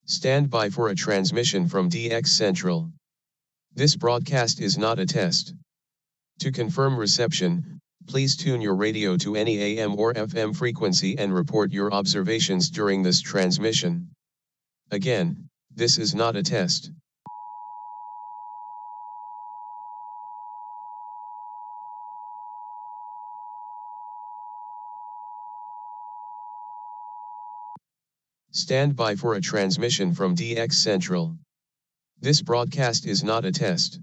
Stand by for a transmission from DX Central. This broadcast is not a test. To confirm reception, please tune your radio to any AM or FM frequency and report your observations during this transmission. Again, this is not a test. Stand by for a transmission from DX Central. This broadcast is not a test.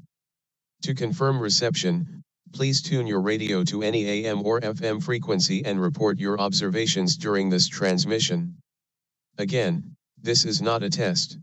To confirm reception, please tune your radio to any AM or FM frequency and report your observations during this transmission. Again, this is not a test.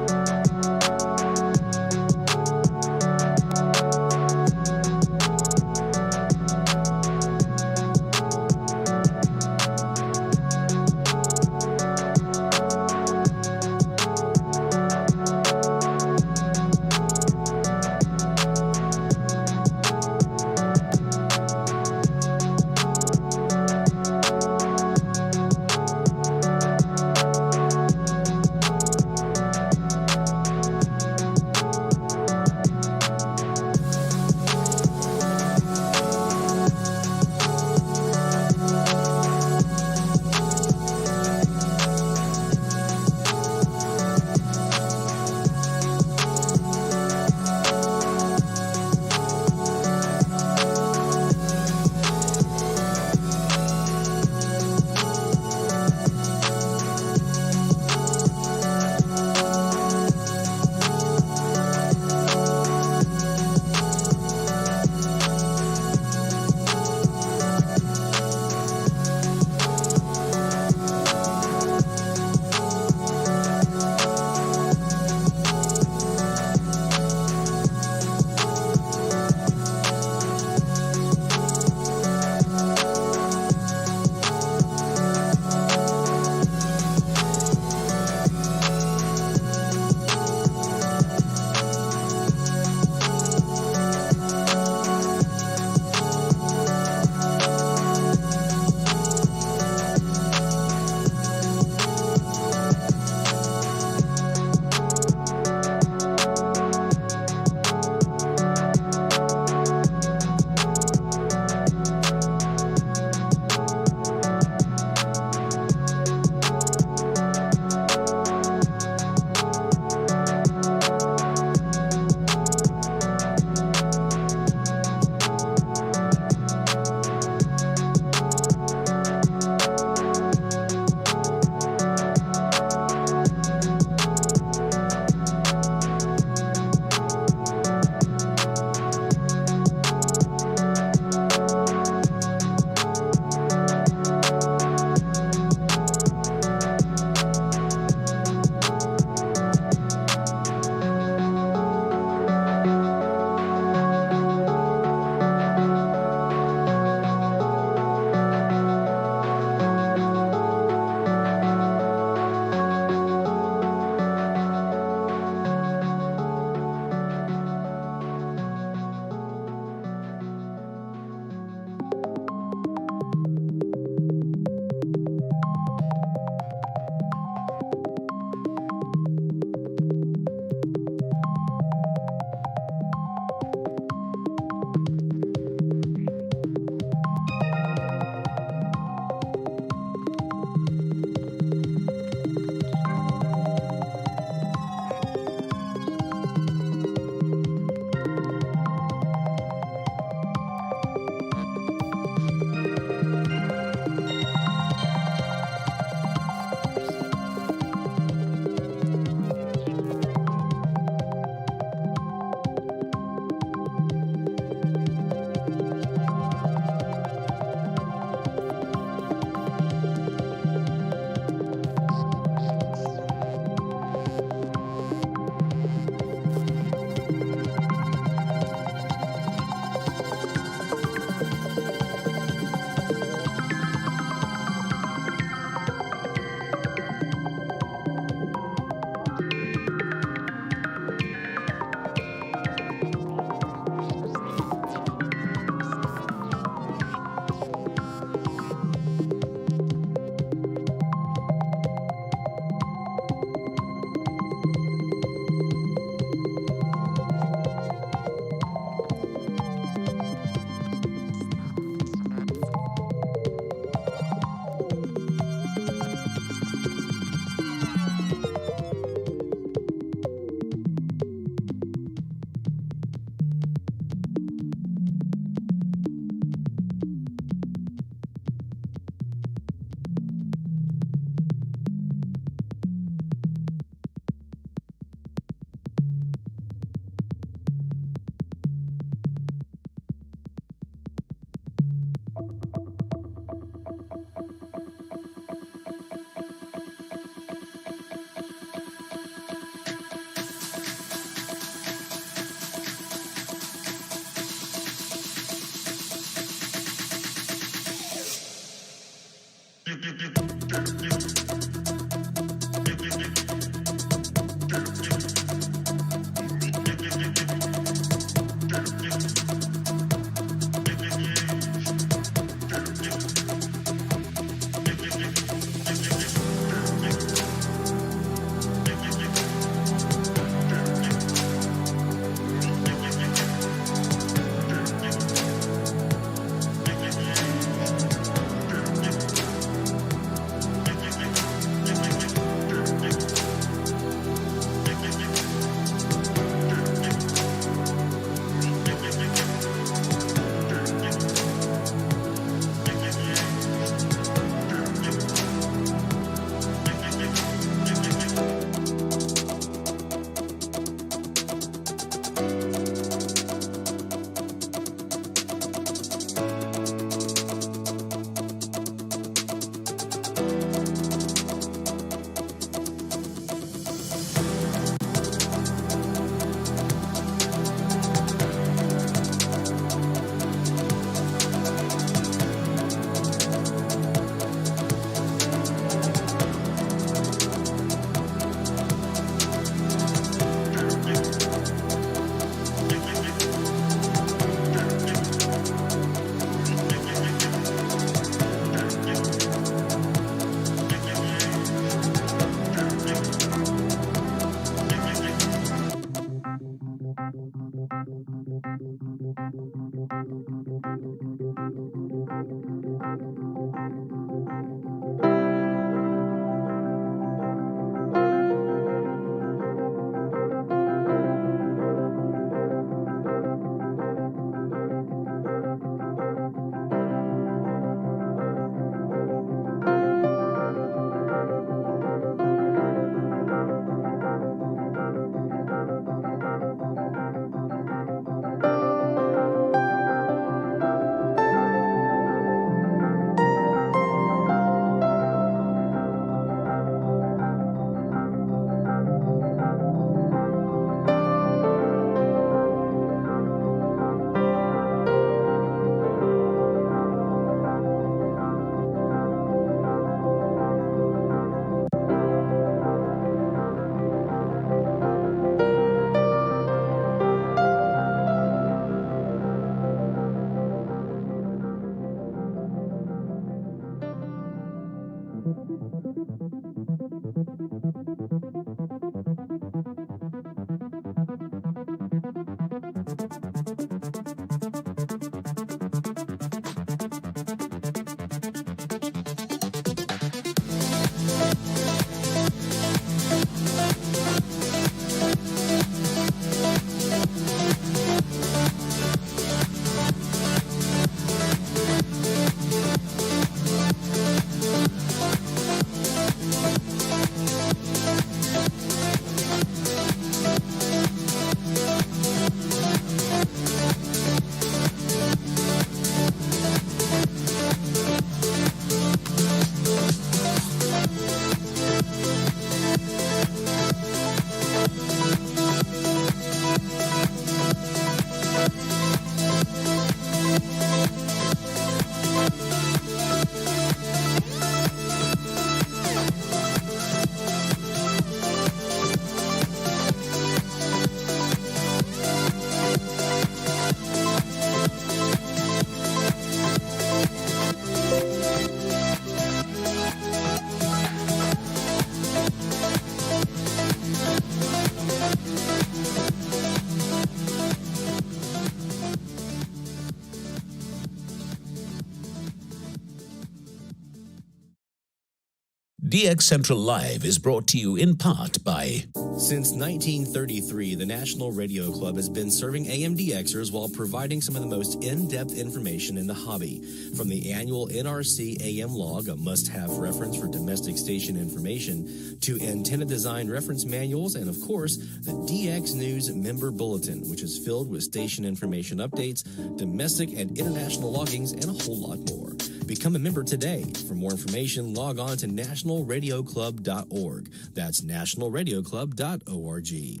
DX Central Live is brought to you in part by... Since 1933, the National Radio Club has been serving AMDXers while providing some of the most in-depth information in the hobby. From the annual NRC AM log, a must-have reference for domestic station information, to antenna design reference manuals, and of course, the DX News Member Bulletin, which is filled with station information updates, domestic and international loggings, and a whole lot more. Become a member today. For more information, log on to nationalradioclub.org. That's nationalradioclub.org.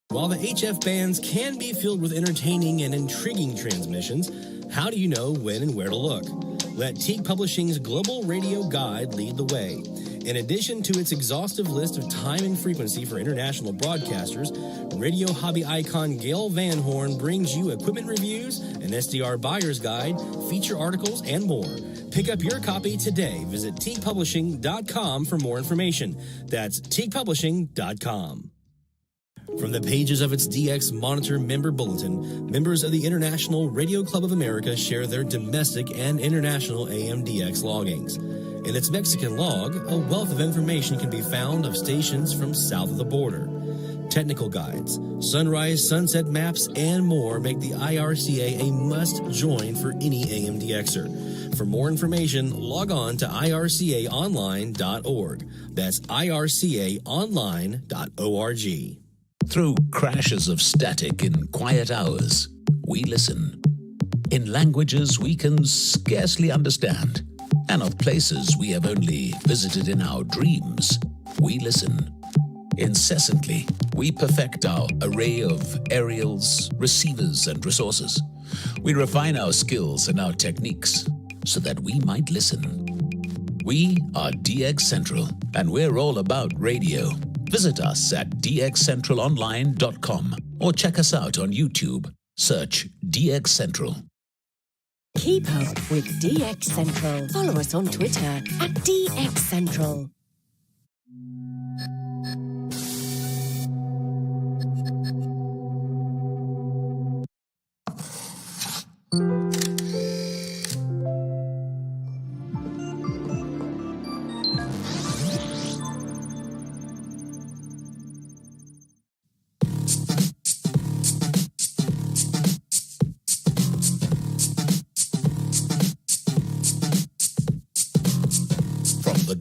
While the HF bands can be filled with entertaining and intriguing transmissions, how do you know when and where to look? Let Teague Publishing's Global Radio Guide lead the way. In addition to its exhaustive list of time and frequency for international broadcasters, radio hobby icon Gail Van Horn brings you equipment reviews, an SDR buyer's guide, feature articles, and more. Pick up your copy today. Visit teaguepublishing.com for more information. That's teaguepublishing.com. From the pages of its DX Monitor Member Bulletin, members of the International Radio Club of America share their domestic and international AMDX loggings. In its Mexican log, a wealth of information can be found of stations from south of the border. Technical guides, sunrise, sunset maps, and more make the IRCA a must-join for any AMDXer. For more information, log on to ircaonline.org. That's ircaonline.org. Through crashes of static in quiet hours, we listen. In languages we can scarcely understand, and of places we have only visited in our dreams, we listen. Incessantly, we perfect our array of aerials, receivers, and resources. We refine our skills and our techniques so that we might listen. We are DX Central, and we're all about radio. Visit us at dxcentralonline.com or check us out on YouTube. Search DX Central. Keep up with DX Central. Follow us on Twitter at DX Central.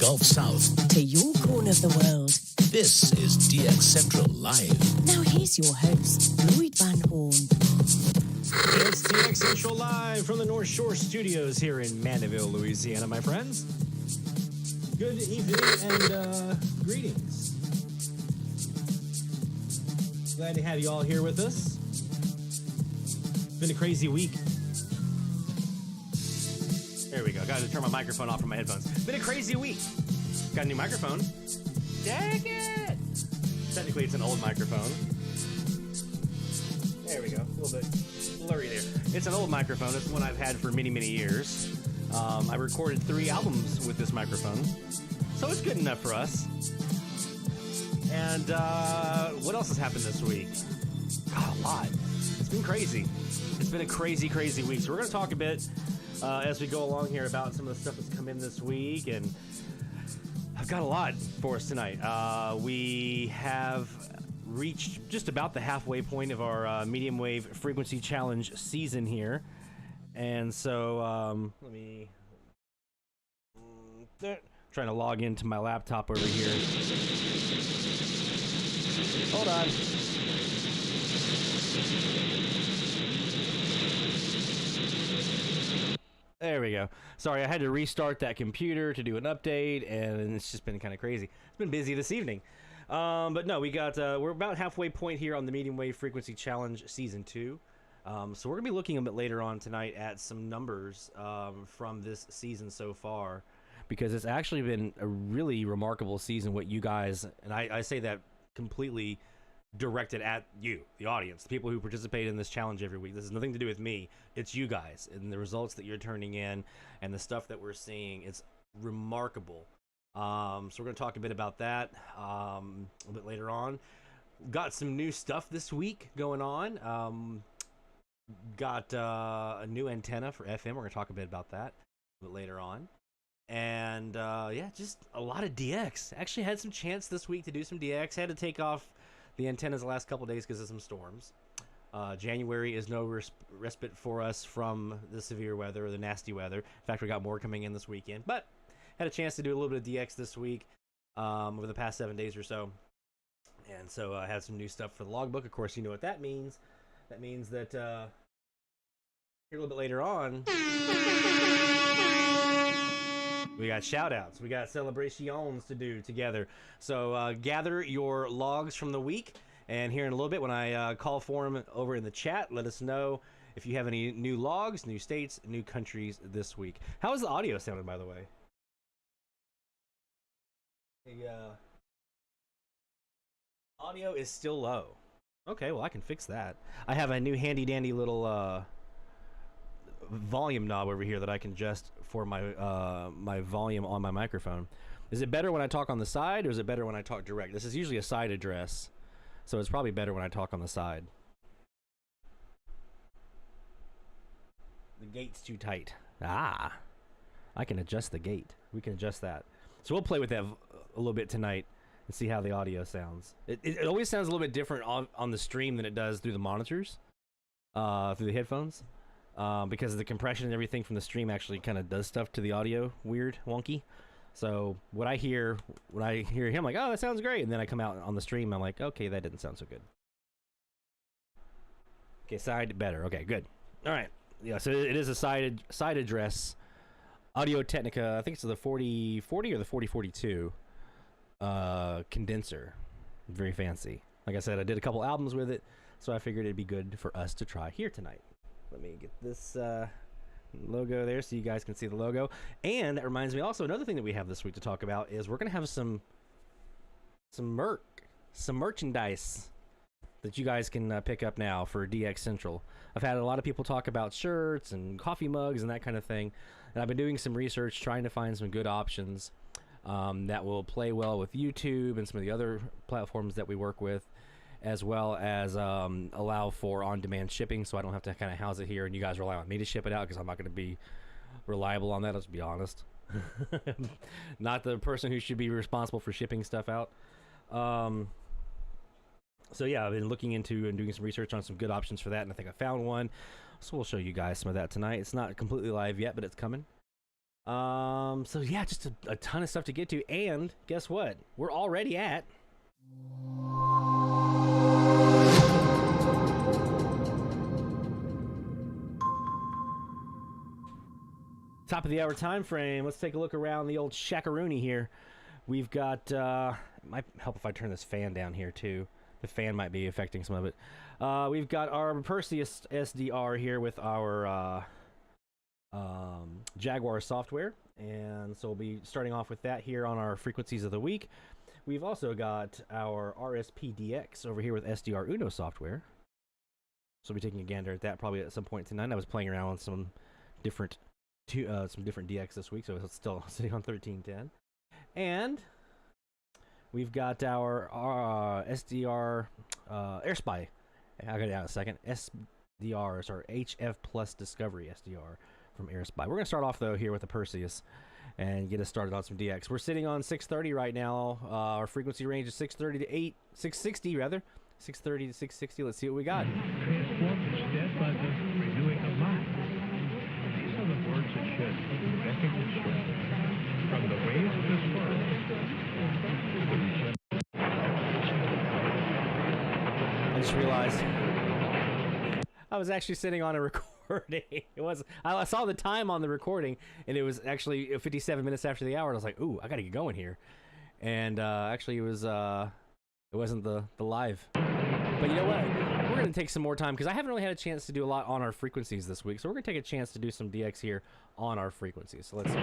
Gulf South to your corner of the world. This is DX Central Live. Now here's your host, Lloyd Van Horn. It's DX Central Live from the North Shore Studios here in Mandeville, Louisiana, my friends. Good evening and greetings. Glad to have you all here with us. It's been a crazy week. There we go. Got to turn my microphone off from my headphones. Been a crazy week. Got a new microphone. Dang it! Technically, it's an old microphone. There we go. A little bit blurry there. It's an old microphone. It's one I've had for many, many years. I recorded 3 albums with this microphone, so it's good enough for us. And what else has happened this week? God, a lot. It's been crazy. It's been a crazy, crazy week. So we're going to talk a bit as we go along here about some of the stuff that's come in this week, and I've got a lot for us tonight. We have reached just about the halfway point of our medium wave frequency challenge season here, and so let me trying to log into my laptop over here. Hold on. There we go. Sorry, I had to restart that computer to do an update, and it's just been kind of crazy. It's been busy this evening. But no, we're about halfway point here on the Medium Wave Frequency Challenge Season 2. So we're going to be looking a bit later on tonight at some numbers from this season so far, because it's actually been a really remarkable season what you guys, and I say that completely directed at you, the audience, the people who participate in this challenge every week. This has nothing to do with me. It's you guys and the results that you're turning in and the stuff that we're seeing. It's remarkable. So we're going to talk a bit about that a little bit later on. Got some new stuff this week going on. Got a new antenna for FM. We're going to talk a bit about that a bit later on. And yeah, just a lot of DX. Actually had some chance this week to do some DX. Had to take off the antennas the last couple days because of some storms. January is no respite for us from the severe weather or the nasty weather. In fact, we got more coming in this weekend. But had a chance to do a little bit of DX this week over the past 7 days or so. And so I had some new stuff for the logbook. Of course, you know what that means. That means that here a little bit later on, we got shout-outs. We got celebrations to do together. So gather your logs from the week. And here in a little bit, when I call for them over in the chat, let us know if you have any new logs, new states, new countries this week. How is the audio sounding, by the way? The audio is still low. Okay, well, I can fix that. I have a new handy-dandy little volume knob over here that I can adjust for my my volume on my microphone. Is it better when I talk on the side, or is it better when I talk direct? This is usually a side address, so it's probably better when I talk on the side. The gate's too tight. Ah, I can adjust the gate. We can adjust that. So we'll play with that a little bit tonight and see how the audio sounds. It always sounds a little bit different on the stream than it does through the monitors, through the headphones. Because of the compression and everything from the stream actually kind of does stuff to the audio, weird, wonky. So what I hear when I hear him, like, oh, that sounds great, and then I come out on the stream, I'm like, okay, that didn't sound so good. Okay, side better. Okay, good. All right, yeah. So it is a side address, Audio Technica. I think it's the 4040 or the 4042 condenser. Very fancy. Like I said, I did a couple albums with it, so I figured it'd be good for us to try here tonight. Let me get this logo there so you guys can see the logo. And that reminds me also, another thing that we have this week to talk about is we're going to have some merchandise that you guys can pick up now for DX Central. I've had a lot of people talk about shirts and coffee mugs and that kind of thing. And I've been doing some research trying to find some good options that will play well with YouTube and some of the other platforms that we work with, as well as allow for on-demand shipping, so I don't have to kind of house it here and you guys rely on me to ship it out, because I'm not going to be reliable on that, let's be honest. Not the person who should be responsible for shipping stuff out. So yeah, I've been looking into and doing some research on some good options for that, and I think I found one. So we'll show you guys some of that tonight. It's not completely live yet, but it's coming. So yeah, just a ton of stuff to get to, and guess what? We're already at top of the hour time frame. Let's take a look around the old shackaroony here. We've got it might help if I turn this fan down here too. The fan might be affecting some of it. We've got our Perseus SDR here with our Jaguar software, and so we'll be starting off with that here on our frequencies of the week. We've also got our RSPDX over here with SDR Uno software, so we'll be taking a gander at that probably at some point tonight. I was playing around with some different DX this week, so it's still sitting on 1310. And we've got our SDR AirSpy. I'll get it out in a second. SDRs, or HF Plus Discovery SDR from AirSpy. We're going to start off, though, here with the Perseus and get us started on some DX. We're sitting on 630 right now. Our frequency range is 630 to 660, rather. 630 to 660. Let's see what we got. Transform instead by the renewing of mind. These are the words that should recognition from the waves of this world. I just realized I was actually sitting on a recording. I saw the time on the recording, and it was actually 57 minutes after the hour. And I was like, "Ooh, I got to get going here." And actually, it wasn't the live. But you know what? We're going to take some more time because I haven't really had a chance to do a lot on our frequencies this week. So we're going to take a chance to do some DX here on our frequencies. So let's see.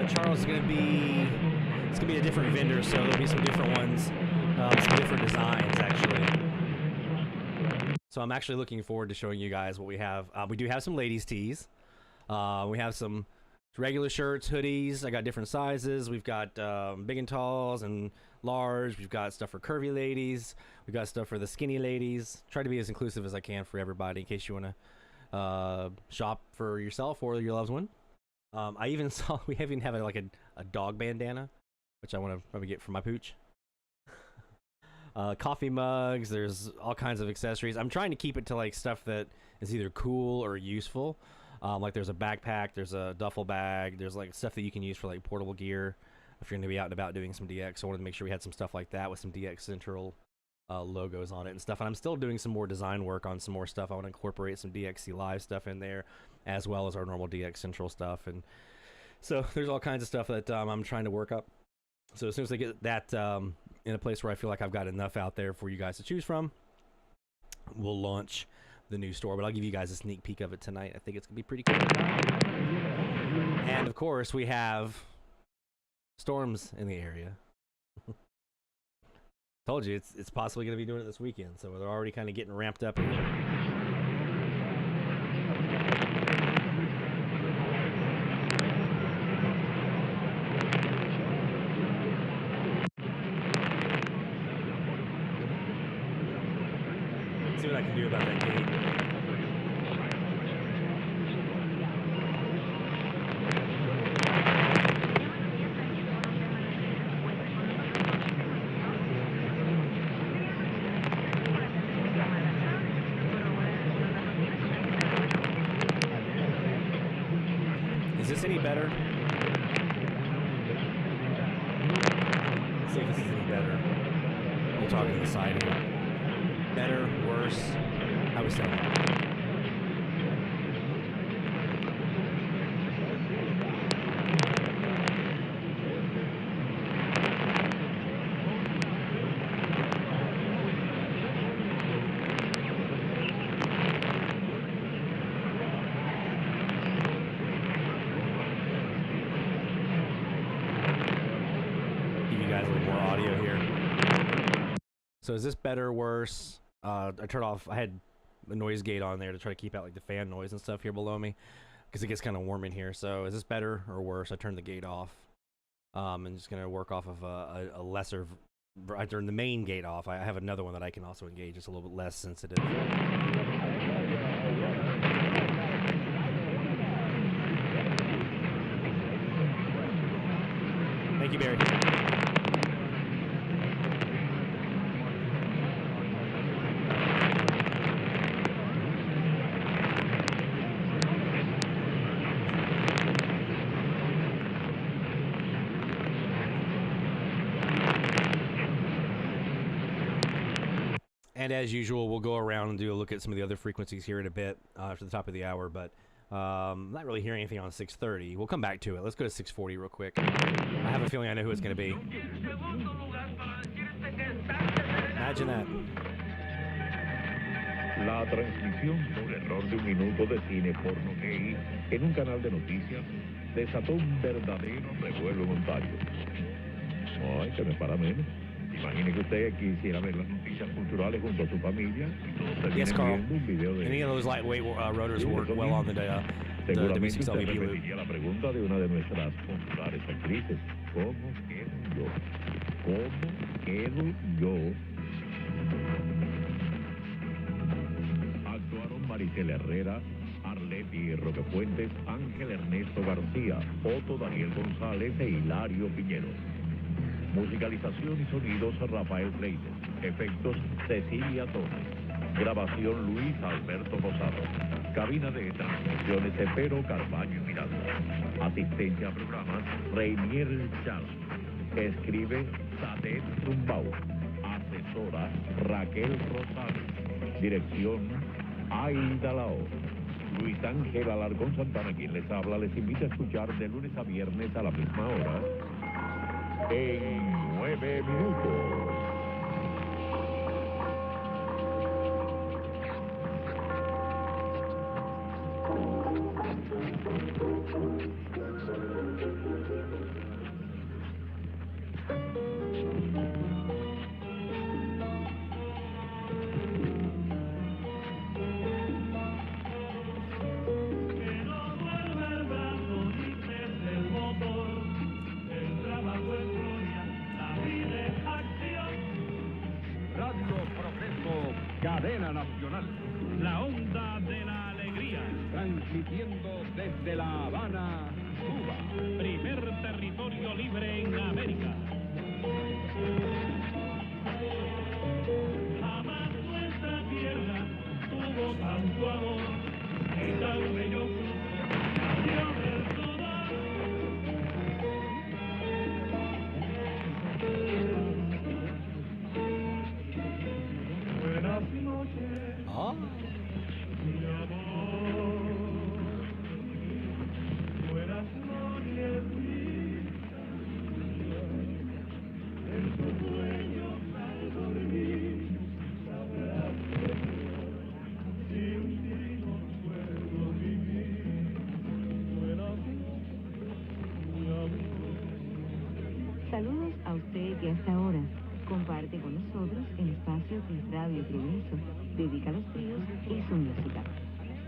Charles is going to be, it's going to be a different vendor, so there'll be some different ones, some different designs, actually. So I'm actually looking forward to showing you guys what we have. We do have some ladies' tees. We have some regular shirts, hoodies. I got different sizes. We've got big and talls and large. We've got stuff for curvy ladies. We've got stuff for the skinny ladies. Try to be as inclusive as I can for everybody in case you want to shop for yourself or your loved one. I even saw we even have a dog bandana, which I want to probably get for my pooch. Coffee mugs. There's all kinds of accessories. I'm trying to keep it to like stuff that is either cool or useful. Like there's a backpack, there's a duffel bag, there's like stuff that you can use for like portable gear if you're going to be out and about doing some DX. So I wanted to make sure we had some stuff like that with some DX Central logos on it and stuff. And I'm still doing some more design work on some more stuff. I want to incorporate some DXC Live stuff in there, as well as our normal DX Central stuff. And so there's all kinds of stuff that I'm trying to work up. So as soon as I get that in a place where I feel like I've got enough out there for you guys to choose from, we'll launch the new store. But I'll give you guys a sneak peek of it tonight. I think it's going to be pretty cool. And of course, we have storms in the area. Told you, it's possibly going to be doing it this weekend. So they're already kind of getting ramped up here. See what I can do about that gate. Is this any better? Let's see if this is any better. We'll talk to the side here. Better, worse, I was saying. Give you guys a little more audio here. So is this better, worse? I turned off, I had a noise gate on there to try to keep out like the fan noise and stuff here below me because it gets kind of warm in here. So is this better or worse? I turned the gate off. I'm just going to work off of a lesser, I turned the main gate off. I have another one that I can also engage. It's a little bit less sensitive. Thank you, Barry. And as usual, we'll go around and do a look at some of the other frequencies here in a bit after the top of the hour, but not really hearing anything on 630. We'll come back to it. Let's go to 640 real quick. I have a feeling I know who it's going to be. Imagine that. La transmisión por error de un minuto de cine porno gay en un canal de noticias desató un verdadero revuelo en Ontario. Ay, que no es para menos. Imagine que usted quisiera ver las noticias culturales junto a su familia y todos terminen viendo un video de... Any of those lightweight rotors work well on the seguramente W6 usted LVP loop. repetiría la pregunta de una de nuestras populares actrices. ¿Cómo quedo yo? ¿Cómo quedo yo? Actuaron Maricel Herrera, Arleti Roquefuentes, Ángel Ernesto García, Otto Daniel González e Hilario Piñero. Musicalización y sonidos Rafael Freites. Efectos Cecilia Torres. Grabación Luis Alberto Rosado. Cabina de transmisiones Epero Carbaño y Miranda. Asistencia a programas Reinier Chala. Escribe Sadet Zumbau. Asesora Raquel Rosales. Dirección Aida Lao. Luis Ángel Alarcón Santana, quien les habla, les invita a escuchar de lunes a viernes a la misma hora en 9 minutos. Cadena nacional, la onda de la alegría, transmitiendo desde La Habana, Cuba, primer territorio libre en América. Jamás nuestra tierra tuvo tanto amor y tan bello nació del sudor. Buenas noches, mi amor. Buenas noches, mi vida. En tus sueños al dormir sabrás que sin ti no puedo vivir. Buenas noches, mi amor. Saludos a usted que hasta ahora comparte con nosotros el espacio de Radio Progreso, dedica a los tríos y su música.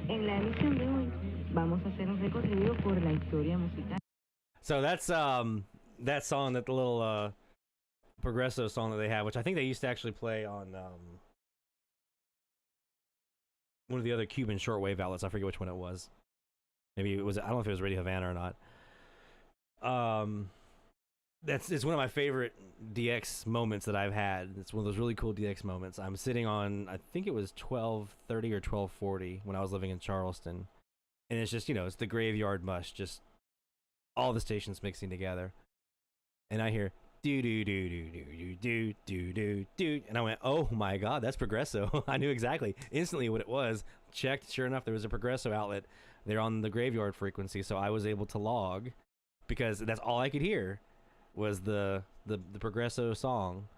En la emisión de hoy vamos a hacer un recorrido por la historia musical. So that's that song, that little Progresso song that they have, which I think they used to actually play on one of the other Cuban shortwave outlets. I forget which one it was. Maybe it was, I don't know if it was Radio Havana or not. It's one of my favorite DX moments that I've had. It's one of those really cool DX moments. I'm sitting on, I think it was 1230 or 1240 when I was living in Charleston. And it's just, it's the graveyard mush, just all the stations mixing together. And I hear do do do do do do do do do, and I went, oh my god, that's Progresso. I knew exactly instantly what it was. Checked, sure enough, there was a Progresso outlet there on the graveyard frequency, so I was able to log, because that's all I could hear was the Progresso song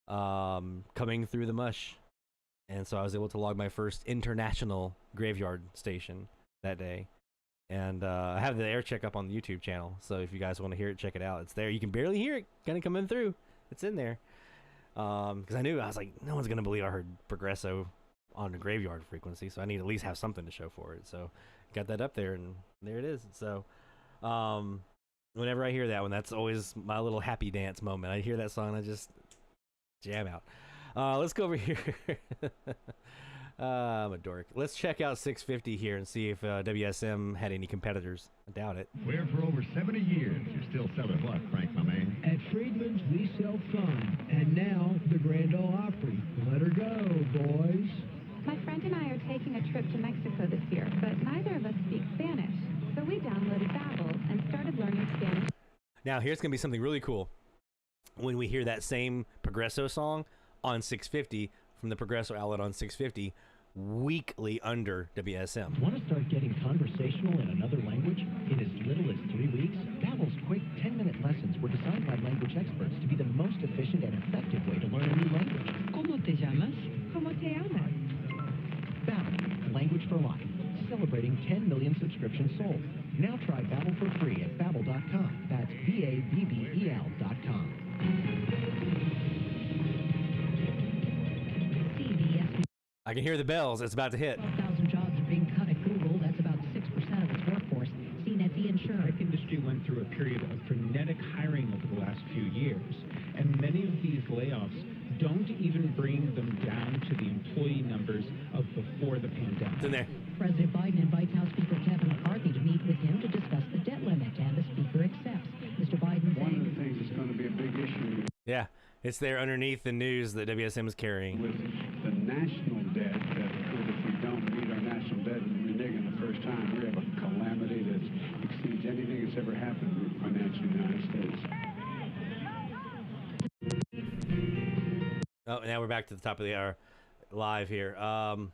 coming through the mush. And so I was able to log my first international graveyard station that day. And I have the air check up on the YouTube channel, so if you guys want to hear it, check it out. It's there. You can barely hear it kind of coming through. It's in there. Because I was like, no one's going to believe I heard Progresso on the graveyard frequency, so I need to at least have something to show for it. So got that up there, and there it is. So whenever I hear that one, that's always my little happy dance moment. I hear that song, I just jam out. Let's go over here. I'm a dork. Let's check out 650 here and see if WSM had any competitors. I doubt it. Where for over 70 years, you're still selling what, Frank, my man? At Friedman's, we sell fun. And now, the Grand Ole Opry. Let her go, boys. My friend and I are taking a trip to Mexico this year, but neither of us speak Spanish. So we downloaded Babbel and started learning Spanish. Now, here's going to be something really cool. When we hear that same Progresso song on 650, from the Progresso outlet on 650, weekly under WSM. Want to start getting conversational in another language? In as little as 3 weeks, Babbel's quick 10-minute lessons were designed by language experts to be the most efficient and effective way to learn a new language. ¿Cómo te llamas? ¿Cómo te llamas? Babbel, language for life. Celebrating 10 million subscriptions sold. Now try Babbel for free at Babbel.com. That's Babbel.com. I can hear the bells. It's about to hit. 12,000 jobs are being cut at Google. That's about 6% of its workforce. CNET, the insurer. The industry went through a period of frenetic hiring over the last few years, and many of these layoffs don't even bring them down to the employee numbers of before the pandemic. It's in there. President Biden invites House Speaker Kevin McCarthy to meet with him to discuss the debt limit, and the Speaker accepts. Mr. Biden saying... One of the things that's going to be a big issue... Yeah, it's there underneath the news that WSM is carrying. With the national debt, that if we don't meet our national debt and reneging the first time, we have a calamity that exceeds anything that's ever happened financially in the United States. Oh, now we're back to the top of the hour live here. Oh,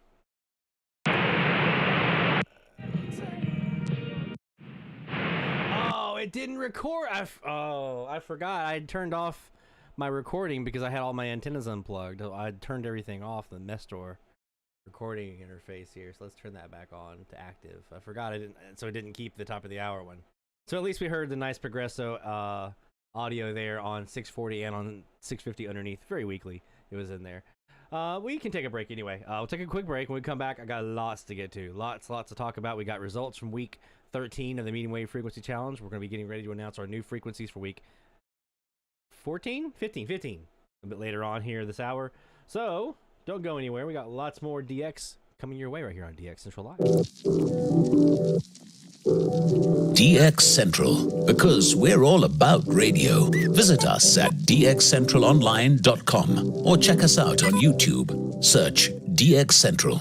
it didn't record. I forgot. I had turned off my recording because I had all my antennas unplugged. I turned everything off, the Mestor recording interface here. So let's turn that back on to active. I forgot I didn't, so it didn't keep the top of the hour one. So at least we heard the nice Progresso audio there on 640 and on 650 underneath. Very weakly, it was in there. We can take a break anyway. We'll take a quick break. When we come back, I got lots to get to. Lots to talk about. We got results from week 13 of the Medium Wave Frequency Challenge. We're going to be getting ready to announce our new frequencies for week 15 a bit later on here this hour. So don't go anywhere. We got lots more DX coming your way right here on DX Central Live. DX Central, because we're all about radio. Visit us at dxcentralonline.com or check us out on YouTube. Search DX Central.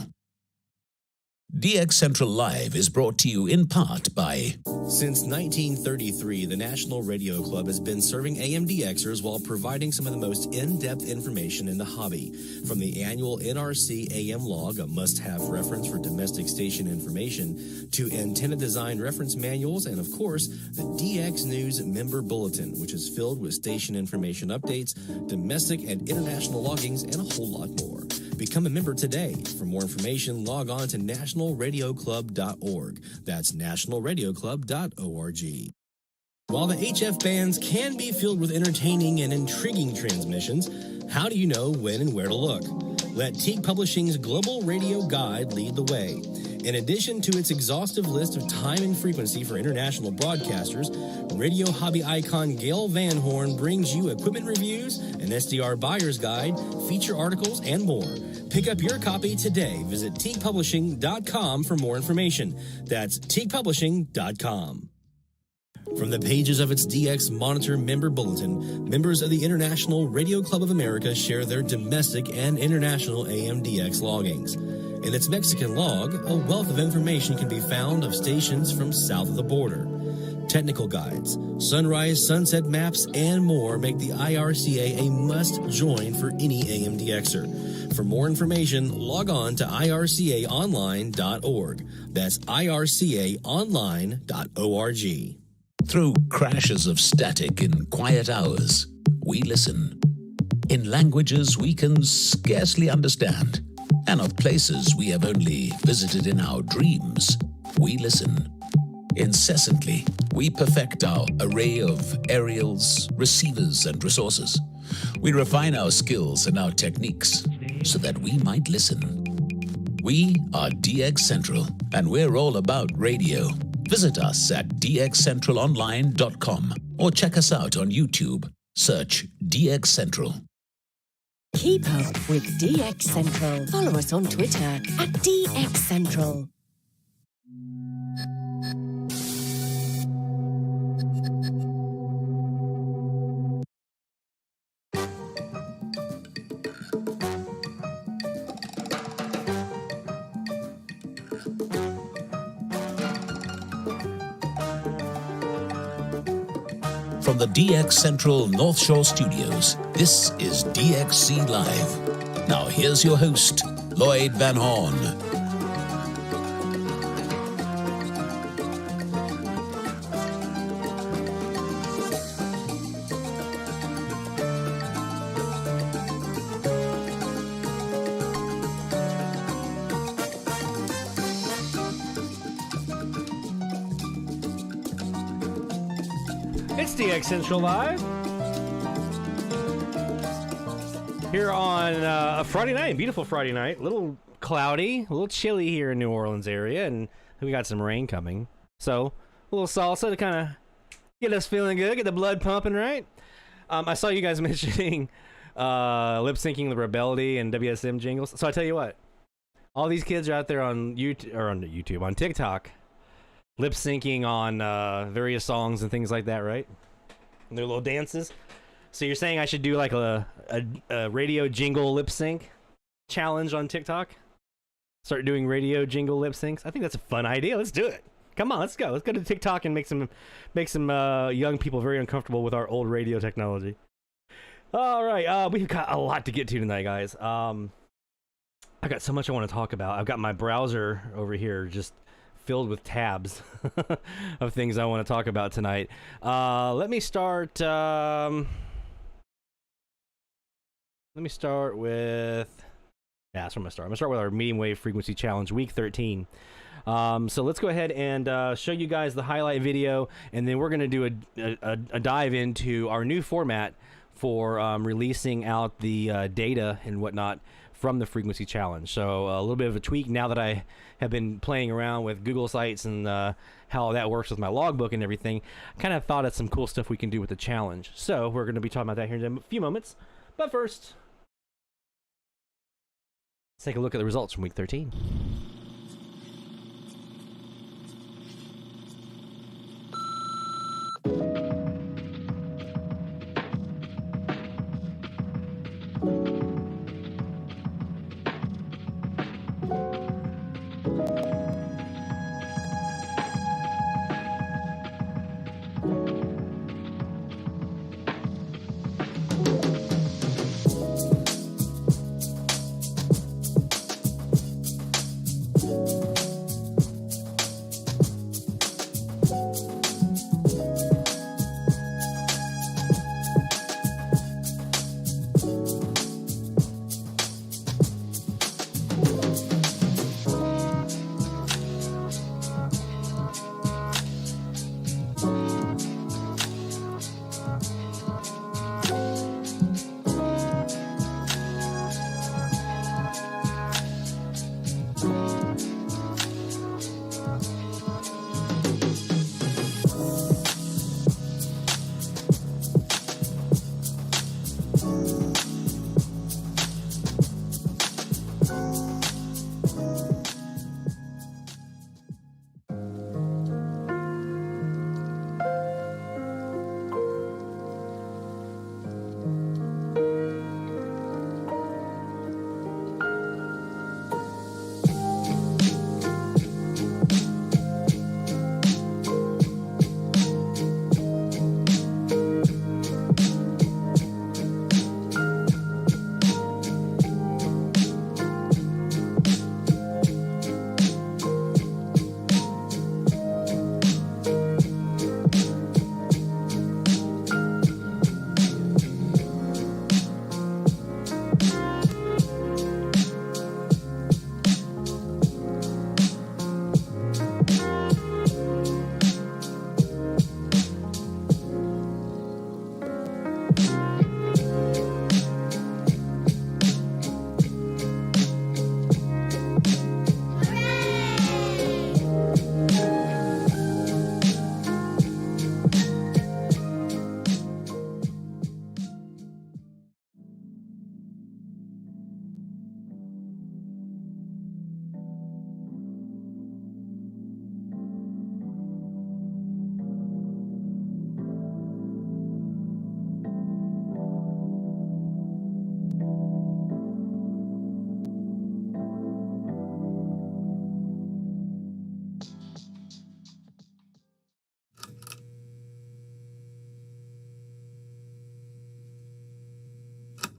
DX Central Live is brought to you in part by... Since 1933, the National Radio Club has been serving AMDXers while providing some of the most in-depth information in the hobby. From the annual NRC AM log, a must-have reference for domestic station information, to antenna design reference manuals, and of course, the DX News Member Bulletin, which is filled with station information updates, domestic and international loggings, and a whole lot more. Become a member today. For more information, log on to nationalradioclub.org. That's nationalradioclub.org. While the HF bands can be filled with entertaining and intriguing transmissions, how do you know when and where to look? Let Teague Publishing's Global Radio Guide lead the way. In addition to its exhaustive list of time and frequency for international broadcasters, radio hobby icon Gail Van Horn brings you equipment reviews, an SDR buyer's guide, feature articles, and more. Pick up your copy today. Visit teaguepublishing.com for more information. That's teaguepublishing.com. From the pages of its DX Monitor Member Bulletin, members of the International Radio Club of America share their domestic and international AMDX loggings. In its Mexican log, a wealth of information can be found of stations from south of the border. Technical guides, sunrise, sunset maps, and more make the IRCA a must-join for any AMDXer. For more information, log on to ircaonline.org. That's ircaonline.org. Through crashes of static in quiet hours, we listen. In languages we can scarcely understand, and of places we have only visited in our dreams, we listen. Incessantly, we perfect our array of aerials, receivers, and resources. We refine our skills and our techniques so that we might listen. We are DX Central, and we're all about radio. Visit us at dxcentralonline.com or check us out on YouTube. Search DX Central. Keep up with DX Central. Follow us on Twitter at DX Central. From the DX Central North Shore Studios, this is DXC Live. Now here's your host, Lloyd Van Horn. It's DX Central Live here on a Friday night, beautiful Friday night. A little cloudy, a little chilly here in New Orleans area, and we got some rain coming. So a little salsa to kind of get us feeling good, get the blood pumping, right? I saw you guys mentioning lip syncing the Rebellion and WSM jingles. So I tell you what, all these kids are out there on YouTube, on TikTok, lip syncing on various songs and things like that, right? And their little dances. So you're saying I should do like a radio jingle lip sync challenge on TikTok? Start doing radio jingle lip syncs? I think that's a fun idea. Let's do it. Come on, let's go. Let's go to TikTok and make some young people very uncomfortable with our old radio technology. All right, we've got a lot to get to tonight, guys. I got so much I want to talk about. I've got my browser over here just filled with tabs of things I want to talk about tonight. Let me start. Let me start with. Yeah, that's where I'm gonna start. I'm gonna start with our medium wave frequency challenge, week 13. So let's go ahead and show you guys the highlight video, and then we're gonna do a dive into our new format for releasing out the data and whatnot from the frequency challenge. So a little bit of a tweak now that I have been playing around with Google Sites and how that works with my logbook and everything. I kind of thought of some cool stuff we can do with the challenge. So we're going to be talking about that here in a few moments. But first, let's take a look at the results from week 13.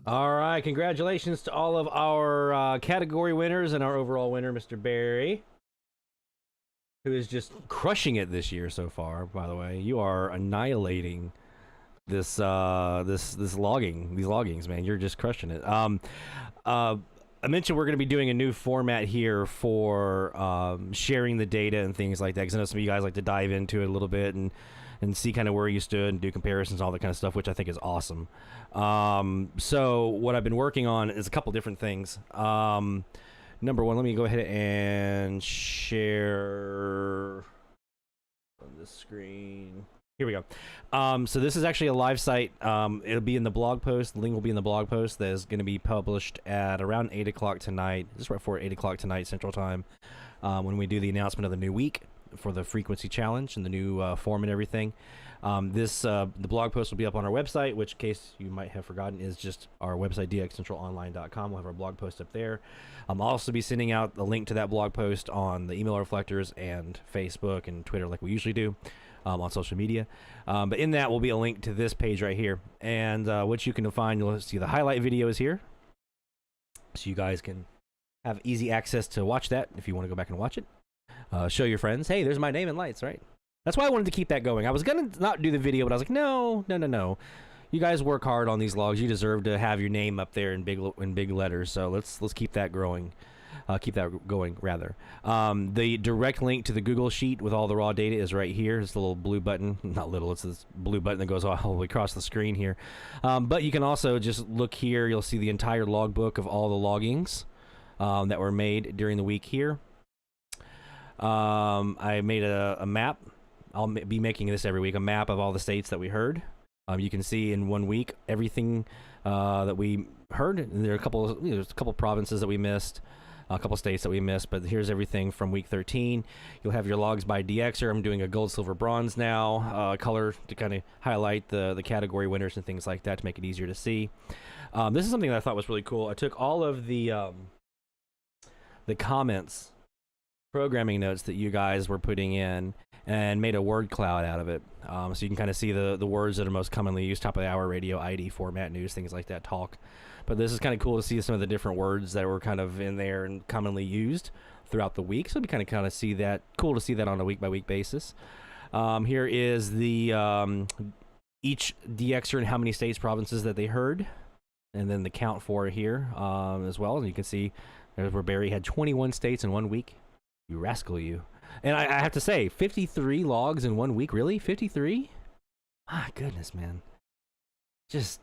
All right, congratulations to all of our category winners and our overall winner, Mr. Barry, who is just crushing it this year so far. By the way, you are annihilating these loggings, man. You're just crushing it. I mentioned we're going to be doing a new format here for sharing the data and things like that, because I know some of you guys like to dive into it a little bit and see kind of where you stood and do comparisons, all that kind of stuff, which I think is awesome. So what I've been working on is a couple different things. Number one, let me go ahead and share on this screen. Here we go. So this is actually a live site. It'll be in the blog post. The link will be in the blog post that is going to be published at around 8 o'clock tonight. Just right before 8 o'clock tonight Central Time, when we do the announcement of the new week for the frequency challenge and the new form and everything. The blog post will be up on our website, which, in case you might have forgotten, is just our website, dxcentralonline.com. We'll have our blog post up there. I'll also be sending out a link to that blog post on the email reflectors and Facebook and Twitter like we usually do. On social media, but in that will be a link to this page right here, and what you can find, you'll see the highlight videos here, so you guys can have easy access to watch that if you want to go back and watch it. Show your friends, hey, there's my name and lights, right? That's why I wanted to keep that going. I was gonna not do the video, but I was like, no, you guys work hard on these logs. You deserve to have your name up there in big letters, so let's keep that growing. Keep that going, rather. The direct link to the Google Sheet with all the raw data is right here. It's the little blue button. Not little, it's this blue button that goes all the way across the screen here. But you can also just look here. You'll see the entire logbook of all the loggings that were made during the week here. I made a map. I'll be making this every week, a map of all the states that we heard. You can see in 1 week everything that we heard. And there are there's a couple provinces that we missed. A couple states that we missed, but here's everything from week 13. You'll have your logs by DXer. I'm doing a gold, silver, bronze now, color to kind of highlight the category winners and things like that to make it easier to see. This is something that I thought was really cool. I took all of the comments, programming notes that you guys were putting in and made a word cloud out of it. So you can kind of see the words that are most commonly used, top of the hour, radio, ID, format, news, things like that, talk. But this is kind of cool to see some of the different words that were kind of in there and commonly used throughout the week. So it'd be kind of see that, cool to see that on a week-by-week basis. Here is the each DXer and how many states, provinces that they heard, and then the count for it here as well. And you can see there's where Barry had 21 states in 1 week. You rascal, you. And I have to say, 53 logs in 1 week, really? 53? Ah, goodness, man. Just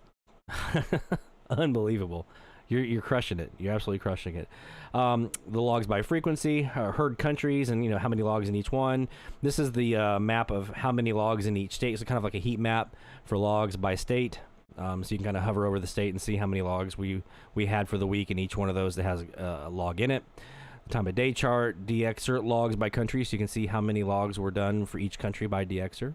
unbelievable. You're crushing it. You're absolutely crushing it. The logs by frequency, heard countries, and how many logs in each one. This is the map of how many logs in each state. So kind of like a heat map for logs by state. So you can kind of hover over the state and see how many logs we had for the week in each one of those that has a log in it. Time of day chart, DXer logs by country, so you can see how many logs were done for each country by DXer.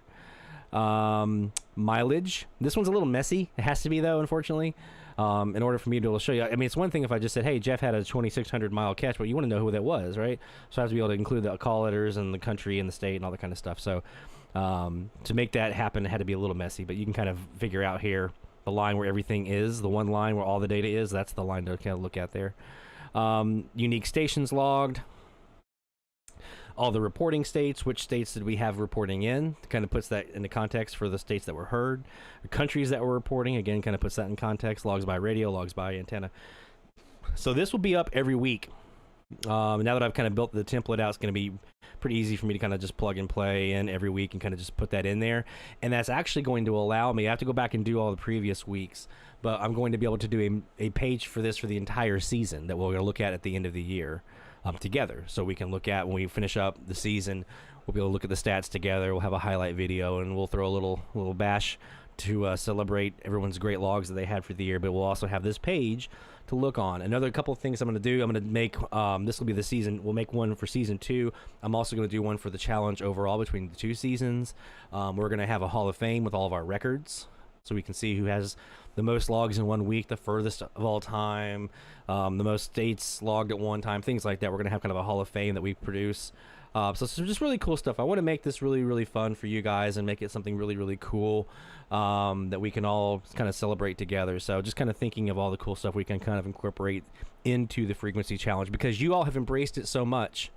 Mileage. This one's a little messy. It has to be, though, unfortunately. In order for me to be able to show you. I mean, it's one thing if I just said, hey, Jeff had a 2,600 mile catch, but you want to know who that was, right? So I have to be able to include the call letters and the country and the state and all that kind of stuff. So to make that happen, it had to be a little messy, but you can kind of figure out here the line where everything is, the one line where all the data is. That's the line to kind of look at there. Unique stations logged, all the reporting states, which states did we have reporting in, kind of puts that into context for the states that were heard, the countries that were reporting, again, kind of puts that in context, logs by radio, logs by antenna. So this will be up every week. Now that I've kind of built the template out, it's going to be pretty easy for me to kind of just plug and play in every week and kind of just put that in there. And that's actually going to allow me, I have to go back and do all the previous weeks, but I'm going to be able to do a page for this for the entire season that we're going to look at the end of the year together. So we can look at, when we finish up the season, we'll be able to look at the stats together. We'll have a highlight video and we'll throw a little bash to celebrate everyone's great logs that they had for the year, but we'll also have this page to look on. Another couple of things I'm going to do, I'm going to make, this will be the season, we'll make one for season 2. I'm also going to do one for the challenge overall between the 2 seasons. We're going to have a Hall of Fame with all of our records, so we can see who has the most logs in 1 week, the furthest of all time, the most states logged at one time, things like that. We're going to have kind of a Hall of Fame that we produce So some just really cool stuff. I want to make this really, really fun for you guys and make it something really, really cool that we can all kind of celebrate together. So just kind of thinking of all the cool stuff we can kind of incorporate into the frequency challenge, because you all have embraced it so much.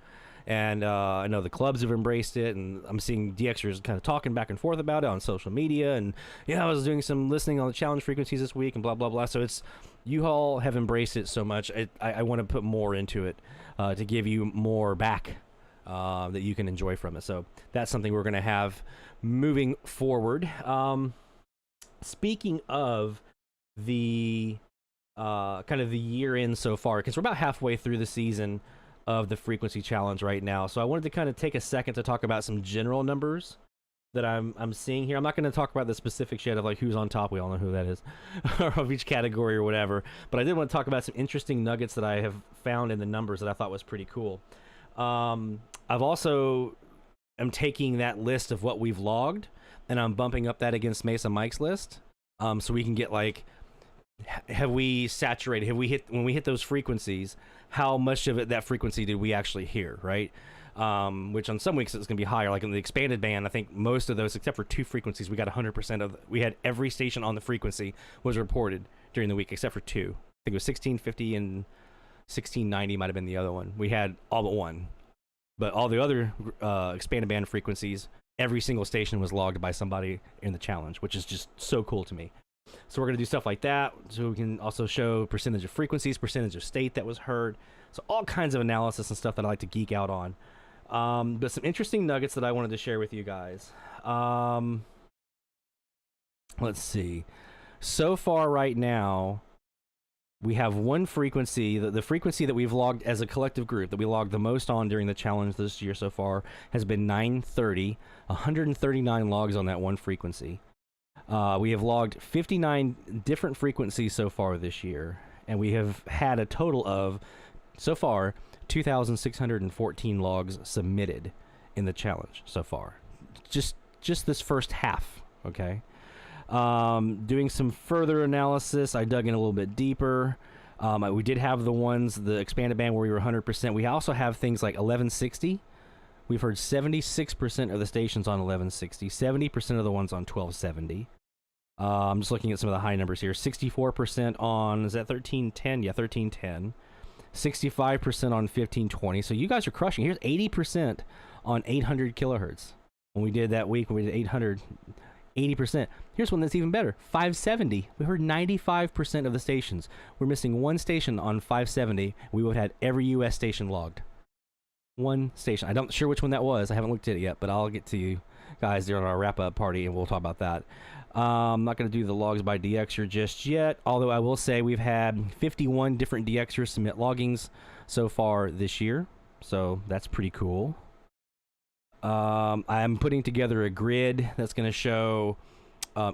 And I know the clubs have embraced it, and I'm seeing DXers kind of talking back and forth about it on social media. And yeah, I was doing some listening on the challenge frequencies this week and blah, blah, blah. So it's, you all have embraced it so much. I want to put more into it to give you more back that you can enjoy from it. So that's something we're going to have moving forward. Speaking of the kind of the year in so far, because we're about halfway through the season of the frequency challenge right now. So I wanted to kind of take a second to talk about some general numbers that I'm seeing here. I'm not going to talk about the specifics yet of like who's on top. We all know who that is, or of each category or whatever. But I did want to talk about some interesting nuggets that I have found in the numbers that I thought was pretty cool. I've also am taking that list of what we've logged, and I'm bumping up that against Mesa Mike's list, so we can get like, have we saturated? Have we hit, when we hit those frequencies, how much of that frequency did we actually hear, right? Which on some weeks it's going to be higher. Like in the expanded band, I think most of those, except for 2 frequencies, we got 100% of. We had every station on the frequency was reported during the week, except for 2. I think it was 1650 and 1690 might have been the other one. We had all but one, but all the other expanded band frequencies, every single station was logged by somebody in the challenge, which is just so cool to me. So we're going to do stuff like that, so we can also show percentage of frequencies, percentage of state that was heard. So all kinds of analysis and stuff that I like to geek out on. But some interesting nuggets that I wanted to share with you guys. Let's see. So far right now, we have one frequency. The frequency that we've logged as a collective group, that we logged the most on during the challenge this year so far, has been 930. 139 logs on that one frequency. We have logged 59 different frequencies so far this year, and we have had a total of, so far, 2,614 logs submitted in the challenge so far. Just this first half, okay? Doing some further analysis, I dug in a little bit deeper. We did have the ones, the expanded band where we were 100%. We also have things like 1160. We've heard 76% of the stations on 1160, 70% of the ones on 1270. I'm just looking at some of the high numbers here. 64% on, is that 1310? Yeah, 1310. 65% on 1520. So you guys are crushing. Here's 80% on 800 kilohertz. When we did that week, when we did 800, 80%. Here's one that's even better. 570. We heard 95% of the stations. We're missing one station on 570. We would have had every U.S. station logged. One station. I'm not sure which one that was. I haven't looked at it yet, but I'll get to you guys during our wrap-up party, and we'll talk about that. I'm not going to do the logs by DXer just yet, although I will say we've had 51 different DXers submit loggings so far this year, so that's pretty cool. I'm putting together a grid that's going to show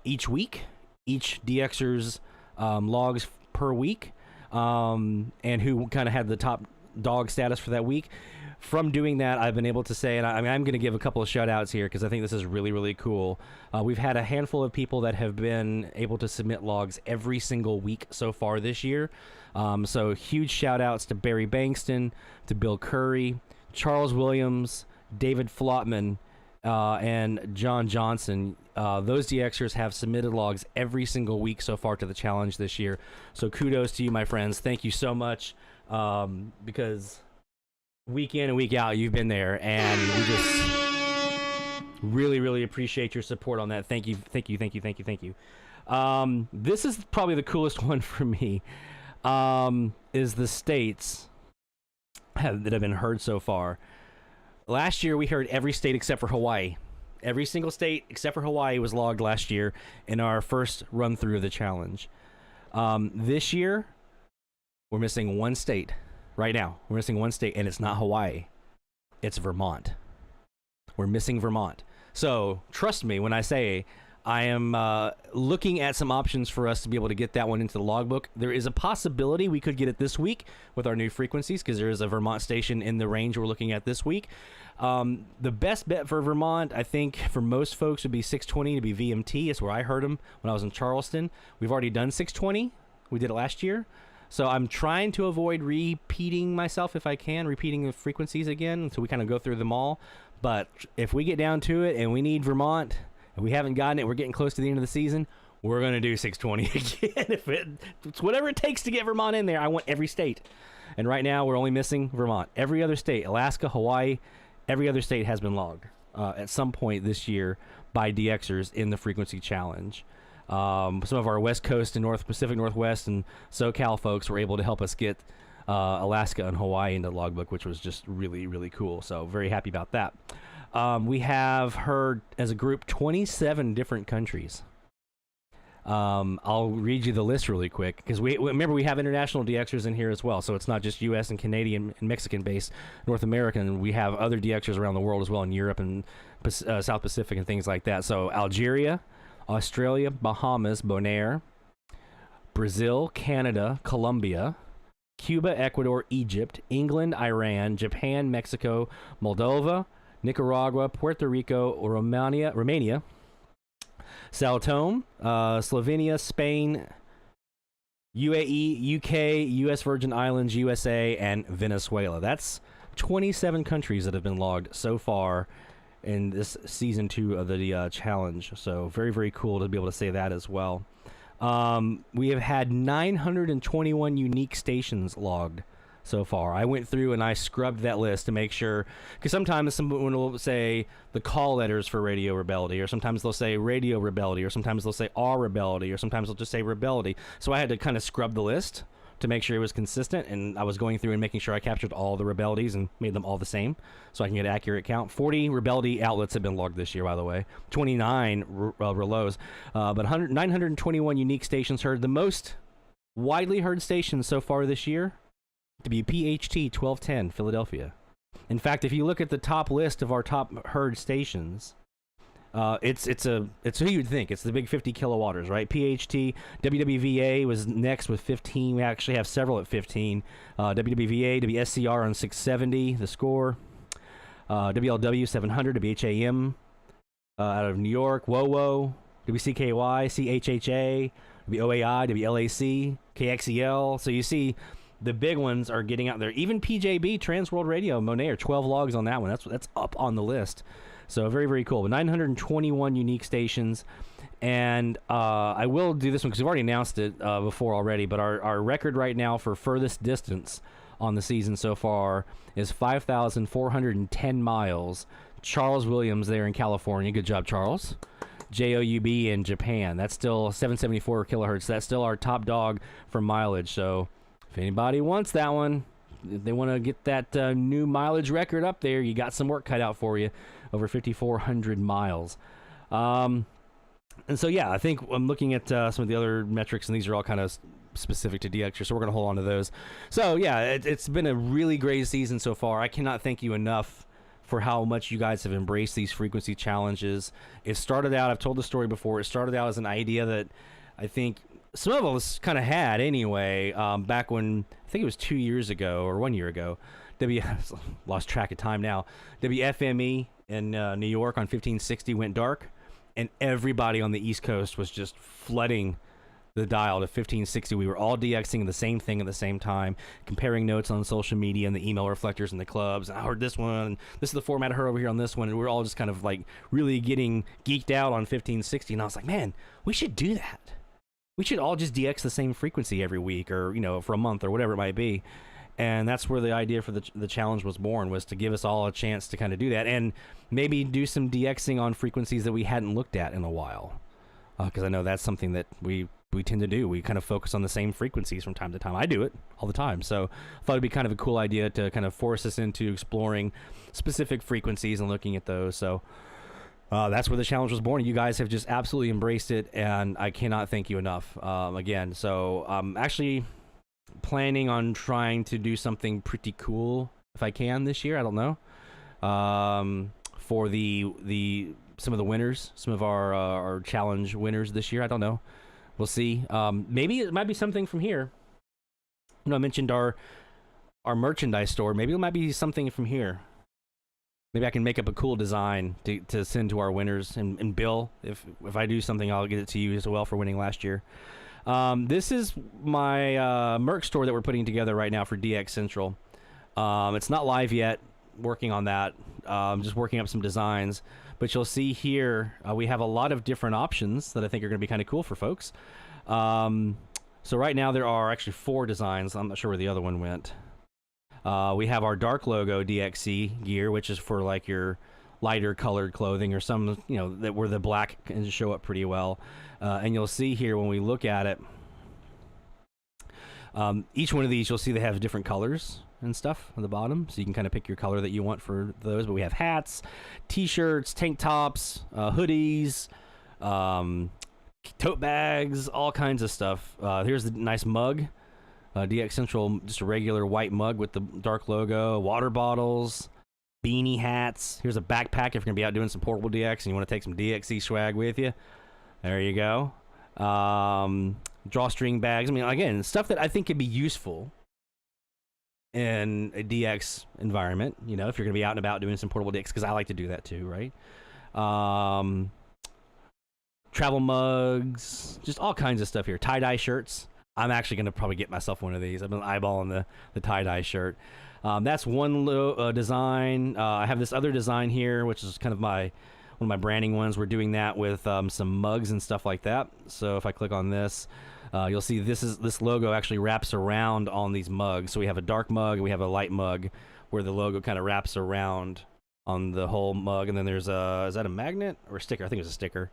each week, each DXer's logs per week, and who kind of had the top dog status for that week. From doing that, I've been able to say, and I'm going to give a couple of shout outs here because I think this is really, really cool. We've had a handful of people that have been able to submit logs every single week so far this year. So huge shout outs to Barry Bankston, to Bill Curry, Charles Williams, David Flotman, and John Johnson. Those DXers have submitted logs every single week so far to the challenge this year. So kudos to you, my friends. Thank you so much, because week in and week out you've been there, and we just really, really appreciate your support on that. Thank you. This is probably the coolest one for me, is the states that have been heard so far. Last year we heard every state except for Hawaii. Every single state except for Hawaii was logged last year in our first run through of the challenge. This year we're missing one state. Right now, we're missing one state, and it's not Hawaii. It's Vermont. We're missing Vermont. So trust me when I say I am looking at some options for us to be able to get that one into the logbook. There is a possibility we could get it this week with our new frequencies, because there is a Vermont station in the range we're looking at this week. The best bet for Vermont, I think, for most folks would be 620 to be VMT. It's where I heard them when I was in Charleston. We've already done 620. We did it last year. So I'm trying to avoid repeating myself if I can, repeating the frequencies again, so we kind of go through them all. But if we get down to it and we need Vermont, and we haven't gotten it, we're getting close to the end of the season, we're going to do 620 again. It's whatever it takes to get Vermont in there. I want every state. And right now, we're only missing Vermont. Every other state, Alaska, Hawaii, every other state has been logged at some point this year by DXers in the frequency challenge. Some of our West Coast and North Pacific Northwest and SoCal folks were able to help us get Alaska and Hawaii into the logbook, which was just really, really cool. So very happy about that. We have heard, as a group, 27 different countries. I'll read you the list really quick, because remember we have international DXers in here as well, so it's not just U.S. and Canadian and Mexican-based North American. We have other DXers around the world as well, in Europe and South Pacific and things like that. So Algeria, Australia, Bahamas, Bonaire, Brazil, Canada, Colombia, Cuba, Ecuador, Egypt, England, Iran, Japan, Mexico, Moldova, Nicaragua, Puerto Rico, Romania, Sao Tome, Slovenia, Spain, UAE, UK, US Virgin Islands, USA, and Venezuela. That's 27 countries that have been logged so far in this season 2 of the challenge. So very, very cool to be able to say that as well. We have had 921 unique stations logged so far. I went through and I scrubbed that list to make sure, because sometimes someone will say the call letters for Radio Rebellion, or sometimes they'll say Radio Rebellion, or sometimes they'll say R Rebellion, or sometimes they'll just say Rebellion. So I had to kind of scrub the list to make sure it was consistent, and I was going through and making sure I captured all the Rebellions and made them all the same so I can get an accurate count. 40 Rebellion outlets have been logged this year, by the way. 29 reloads, but 921 unique stations heard. The most widely heard stations so far this year to be PHT 1210 Philadelphia. In fact, if you look at the top list of our top heard stations, it's who you'd think. It's the big 50 kilowatters, right? PHT, WWVA was next with 15. We actually have several at 15. WWVA, WSCR on 670, the score. WLW 700, WHAM out of New York, WOWO, WCKY, CHHA, WOAI, WLAC, KXEL. So you see, the big ones are getting out there. Even PJB, Trans World Radio, Monet, 12 logs on that one. That's up on the list. So very, very cool. 921 unique stations. And I will do this one because we've already announced it before already. But our record right now for furthest distance on the season so far is 5,410 miles. Charles Williams there in California. Good job, Charles. JOUB in Japan. That's still 774 kilohertz. That's still our top dog for mileage. So if anybody wants that one, if they want to get that new mileage record up there, you got some work cut out for you. Over 5,400 miles. And so, yeah, I think I'm looking at some of the other metrics, and these are all kind of specific to DXer, so we're going to hold on to those. So, yeah, it's been a really great season so far. I cannot thank you enough for how much you guys have embraced these frequency challenges. It started out, I've told the story before, it started out as an idea that I think some of us kind of had anyway, back when, I think it was 2 years ago or 1 year ago, lost track of time now, WFME in New York on 1560 went dark, and everybody on the East Coast was just flooding the dial to 1560. We were all DXing the same thing at the same time, comparing notes on social media and the email reflectors and the clubs. And I heard this one, and this is the format I heard over here on this one, and we were all just kind of like really getting geeked out on 1560. And I was like, man, we should do that. We should all just DX the same frequency every week, or for a month or whatever it might be. And that's where the idea for the challenge was born, was to give us all a chance to kind of do that and maybe do some DXing on frequencies that we hadn't looked at in a while. Because I know that's something that we tend to do. We kind of focus on the same frequencies from time to time. I do it all the time. So I thought it'd be kind of a cool idea to kind of force us into exploring specific frequencies and looking at those. So that's where the challenge was born. You guys have just absolutely embraced it, and I cannot thank you enough again. So I'm actually planning on trying to do something pretty cool if I can this year. I don't know. For some of the winners, some of our challenge winners this year. I don't know. We'll see. Maybe it might be something from here. I mentioned our merchandise store. Maybe it might be something from here. Maybe I can make up a cool design to send to our winners. And Bill, if I do something, I'll get it to you as well for winning last year. This is my Merc store that we're putting together right now for DX Central. It's not live yet. Working on that. Just working up some designs. But you'll see here we have a lot of different options that I think are going to be kind of cool for folks. So right now there are actually 4 designs. I'm not sure where the other one went. We have our dark logo DXC gear, which is for like your lighter colored clothing or some, you know, that where the black can show up pretty well. And you'll see here when we look at it, each one of these you'll see they have different colors and stuff on the bottom, so you can kind of pick your color that you want for those. But we have hats, t-shirts, tank tops, hoodies, tote bags, all kinds of stuff. Here's the nice mug, DX Central, just a regular white mug with the dark logo, water bottles, beanie hats. Here's a backpack if you're gonna be out doing some portable DX and you want to take some DXC swag with you. There you go. Drawstring bags. I mean, again, stuff that I think could be useful in a DX environment, you know, if you're going to be out and about doing some portable DX, because I like to do that too, right? Travel mugs, just all kinds of stuff here. Tie-dye shirts. I'm actually going to probably get myself one of these. I've been eyeballing the tie-dye shirt. That's one design. I have this other design here, which is kind of one of my branding ones. We're doing that with some mugs and stuff like that. So if I click on this, you'll see this logo actually wraps around on these mugs. So we have a dark mug and we have a light mug where the logo kind of wraps around on the whole mug. And then there's is that a magnet or a sticker? I think it's a sticker.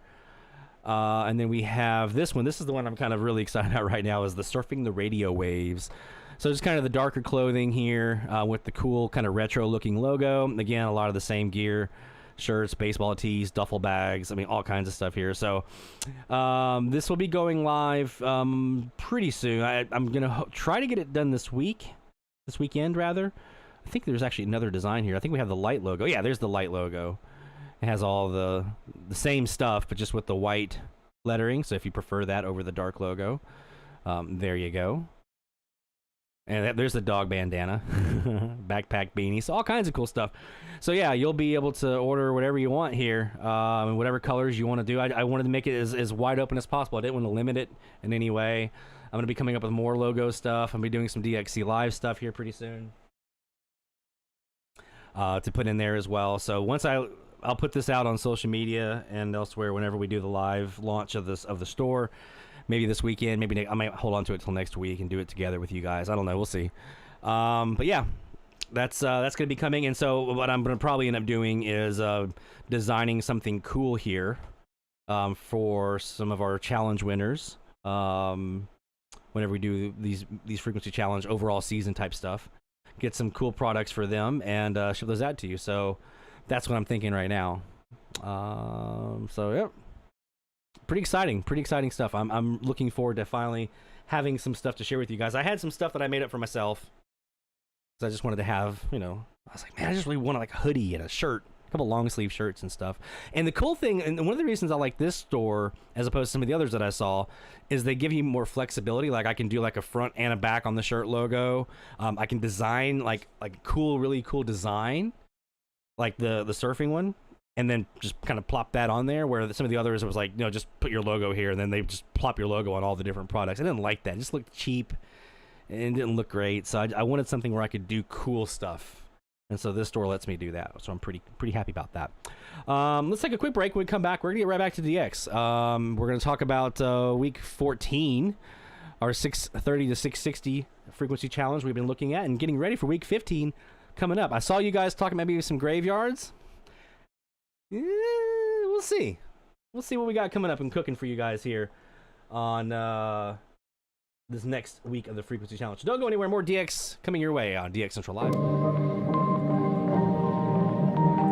And then we have this one. This is the one I'm kind of really excited about right now, is the Surfing the Radio Waves. So it's kind of the darker clothing here with the cool kind of retro looking logo. Again, a lot of the same gear. Shirts, baseball tees, duffel bags, I mean, all kinds of stuff here. So this will be going live pretty soon. I'm going to try to get it done this weekend rather. I think there's actually another design here. I think we have the light logo. Yeah, there's the light logo. It has all the same stuff, but just with the white lettering. So if you prefer that over the dark logo, there you go. And there's the dog bandana, backpack beanie, so all kinds of cool stuff. So yeah, you'll be able to order whatever you want here, and whatever colors you want to do. I wanted to make it as wide open as possible. I didn't want to limit it in any way. I'm going to be coming up with more logo stuff. I'm going to be doing some DXC Live stuff here pretty soon to put in there as well. So once I'll put this out on social media and elsewhere whenever we do the live launch of the store. Maybe this weekend, maybe I might hold on to it till next week and do it together with you guys. I don't know, we'll see. But yeah, that's going to be coming. And so what I'm going to probably end up doing is designing something cool here for some of our challenge winners. Whenever we do these frequency challenge overall season type stuff, get some cool products for them and ship those out to you. So that's what I'm thinking right now. So yeah. Pretty exciting stuff. I'm looking forward to finally having some stuff to share with you guys. I had some stuff that I made up for myself, because I just wanted to have, you know, I was like, man, I just really want like a hoodie and a shirt, a couple long sleeve shirts and stuff. And the cool thing, and one of the reasons I like this store as opposed to some of the others that I saw, is they give you more flexibility. Like I can do like a front and a back on the shirt logo. I can design like cool, really cool design, like the surfing one. And then just kind of plop that on there, where some of the others, it was like, no, just put your logo here, and then they just plop your logo on all the different products. I didn't like that. It just looked cheap, and it didn't look great. So I wanted something where I could do cool stuff. And so this store lets me do that. So I'm pretty happy about that. Let's take a quick break. When we come back, we're going to get right back to DX. We're going to talk about week 14, our 630 to 660 frequency challenge we've been looking at, and getting ready for week 15 coming up. I saw you guys talking maybe some graveyards. Yeah, we'll see. We'll see what we got coming up and cooking for you guys here on this next week of the Frequency Challenge. Don't go anywhere. More DX coming your way on DX Central Live.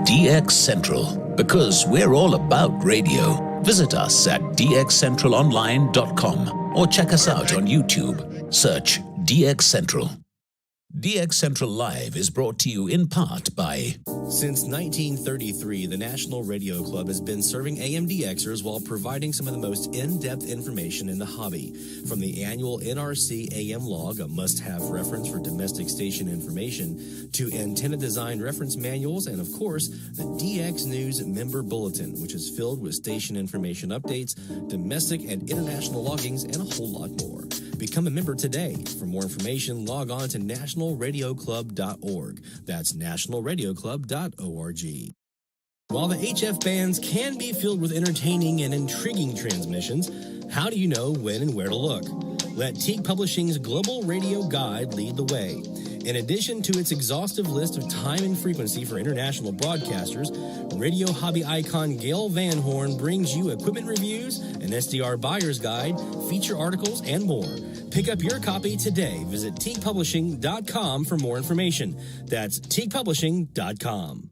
DX Central, because we're all about radio. Visit us at dxcentralonline.com or check us out on YouTube. Search DX Central. DX Central Live is brought to you in part by... Since 1933, the National Radio Club has been serving AMDXers while providing some of the most in-depth information in the hobby. From the annual NRC AM log, a must-have reference for domestic station information, to antenna design reference manuals, and of course, the DX News Member Bulletin, which is filled with station information updates, domestic and international loggings, and a whole lot more. Become a member today. For more information, log on to nationalradioclub.org. That's nationalradioclub.org. While the HF bands can be filled with entertaining and intriguing transmissions, how do you know when and where to look? Let Teague Publishing's Global Radio Guide lead the way. In addition to its exhaustive list of time and frequency for international broadcasters, radio hobby icon Gail Van Horn brings you equipment reviews, an SDR buyer's guide, feature articles, and more. Pick up your copy today. Visit teaguepublishing.com for more information. That's teaguepublishing.com.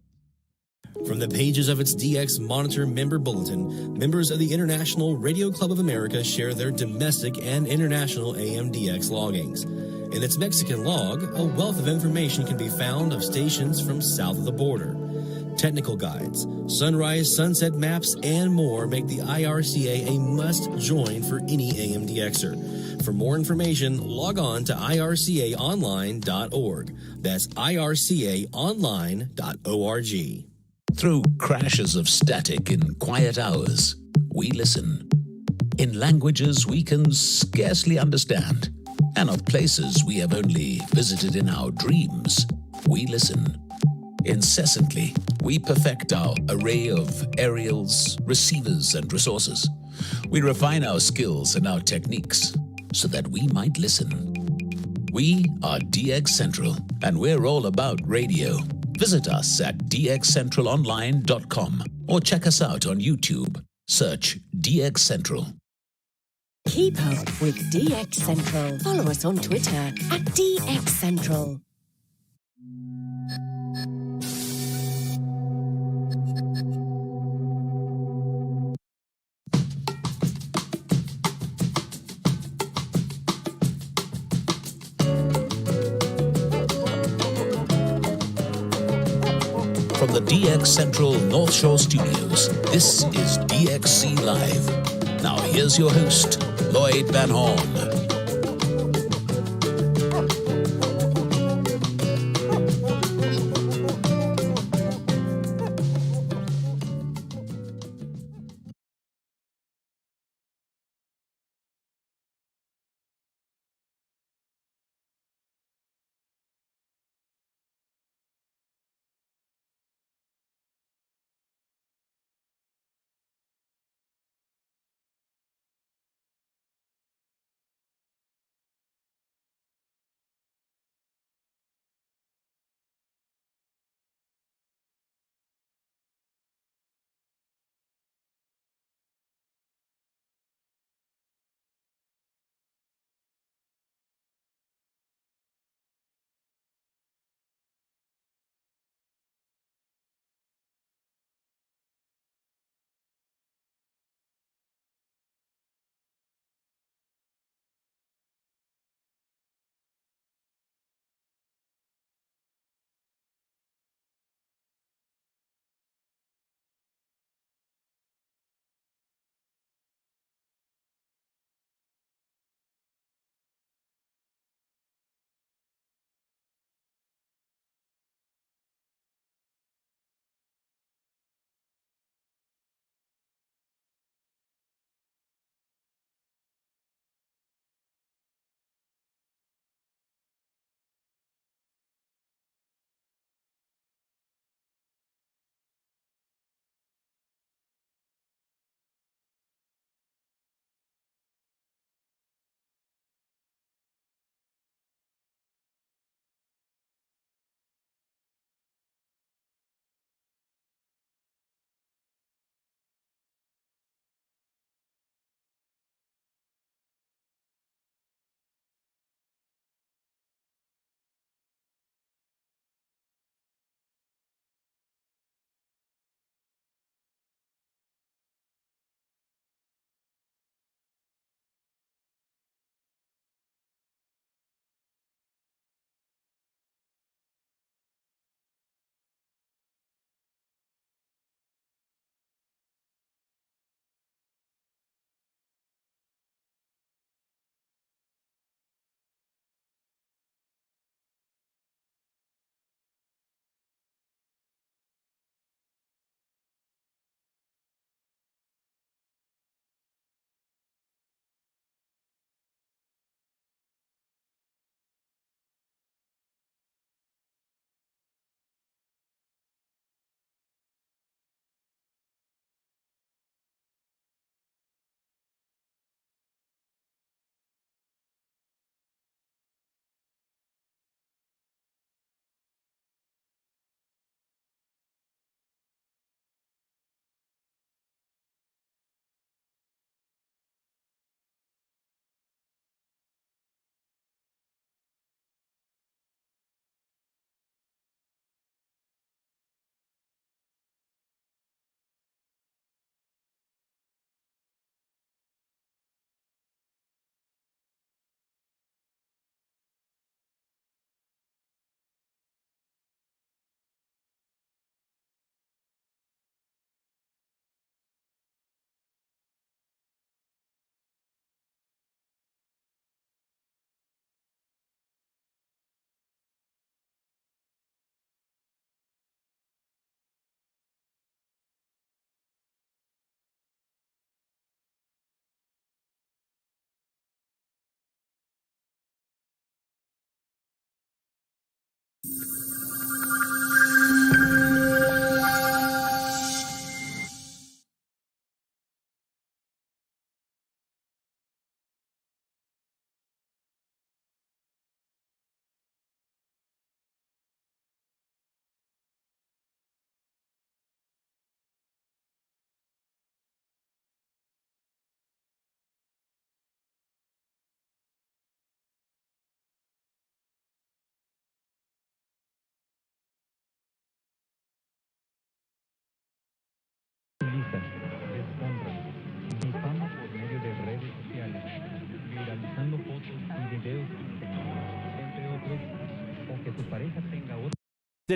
From the pages of its DX Monitor Member Bulletin, members of the International Radio Club of America share their domestic and international AMDX loggings. In its Mexican log, a wealth of information can be found of stations from south of the border. Technical guides, sunrise, sunset maps, and more make the IRCA a must-join for any AMDXer. For more information, log on to ircaonline.org. That's ircaonline.org. Through crashes of static in quiet hours, we listen. In languages we can scarcely understand, and of places we have only visited in our dreams, we listen. Incessantly, we perfect our array of aerials, receivers, and resources. We refine our skills and our techniques so that we might listen. We are DX Central, and we're all about radio. Visit us at dxcentralonline.com or check us out on YouTube. Search DX Central. Keep up with DX Central. Follow us on Twitter at DX Central. From the DX Central North Shore Studios, this is DXC Live. Now here's your host, Lloyd Van Horn.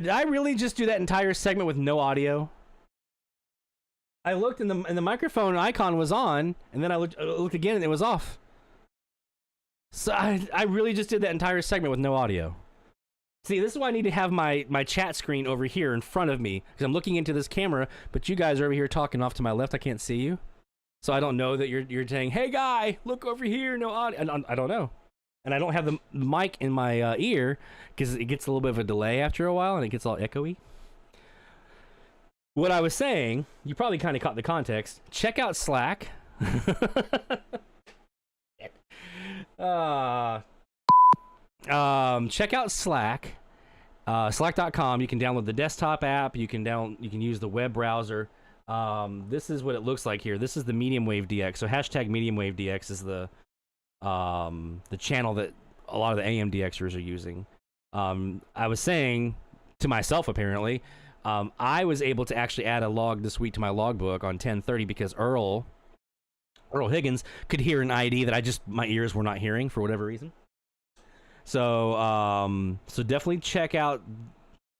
Did I really just do that entire segment with no audio? I looked and the microphone icon was on, and then I looked again and it was off. So I really just did that entire segment with no audio. See, this is why I need to have my chat screen over here in front of me, because I'm looking into this camera, but you guys are over here talking off to my left. I can't see you. So I don't know that you're saying, hey guy, look over here, no audio. I don't know. And I don't have the mic in my ear, because it gets a little bit of a delay after a while, and it gets all echoey. What I was saying, you probably kind of caught the context. Check out Slack. Check out Slack. Slack.com. You can download the desktop app. You can use the web browser. This is what it looks like here. This is the Medium Wave DX. So hashtag Medium Wave DX is the channel that a lot of the AM DXers are using. I was saying to myself, apparently, I was able to actually add a log this week to my logbook on 10:30 because Earl Higgins could hear an ID that my ears were not hearing for whatever reason. So so definitely check out,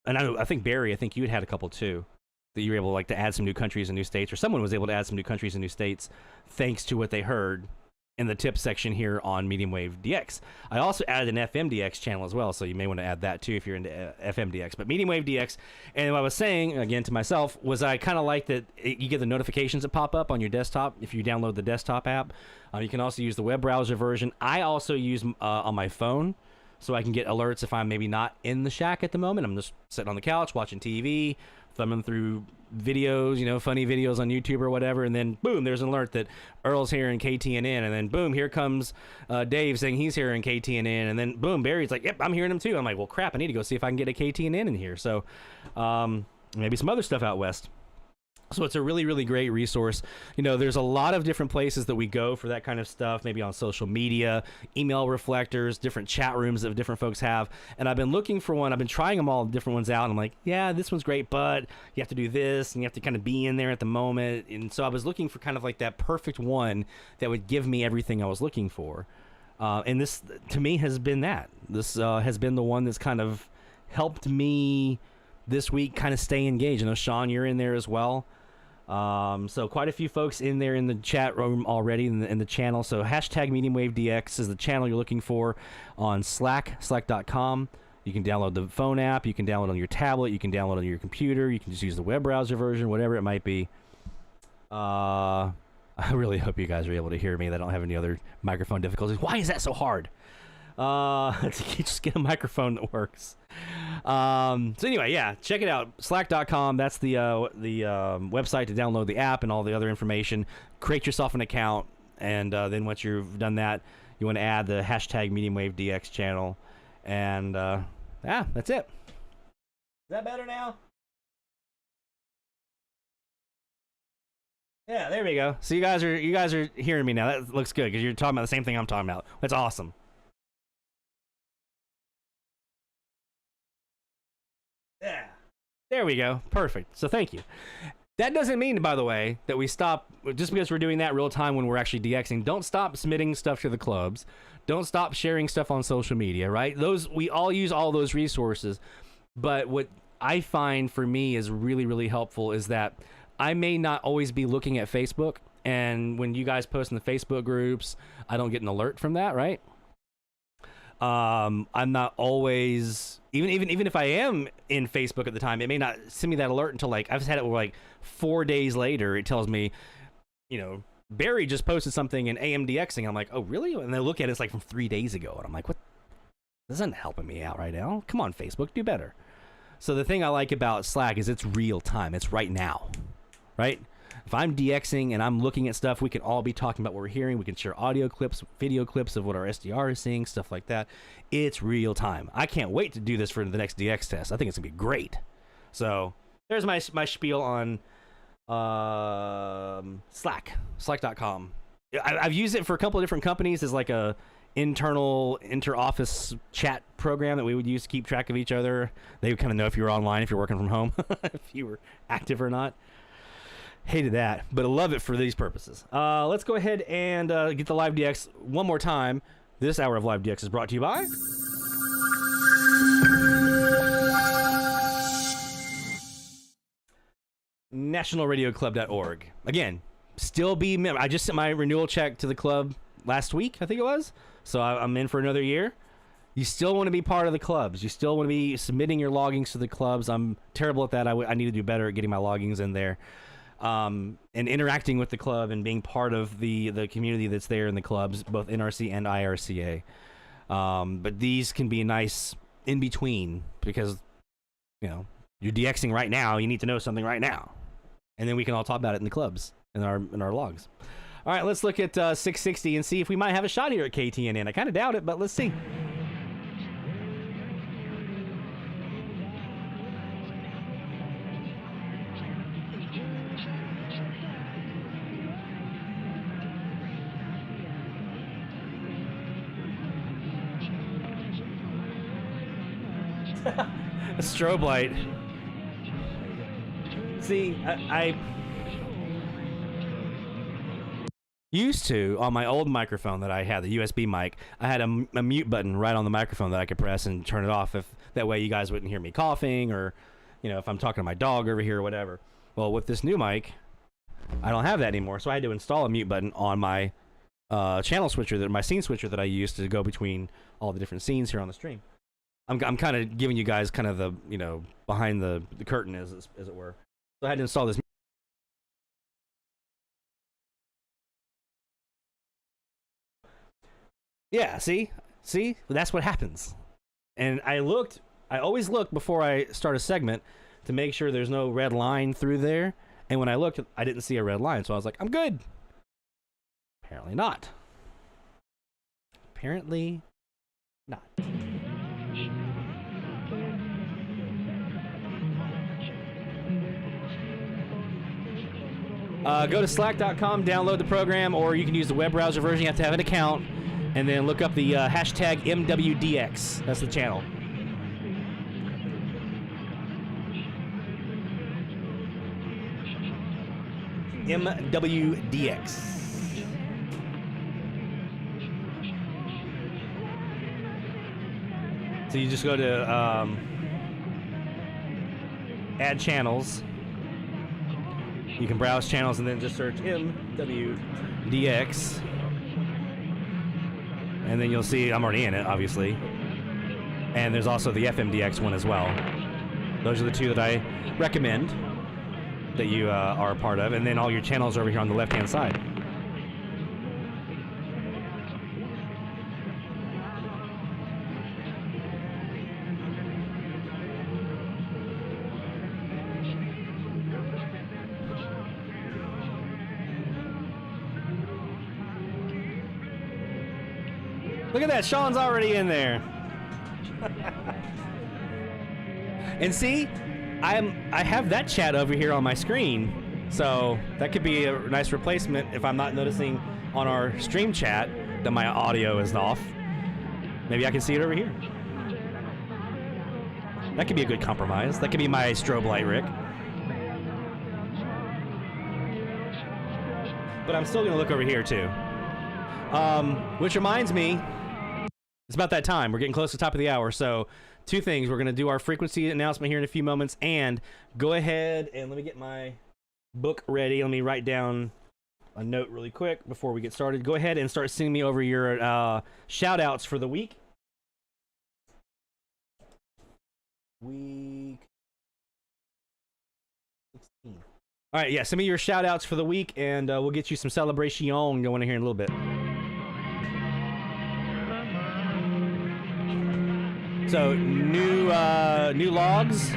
and I think Barry, I think you had a couple too, that you were able to add some new countries and new states, or someone was able to add some new countries and new states thanks to what they heard in the tip section here on Medium Wave DX. I also added an FM DX channel as well, so you may want to add that too if you're into FM DX. But Medium Wave DX, and what I was saying, again to myself, was I kind of like that you get the notifications that pop up on your desktop if you download the desktop app. You can also use the web browser version. I also use on my phone, so I can get alerts if I'm maybe not in the shack at the moment. I'm just sitting on the couch watching TV, thumbing through videos, funny videos on YouTube or whatever, and then boom, there's an alert that Earl's here in KTNN, and then boom, here comes Dave saying he's here in KTNN, and then boom, Barry's like, yep, I'm hearing him too. I'm like, well, crap, I need to go see if I can get a KTNN in here. So maybe some other stuff out west. So it's a really, really great resource. There's a lot of different places that we go for that kind of stuff, maybe on social media, email reflectors, different chat rooms that different folks have. And I've been looking for one. I've been trying them all, different ones out. And I'm like, yeah, this one's great, but you have to do this, and you have to kind of be in there at the moment. And so I was looking for kind of like that perfect one that would give me everything I was looking for. And this, to me, has been that. This has been the one that's kind of helped me this week kind of stay engaged. I know, Sean, you're in there as well. So quite a few folks in there in the chat room already in the channel. So hashtag Medium Wave DX is the channel you're looking for on Slack, slack.com. You can download the phone app. You can download on your tablet. You can download on your computer. You can just use the web browser version, whatever it might be. I really hope you guys are able to hear me. That I don't have any other microphone difficulties. Why is that so hard? Just get a microphone that works. So anyway, yeah, check it out. Slack.com. That's the website to download the app and all the other information. Create yourself an account, and then once you've done that, you want to add the hashtag Medium Wave DX channel, and yeah, that's it. Is that better now? Yeah, there we go. So you guys are hearing me now. That looks good because you're talking about the same thing I'm talking about. That's awesome. Yeah, there we go. Perfect. So thank you. That doesn't mean, by the way, that we stop just because we're doing that real time when we're actually DXing. Don't stop submitting stuff to the clubs. Don't stop sharing stuff on social media, right? We all use all those resources. But what I find for me is really, really helpful is that I may not always be looking at Facebook. And when you guys post in the Facebook groups, I don't get an alert from that, right? I'm not always, even if I am in Facebook at the time, it may not send me that alert until I've had it where 4 days later it tells me, Barry just posted something in AMDXing. I'm like, oh really? And I look at it, it's from 3 days ago, and I'm like, what? This isn't helping me out right now. Come on, Facebook, do better. So the thing I like about Slack is it's real time. It's right now, right? If I'm DXing and I'm looking at stuff, we can all be talking about what we're hearing. We can share audio clips, video clips of what our SDR is seeing, stuff like that. It's real time. I can't wait to do this for the next DX test. I think it's going to be great. So there's my spiel on Slack, slack.com. I've used it for a couple of different companies as a internal inter-office chat program that we would use to keep track of each other. They would kind of know if you were online, if you're working from home, if you were active or not. Hated that, but I love it for these purposes. Let's go ahead and get the Live DX one more time. This hour of Live DX is brought to you by nationalradioclub.org. Again, still be member. I just sent my renewal check to the club last week, I think it was. So I'm in for another year. You still want to be part of the clubs. You still want to be submitting your loggings to the clubs. I'm terrible at that. I need to do better at getting my loggings in there. And interacting with the club and being part of the community that's there in the clubs, both NRC and IRCA. But these can be nice in between because, you know, you're DXing right now. You need to know something right now. And then we can all talk about it in the clubs, in our logs. All right, let's look at 660 and see if we might have a shot here at KTNN. I kind of doubt it, but let's see. A strobe light. See, I used to, on my old microphone that I had, the USB mic, I had a mute button right on the microphone that I could press and turn it off. If that way you guys wouldn't hear me coughing, or, you know, if I'm talking to my dog over here or whatever. Well, with this new mic, I don't have that anymore, so I had to install a mute button on my channel switcher, my scene switcher that I use to go between all the different scenes here on the stream. I'm kind of giving you guys kind of the, you know, behind the curtain, as it were. So I had to install this. Yeah, see, that's what happens. And I always look before I start a segment to make sure there's no red line through there. And when I looked, I didn't see a red line, so I was like, I'm good. Apparently not. Apparently not. Go to slack.com, download the program, or you can use the web browser version. You have to have an account, and then look up the hashtag MWDX. That's the channel. MWDX. So you just go to add channels. You can browse channels and then just search MWDX. And then you'll see I'm already in it, obviously. And there's also the FMDX one as well. Those are the two that I recommend that you are a part of. And then all your channels are over here on the left-hand side. Look at that, Sean's already in there. And see, I have that chat over here on my screen, so that could be a nice replacement if I'm not noticing on our stream chat that my audio is off. Maybe I can see it over here. That could be a good compromise. That could be my strobe light, Rick. But I'm still gonna look over here too. Which reminds me, it's about that time. We're getting close to the top of the hour. So 2 things. We're going to do our frequency announcement here in a few moments. And go ahead and let me get my book ready. Let me write down a note really quick before we get started. Go ahead and start sending me over your shout outs for the week. Week 16. All right, yeah, send me your shout outs for the week, and we'll get you some celebration going in here in a little bit. So new logs,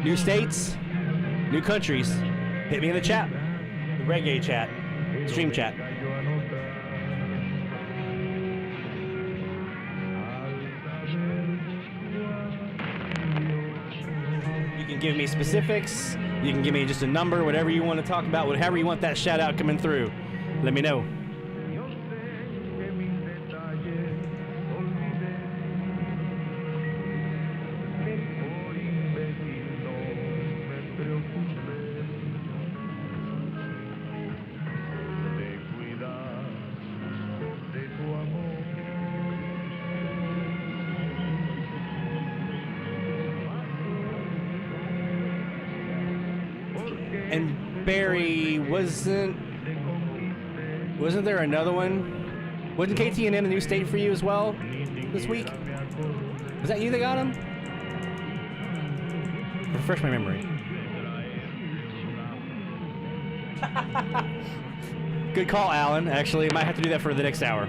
new states, new countries. Hit me in the chat, the reggae chat, stream chat. You can give me specifics. You can give me just a number, whatever you want to talk about, whatever you want that shout out coming through. Let me know. And Barry, wasn't there another one? Wasn't KTNN a new state for you as well this week? Was that you that got him? Refresh my memory. Good call, Alan. Actually, might have to do that for the next hour.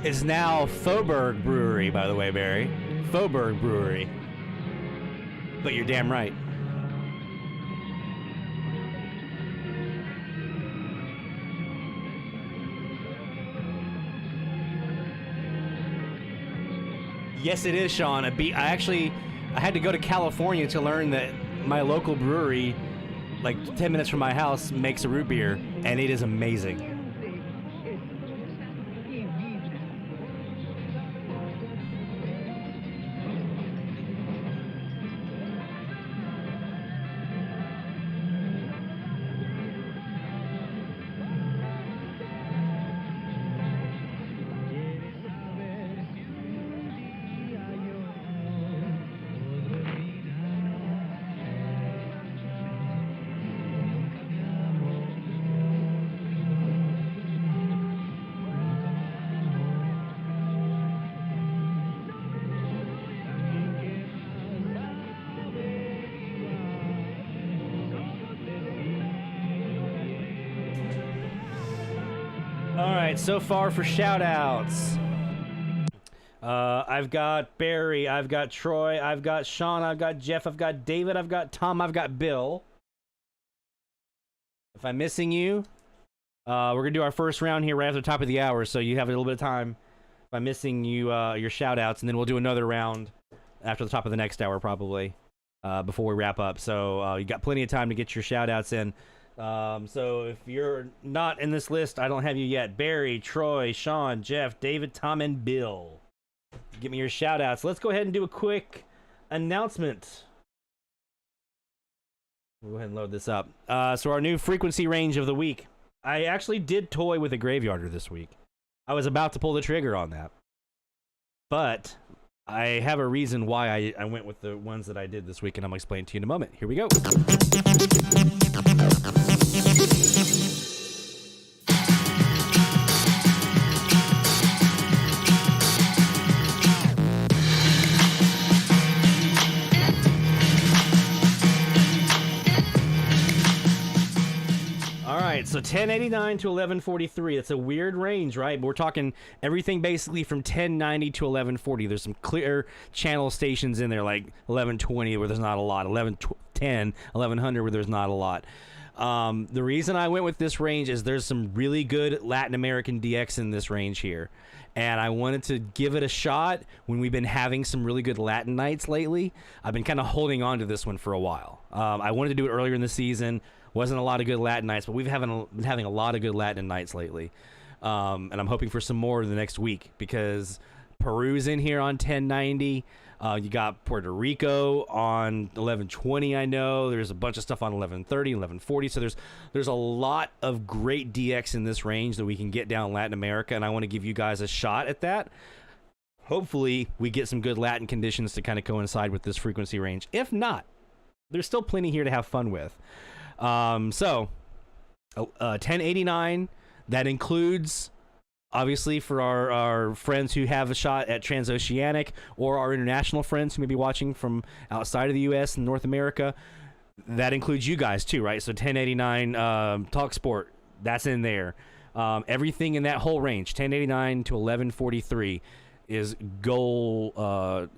It's now Faubourg Brewery, by the way, Barry. Faubourg Brewery. But you're damn right. Yes, it is, Sean. I had to go to California to learn that my local brewery, like 10 minutes from my house, makes a root beer, and it is amazing. So far for shout-outs. I've got Barry, I've got Troy, I've got Sean, I've got Jeff, I've got David, I've got Tom, I've got Bill. If I'm missing you, we're going to do our first round here right after the top of the hour, so you have a little bit of time. If I'm missing you, your shout-outs, and then we'll do another round after the top of the next hour, probably, before we wrap up. So you got plenty of time to get your shout-outs in. So if you're not in this list, I don't have you yet. Barry, Troy, Sean, Jeff, David, Tom, and Bill. Give me your shout outs. Let's go ahead and do a quick announcement. We'll go ahead and load this up. So our new frequency range of the week. I actually did toy with a graveyarder this week. I was about to pull the trigger on that. But I have a reason why I went with the ones that I did this week, and I'm going to explain to you in a moment. Here we go. So 1089 to 1143. That's a weird range, right? But we're talking everything basically from 1090 to 1140. There's some clear channel stations in there, like 1120 where there's not a lot, 1110, 1100 where there's not a lot. The reason I went with this range is there's some really good Latin American DX in this range here. And I wanted to give it a shot when we've been having some really good Latin nights lately. I've been kind of holding on to this one for a while. I wanted to do it earlier in the season. Wasn't a lot of good Latin nights, but we've been having a lot of good Latin nights lately. And I'm hoping for some more in the next week because Peru's in here on 1090. You got Puerto Rico on 1120. I know there's a bunch of stuff on 1130, 1140. So there's a lot of great DX in this range that we can get down Latin America, and I want to give you guys a shot at that. Hopefully, we get some good Latin conditions to kind of coincide with this frequency range. If not, there's still plenty here to have fun with. 1089. That includes, obviously, for our friends who have a shot at transoceanic or our international friends who may be watching from outside of the U.S. and North America, that includes you guys too, right? So 1089 TalkSport, that's in there. Everything in that whole range, 1089 to 1143, is good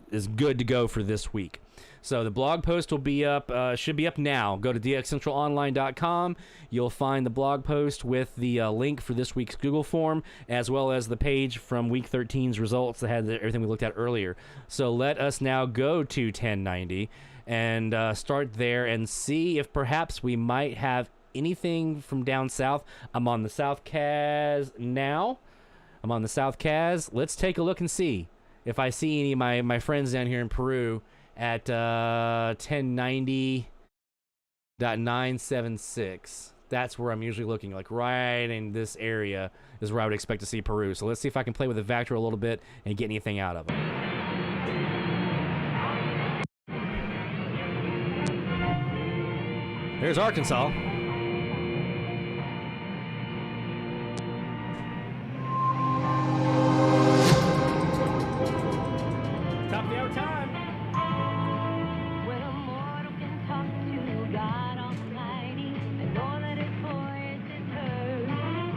to go for this week. So the blog post will be up, should be up now. Go to dxcentralonline.com. You'll find the blog post with the link for this week's Google form, as well as the page from Week 13's results that had everything we looked at earlier. So let us now go to 1090 and start there and see if perhaps we might have anything from down south. I'm on the South Cas now. Let's take a look and see if I see any of my friends down here in Peru at 1090.976. That's where I'm usually looking, like right in this area is where I would expect to see Peru. So let's see if I can play with the vactrol a little bit and get anything out of it. There's Arkansas. Top of the hour time.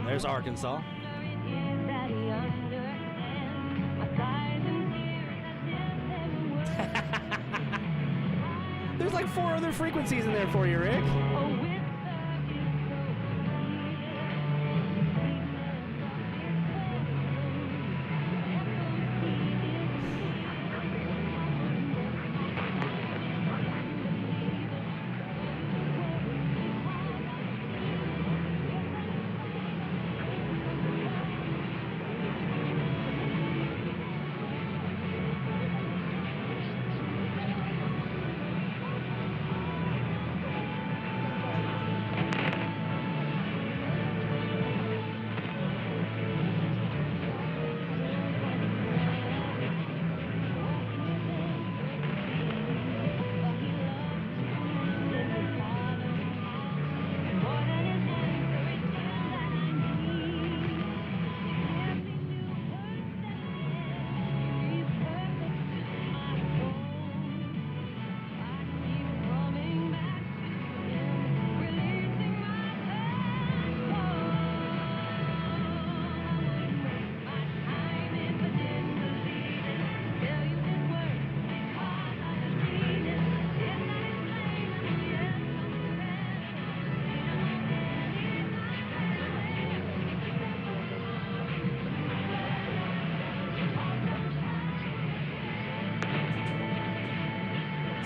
There's Arkansas. There's like 4 other frequencies in there for you, Rick.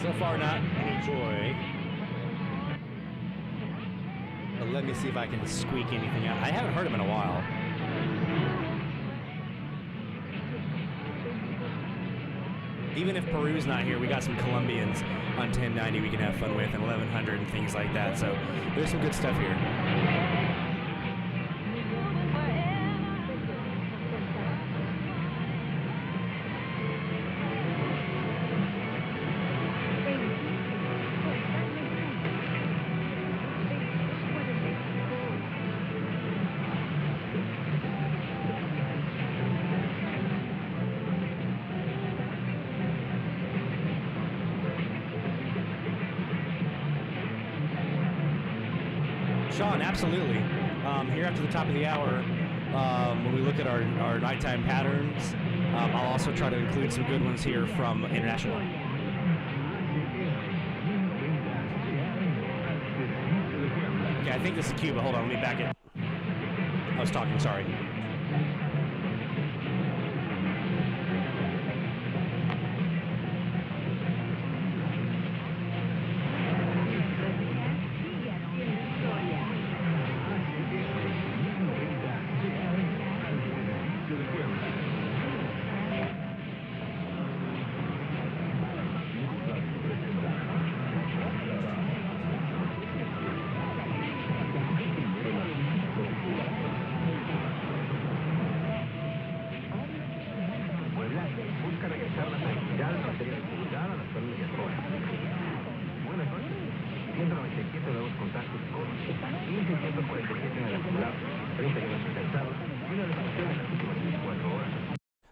So far, not any joy. But let me see if I can squeak anything out. I haven't heard him in a while. Even if Peru's not here, we got some Colombians on 1090 we can have fun with, and 1100 and things like that. So there's some good stuff here. Sean, absolutely. Here after the top of the hour, when we look at our nighttime patterns, I'll also try to include some good ones here from international. Okay, I think this is Cuba. Hold on, let me back it. I was talking, sorry.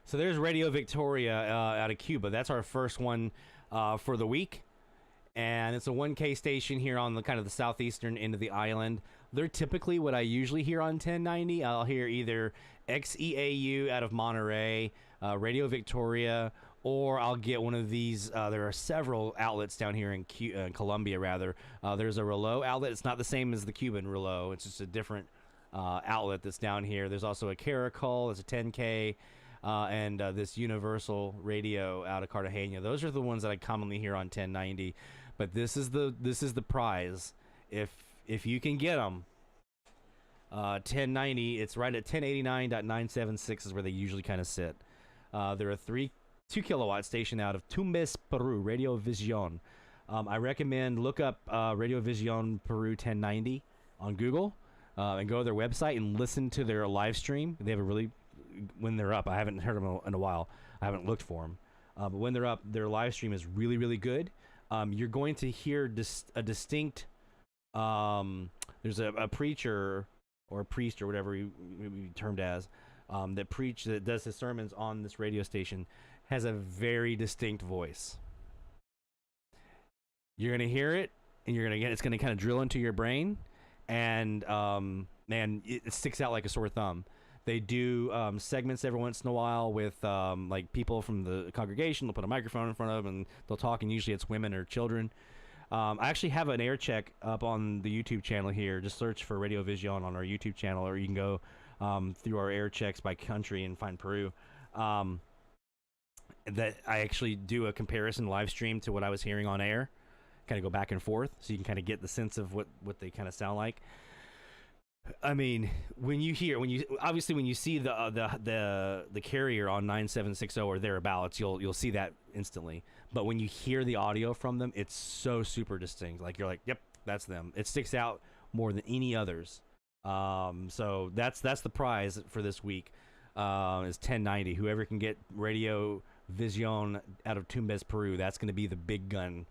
So there's Radio Victoria out of Cuba. That's our first one for the week. And it's a 1K station here on the kind of the southeastern end of the island. They're typically what I usually hear on 1090. I'll hear either XEAU out of Monterey, Radio Victoria, or I'll get one of these. There are several outlets down here in Colombia, rather. There's a Rouleau outlet. It's not the same as the Cuban Rouleau. It's just a different outlet that's down here. There's also a Caracol. There's a 10K. And this Universal Radio out of Cartagena. Those are the ones that I commonly hear on 1090. But this is the prize. If you can get them, 1090. It's right at 1089.976 is where they usually kind of sit. They're a 2 kilowatt station out of Tumbes, Peru. Radio Vision. I recommend look up Radio Vision Peru 1090 on Google and go to their website and listen to their live stream. They have a really when they're up. I haven't heard them in a while. I haven't looked for them. But when they're up, their live stream is really, really good. You're going to hear a distinct... there's a preacher or a priest or whatever you termed as that does his sermons on this radio station, has a very distinct voice. You're going to hear it, and it's going to kind of drill into your brain, and man, it sticks out like a sore thumb. They do segments every once in a while with like people from the congregation. They'll put a microphone in front of them and they'll talk, and usually it's women or children. I actually have an air check up on the YouTube channel here. Just search for Radio Vision on our YouTube channel, or you can go through our air checks by country and find Peru. That I actually do a comparison live stream to what I was hearing on air, kind of go back and forth, so you can kind of get the sense of what they kind of sound like. I mean, when you see the carrier on 9760 or thereabouts, you'll see that instantly. But when you hear the audio from them, it's so super distinct. Like you're like, yep, that's them. It sticks out more than any others. So that's the prize for this week. Is 1090. Whoever can get Radio Vision out of Tumbes, Peru, that's going to be the big gun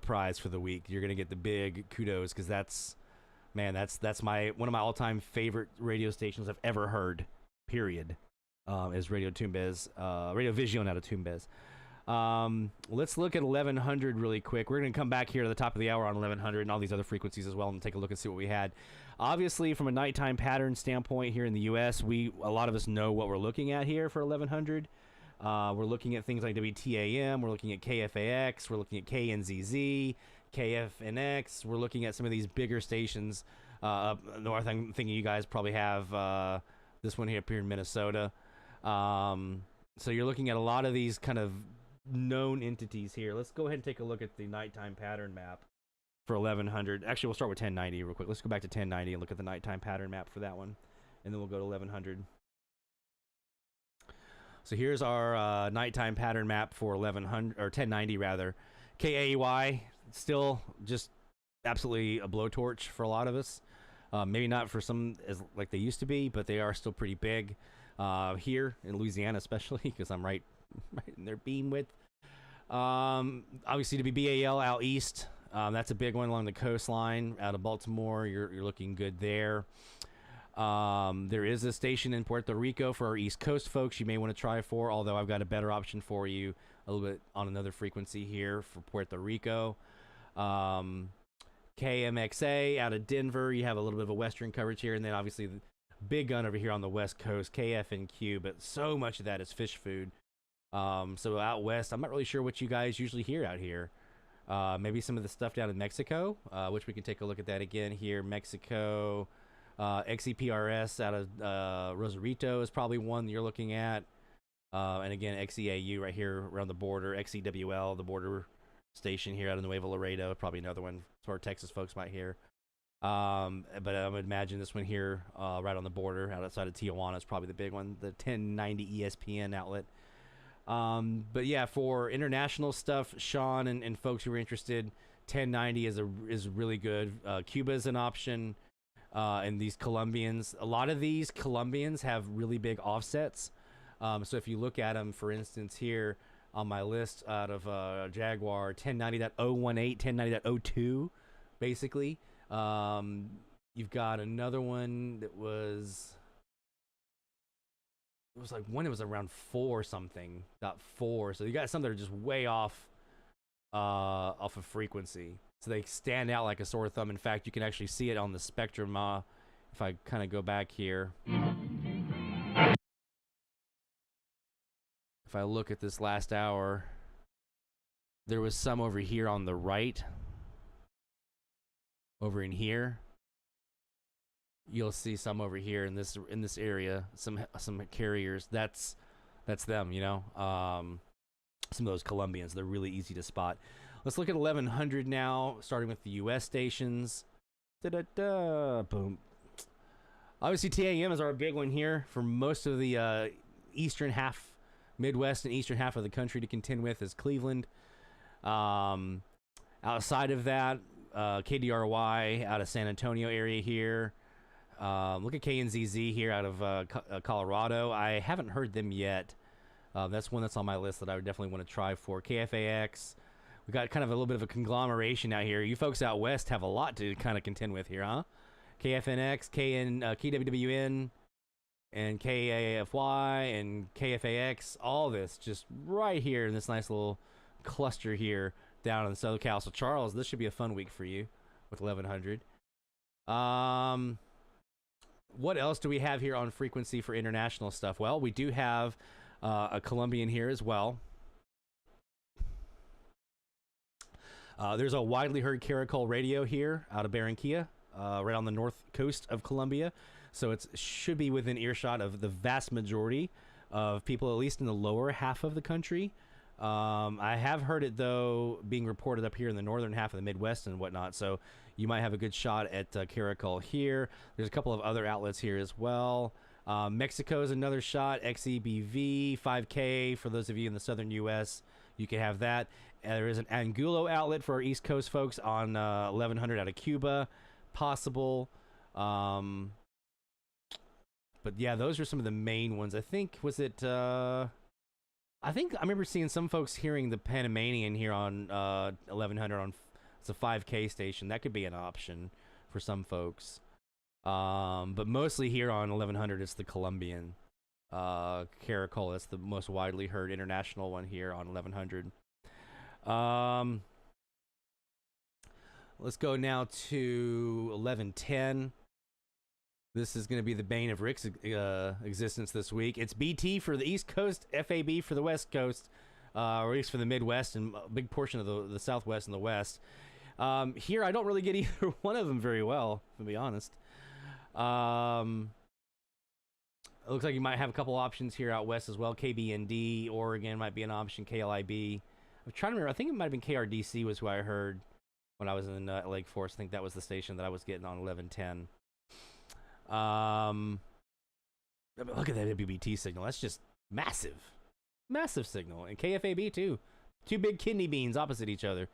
prize for the week. You're going to get the big kudos, because that's one of my all-time favorite radio stations I've ever heard, period, is Radio Tumbes, Radio Vision out of Tumbes. Let's look at 1100 really quick. We're going to come back here to the top of the hour on 1100 and all these other frequencies as well, and take a look and see what we had. Obviously, from a nighttime pattern standpoint here in the U.S., a lot of us know what we're looking at here for 1100. We're looking at things like WTAM, we're looking at KFAX, we're looking at KNZZ, KFNX. We're looking at some of these bigger stations up north. I'm thinking you guys probably have this one here up here in Minnesota. So you're looking at a lot of these kind of known entities here. Let's go ahead and take a look at the nighttime pattern map for 1100. Actually, we'll start with 1090 real quick. Let's go back to 1090 and look at the nighttime pattern map for that one, and then we'll go to 1100. So here's our nighttime pattern map for 1100 or 1090 rather. KAY still just absolutely a blowtorch for a lot of us. Maybe not for some as like they used to be, but they are still pretty big here in Louisiana, especially because I'm right in their beam width. Obviously, WBAL out east. That's a big one along the coastline out of Baltimore. You're looking good there. There is a station in Puerto Rico for our East Coast folks you may want to try for, although I've got a better option for you a little bit on another frequency here for Puerto Rico. KMXA out of Denver, you have a little bit of a western coverage here, and then obviously the big gun over here on the west coast, KFNQ, but so much of that is fish food. So out west, I'm not really sure what you guys usually hear out here, Maybe some of the stuff down in Mexico, which we can take a look at that again here. Mexico, XEPRS out of Rosarito is probably one that you're looking at. And again, XEAU right here around the border. XEWL, the border station here out of Nuevo Laredo, probably another one for our Texas folks might hear. But I would imagine this one here, right on the border, outside of Tijuana, is probably the big one, the 1090 ESPN outlet. But yeah, for international stuff, Sean and folks who are interested, 1090 is really good. Cuba is an option, and these Colombians, a lot of these Colombians have really big offsets. So if you look at them, for instance, here on my list out of Jaguar 1090.018, 1090.02, basically. You've got another one that was like one that was around 4 something, .4. So you got some that are just way off of frequency. So they stand out like a sore thumb. In fact, you can actually see it on the spectrum. If I kind of go back here. If I look at this last hour, there was some over here on the right. Over in here, you'll see some over here in this area. Some carriers. That's them. You know, some of those Colombians. They're really easy to spot. Let's look at 1100 now, starting with the U.S. stations. Boom. Obviously, TAM is our big one here for most of the eastern half, Midwest and eastern half of the country to contend with is Cleveland. Outside of that, KDRY out of San Antonio area here. Look at KNZZ here out of Colorado. I haven't heard them yet. That's one that's on my list that I would definitely want to try for. KFAX. We got kind of a little bit of a conglomeration out here. You folks out west have a lot to kind of contend with here, huh? KFNX, KWWN, and KAFY, and KFAX. All this just right here in this nice little cluster here down in the Southern Cal. So Charles, this should be a fun week for you with 1100. What else do we have here on frequency for international stuff? Well, we do have a Colombian here as well. There's a widely heard Caracol radio here out of Barranquilla, right on the north coast of Colombia. So it should be within earshot of the vast majority of people, at least in the lower half of the country. I have heard it, though, being reported up here in the northern half of the Midwest and whatnot. So you might have a good shot at Caracol here. There's a couple of other outlets here as well. Mexico is another shot. XEBV 5K for those of you in the southern U.S. You can have that. There is an Angulo outlet for our East Coast folks on 1100 out of Cuba. Possible. But yeah, those are some of the main ones. I think, was it... I remember seeing some folks hearing the Panamanian here on 1100 on... It's a 5K station. That could be an option for some folks. But mostly here on 1100, it's the Colombian Caracol. That's the most widely heard international one here on 1100. Let's go now to 1110. This is going to be the bane of Rick's existence this week. It's BT for the East Coast, FAB for the West Coast, or at least for the Midwest and a big portion of the Southwest and the West. Here, I don't really get either one of them very well, to be honest. It looks like you might have a couple options here out west as well. KBND, Oregon might be an option. KLIB. I'm trying to remember. I think it might have been KRDC was who I heard when I was in Lake Forest. I think that was the station that I was getting on 1110. Look at that WBT signal. That's just massive. Massive signal. And KFAB too. Two big kidney beans opposite each other.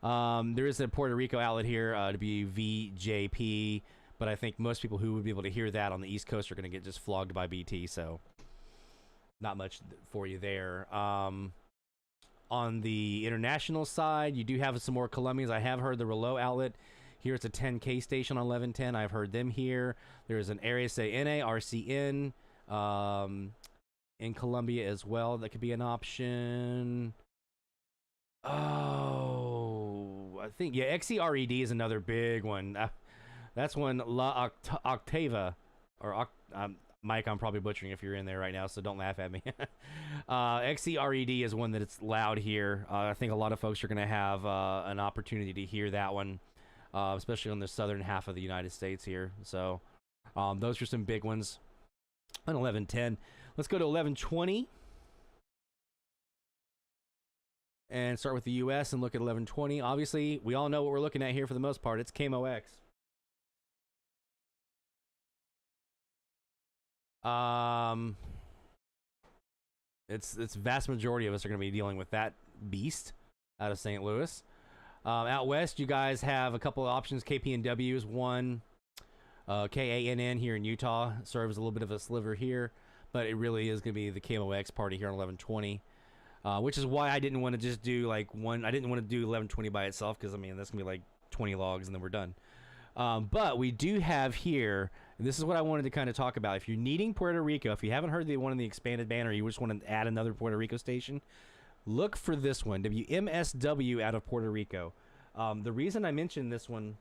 There is a Puerto Rico outlet here, WVJP, but I think most people who would be able to hear that on the East Coast are going to get just flogged by BT, so not much for you there. On the international side, you do have some more Colombians. I have heard the Relo outlet. Here it's a 10K station on 1110. I've heard them here. There's an RSA RCN in Colombia as well. That could be an option. Oh, I think, yeah, XERED is another big one. That's one, La Octava, or Mike, I'm probably butchering if you're in there right now, so don't laugh at me. XCRED is one that it's loud here. I think a lot of folks are going to have an opportunity to hear that one, especially on the southern half of the United States here. So those are some big ones on 1110. Let's go to 1120 and start with the US and look at 1120. Obviously, we all know what we're looking at here for the most part. It's KMOX. It's vast majority of us are going to be dealing with that beast out of St. Louis. Out west, you guys have a couple of options. KPNW is one. KANN here in Utah serves a little bit of a sliver here, but it really is going to be the KMOX party here on 1120, which is why I didn't want to just do like one. I didn't want to do 1120 by itself because, I mean, that's going to be like 20 logs and then we're done. But we do have here, and this is what I wanted to kind of talk about. If you're needing Puerto Rico, if you haven't heard the one in the expanded band, or you just want to add another Puerto Rico station, look for this one, WMSW out of Puerto Rico. The reason I mentioned this one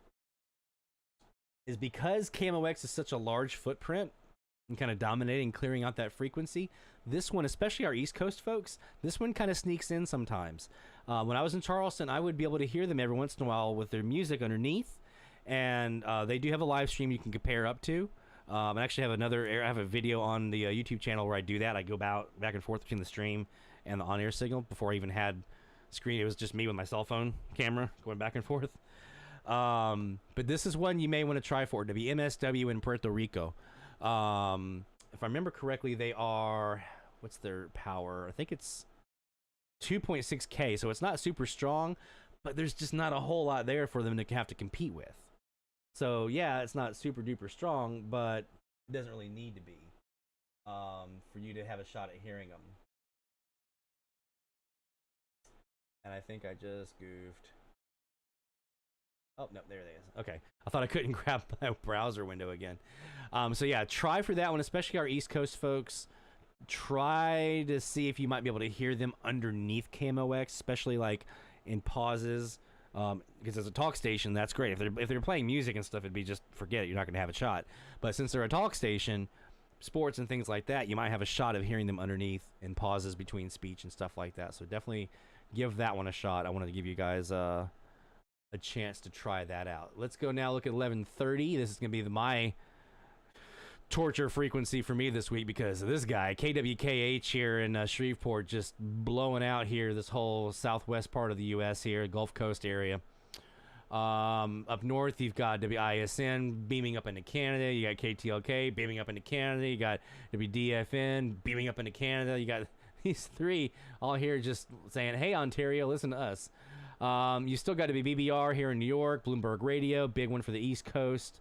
is because KMOX is such a large footprint and kind of dominating, clearing out that frequency. This one, especially our East Coast folks, this one kind of sneaks in sometimes. When I was in Charleston, I would be able to hear them every once in a while with their music underneath. And they do have a live stream you can compare up to. I actually have I have a video on the YouTube channel where I do that. I go back and forth between the stream and the on-air signal before I even had screen. It was just me with my cell phone camera going back and forth. But this is one you may want to try for, WMSW in Puerto Rico. If I remember correctly, they are, what's their power? I think it's 2.6K, so it's not super strong, but there's just not a whole lot there for them to have to compete with. So yeah, it's not super duper strong, but it doesn't really need to be for you to have a shot at hearing them. And I think I just goofed. Oh, no, there it is. Okay. I thought I couldn't grab my browser window again. So yeah, try for that one, especially our East Coast folks. Try to see if you might be able to hear them underneath KMOX, especially like in pauses. Because as a talk station, that's great. If they're playing music and stuff, it'd be just forget it. You're not going to have a shot. But since they're a talk station, sports and things like that, you might have a shot of hearing them underneath in pauses between speech and stuff like that. So definitely give that one a shot. I wanted to give you guys a chance to try that out. Let's go now look at 1130. This is going to be my torture frequency for me this week because of this guy, KWKH here in Shreveport, just blowing out here this whole southwest part of the U.S. here, Gulf Coast area. Up north, you've got WISN beaming up into Canada. You got KTLK beaming up into Canada. You got WDFN beaming up into Canada. You got these three all here just saying, hey, Ontario, listen to us. You still got WBBR here in New York, Bloomberg Radio, big one for the East Coast.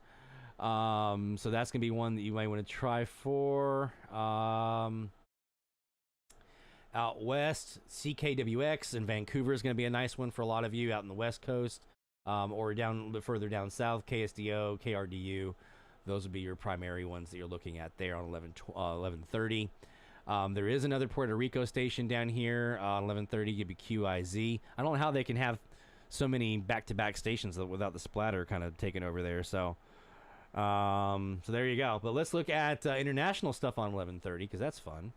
So that's going to be one that you might want to try for. Out west, CKWX in Vancouver is going to be a nice one for a lot of you out in the West Coast. Or down a little bit further down south, KSDO, KRDU. Those would be your primary ones that you're looking at there on 1130. There is another Puerto Rico station down here on 1130, give you QIZ. I don't know how they can have so many back-to-back stations without the splatter kind of taking over there. So there you go. But let's look at international stuff on 1130 because that's fun.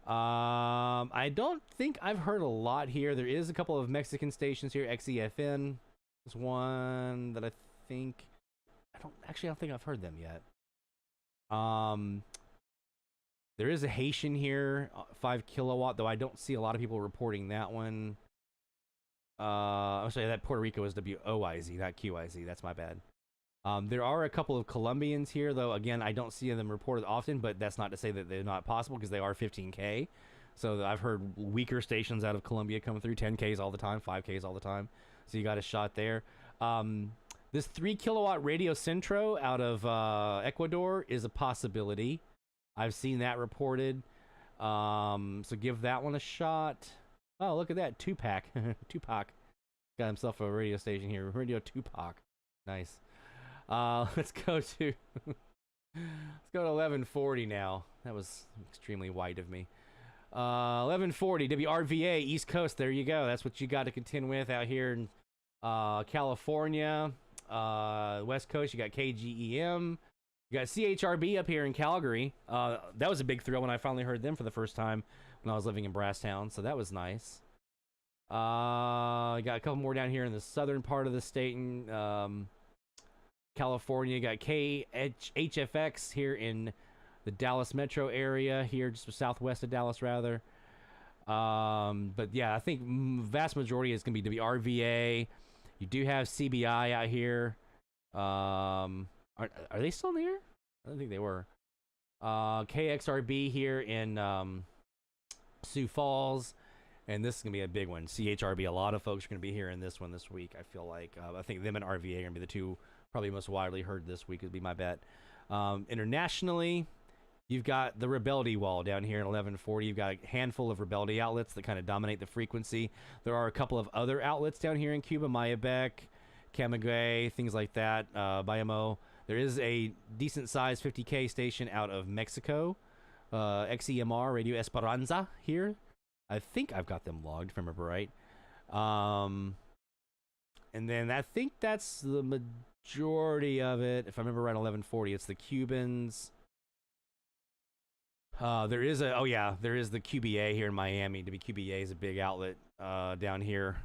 I don't think I've heard a lot here. There is a couple of Mexican stations here. XEFN is one that I don't think I've heard them yet. There is a Haitian here, 5 kilowatt, though I don't see a lot of people reporting that one. I'm sorry, that Puerto Rico is WOIZ, not QIZ. That's my bad. There are a couple of Colombians here, though, again, I don't see them reported often, but that's not to say that they're not possible, because they are 15K. So I've heard weaker stations out of Colombia come through, 10Ks all the time, 5Ks all the time. So you got a shot there. This 3 kilowatt Radio Centro out of Ecuador is a possibility. I've seen that reported. So give that one a shot. Oh, look at that, Tupac. Tupac got himself a radio station here, Radio Tupac. Nice. Let's go to 1140 now. That was extremely white of me. 1140 WRVA East Coast. There you go. That's what you got to contend with out here in California. West Coast, you got KGEM. You got CHRB up here in Calgary. That was a big thrill when I finally heard them for the first time when I was living in Brasstown, so that was nice. Got a couple more down here in the southern part of the state in California. Got KHFX here in the Dallas metro area, here just southwest of Dallas, rather. But yeah, I think vast majority is going to be WRVA. You do have CBI out here. Are they still in the air? I don't think they were. KXRB here in Sioux Falls. And this is going to be a big one. CHRB, a lot of folks are going to be hearing this one this week, I feel like. I think them and RVA are going to be the two probably most widely heard this week, would be my bet. Internationally, you've got the Rebeldy wall down here in 1140. You've got a handful of Rebeldy outlets that kind of dominate the frequency. There are a couple of other outlets down here in Cuba, Mayabec, Camagüey, things like that, Bayamo. There is a decent-sized 50K station out of Mexico, XEMR, Radio Esperanza here. I think I've got them logged, if I remember right. And then I think that's the majority of it. If I remember right, 1140, it's the Cubans. There is the QBA here in Miami. WQBA is a big outlet down here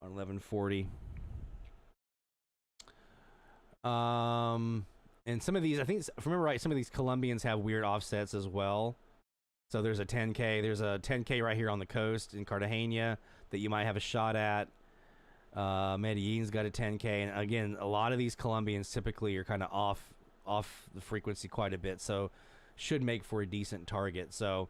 on 1140. And some of these, I think, if I remember right, some of these Colombians have weird offsets as well. So there's a 10K. There's a 10K right here on the coast in Cartagena that you might have a shot at. Medellin's got a 10K. And again, a lot of these Colombians typically are kind of off the frequency quite a bit. So should make for a decent target. So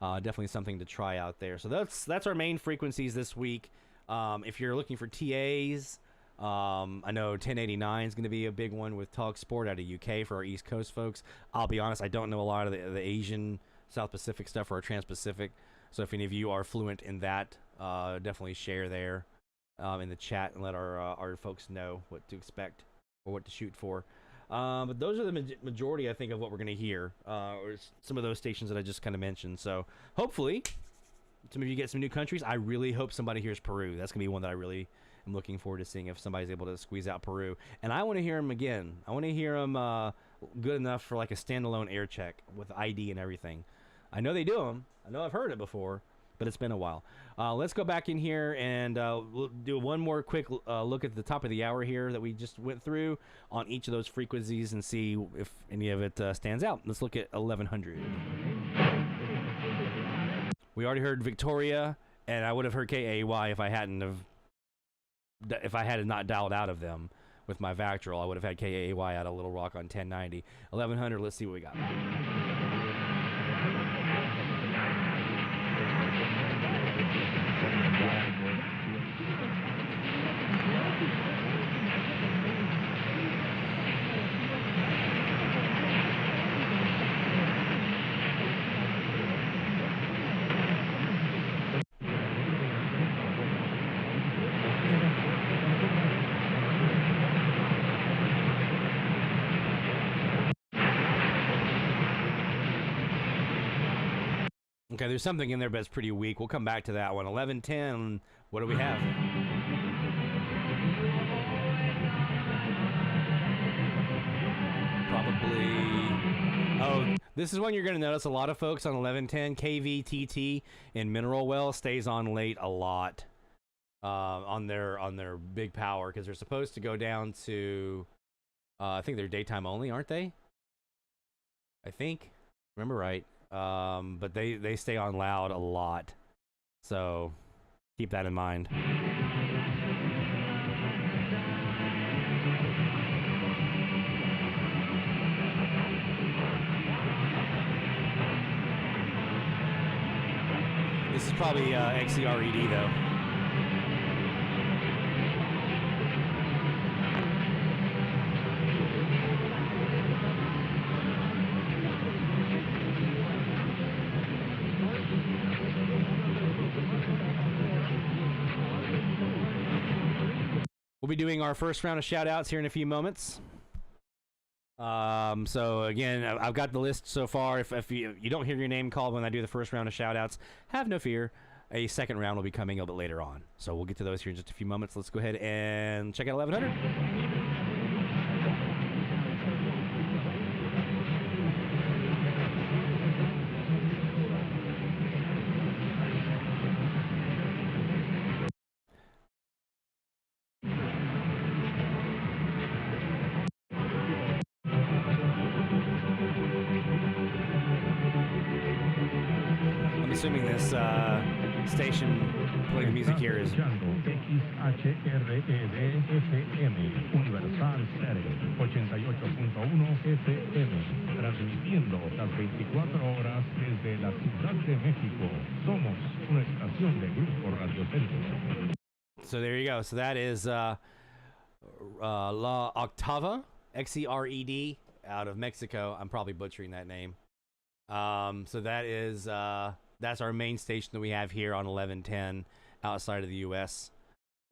definitely something to try out there. So that's our main frequencies this week. If you're looking for TAs, I know 1089 is going to be a big one with Talk Sport out of UK for our East Coast folks. I'll be honest, I don't know a lot of the Asian South Pacific stuff or Trans-Pacific. So if any of you are fluent in that, definitely share there in the chat and let our folks know what to expect or what to shoot for. But those are the majority, I think, of what we're going to hear, or some of those stations that I just kind of mentioned. So hopefully some of you get some new countries. I really hope somebody hears Peru. That's going to be one that I really am looking forward to seeing, if somebody's able to squeeze out Peru. And I want to hear them again. I want to hear them good enough for like a standalone air check with ID and everything. I know they do them. I know I've heard it before, but it's been a while. Let's go back in here and we'll do one more quick look at the top of the hour here that we just went through on each of those frequencies and see if any of it stands out. Let's look at 1100. We already heard Victoria, and I would have heard KAY if I had not dialed out of them with my vactrol. I would have had KAY out of Little Rock on 1090. 1100, let's see what we got. Okay, there's something in there, but it's pretty weak. We'll come back to that one. 1110, what do we have? Probably... Oh, this is one you're going to notice a lot of folks on 1110. KVTT in Mineral Well stays on late a lot on their big power, because they're supposed to go down to... I think they're daytime only, aren't they? I think. Remember right. But they stay on loud a lot, so keep that in mind. This is probably XCRED though. We'll be doing our first round of shout-outs here in a few moments. So again, I've got the list so far. If you don't hear your name called when I do the first round of shout-outs, have no fear. A second round will be coming a little bit later on. So we'll get to those here in just a few moments. Let's go ahead and check out 1100. assuming this station playing music here is... XHRED-FM, Universal Stereo, 88.1 FM, transmitiendo las 24 horas desde la Ciudad de México. Somos una estación de Grupo Radio Centro. So there you go. So that is La Octava, XERED, out of Mexico. I'm probably butchering that name. So that is that's our main station that we have here on 1110 outside of the U.S.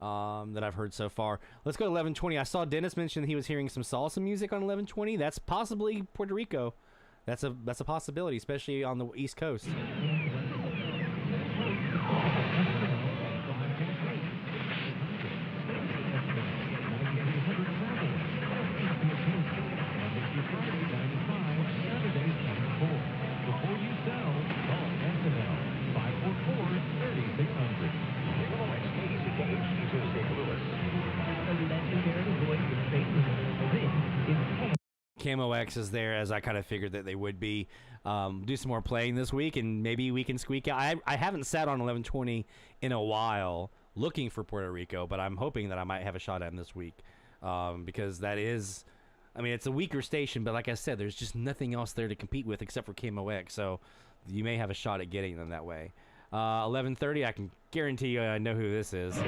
That I've heard so far. Let's go to 1120. I saw Dennis mention that he was hearing some salsa music on 1120. That's possibly Puerto Rico. That's a possibility, especially on the East Coast. Camo X is there, as I kind of figured that they would be. Do some more playing this week, and maybe we can squeak out. I haven't sat on 1120 in a while looking for Puerto Rico, but I'm hoping that I might have a shot at them this week, because that is, I mean, it's a weaker station, but like I said, there's just nothing else there to compete with except for Camo X, so you may have a shot at getting them that way. 1130, I can guarantee you I know who this is.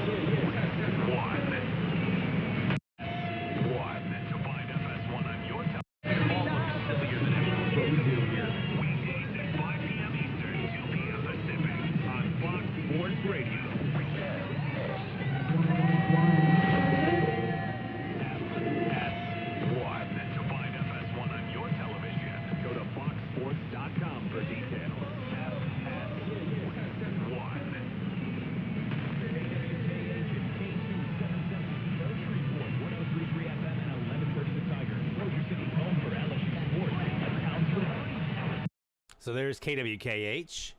So there's KWKH.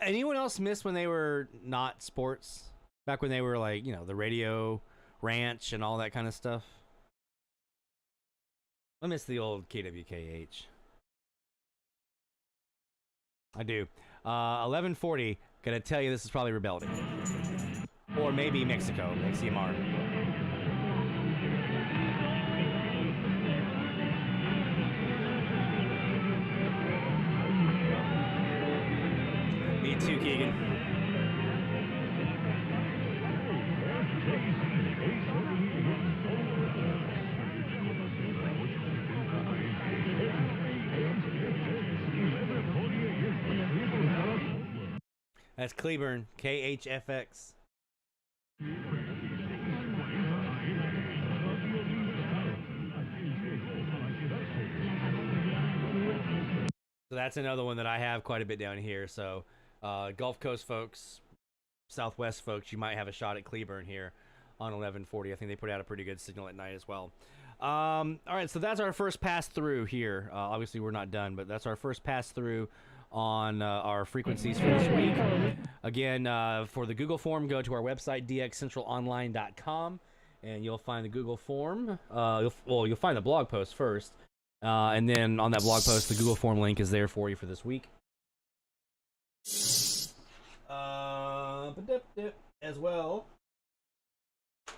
Anyone else miss when they were not sports? Back when they were like, you know, the radio ranch and all that kind of stuff? I miss the old KWKH. I do. 1140. Gonna tell you this is probably Rebellion. Or maybe Mexico, XCMR. Me too, Keegan. That's Cleburne, KHFX. So that's another one that I have quite a bit down here. So Gulf Coast folks, Southwest folks, you might have a shot at Cleburne here on 1140. I think they put out a pretty good signal at night as well. All right, so that's our first pass through here. Obviously, we're not done, but that's our first pass through on our frequencies for this week. Again, for the Google form, go to our website, dxcentralonline.com, and you'll find the Google form. You'll find the blog post first, and then on that blog post, the Google form link is there for you for this week. As well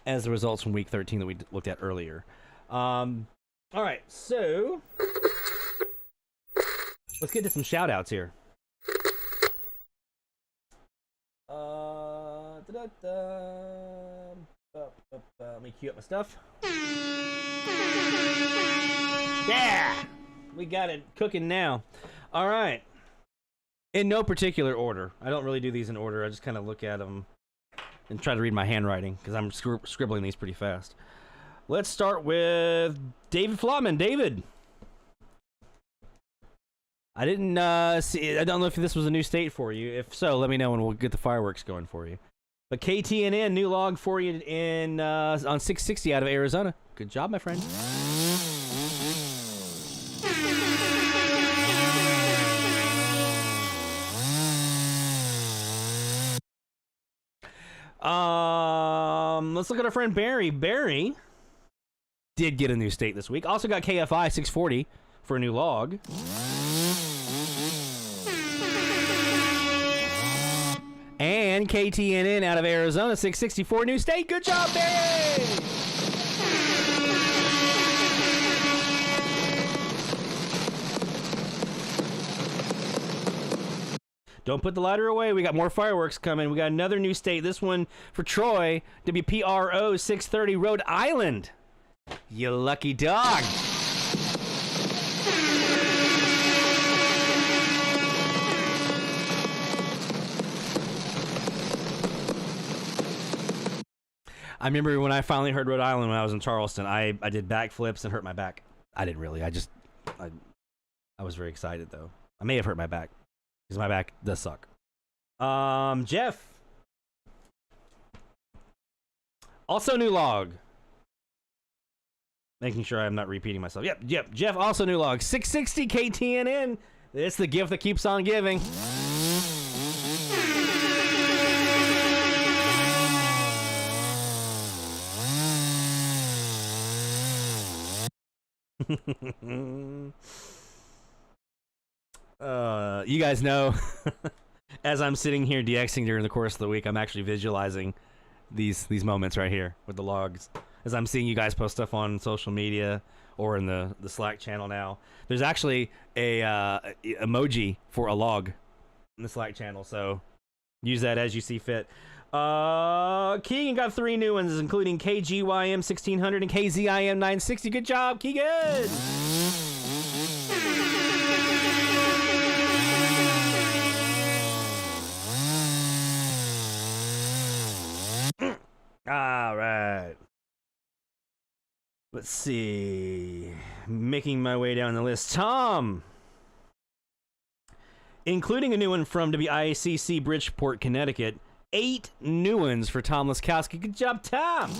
as the results from week 13 that we looked at earlier. All right, so let's get to some shout outs here. Let me cue up my stuff. Yeah! We got it cooking now. All right. In no particular order. I don't really do these in order. I just kind of look at them and try to read my handwriting because I'm scribbling these pretty fast. Let's start with David Flotman. David. I didn't see. I don't know if this was a new state for you. If so, let me know and we'll get the fireworks going for you. But KTNN, new log for you in on 660 out of Arizona. Good job, my friend. Let's look at our friend Barry. Barry did get a new state this week. Also got KFI 640 for a new log. and KTNN out of Arizona, 664 new state. Good job, Barry! Don't put the lighter away. We got more fireworks coming. We got another new state. This one for Troy, WPRO 630, Rhode Island. You lucky dog. I remember when I finally heard Rhode Island when I was in Charleston, I did backflips and hurt my back. I didn't really. I was very excited, though. I may have hurt my back. Because my back does suck. Jeff. Also new log. Making sure I'm not repeating myself. Yep. Jeff, also new log. 660 KTNN. It's the gift that keeps on giving. You guys know, as I'm sitting here DXing during the course of the week, I'm actually visualizing these moments right here with the logs. As I'm seeing you guys post stuff on social media or in the Slack channel now. There's actually a emoji for a log in the Slack channel, so use that as you see fit. Keegan got 3 new ones, including KGYM 1600 and KZIM 960. Good job, Keegan! All right. Let's see. Making my way down the list. Tom! Including a new one from WIACC Bridgeport, Connecticut. 8 new ones for Tom Laskowski. Good job, Tom!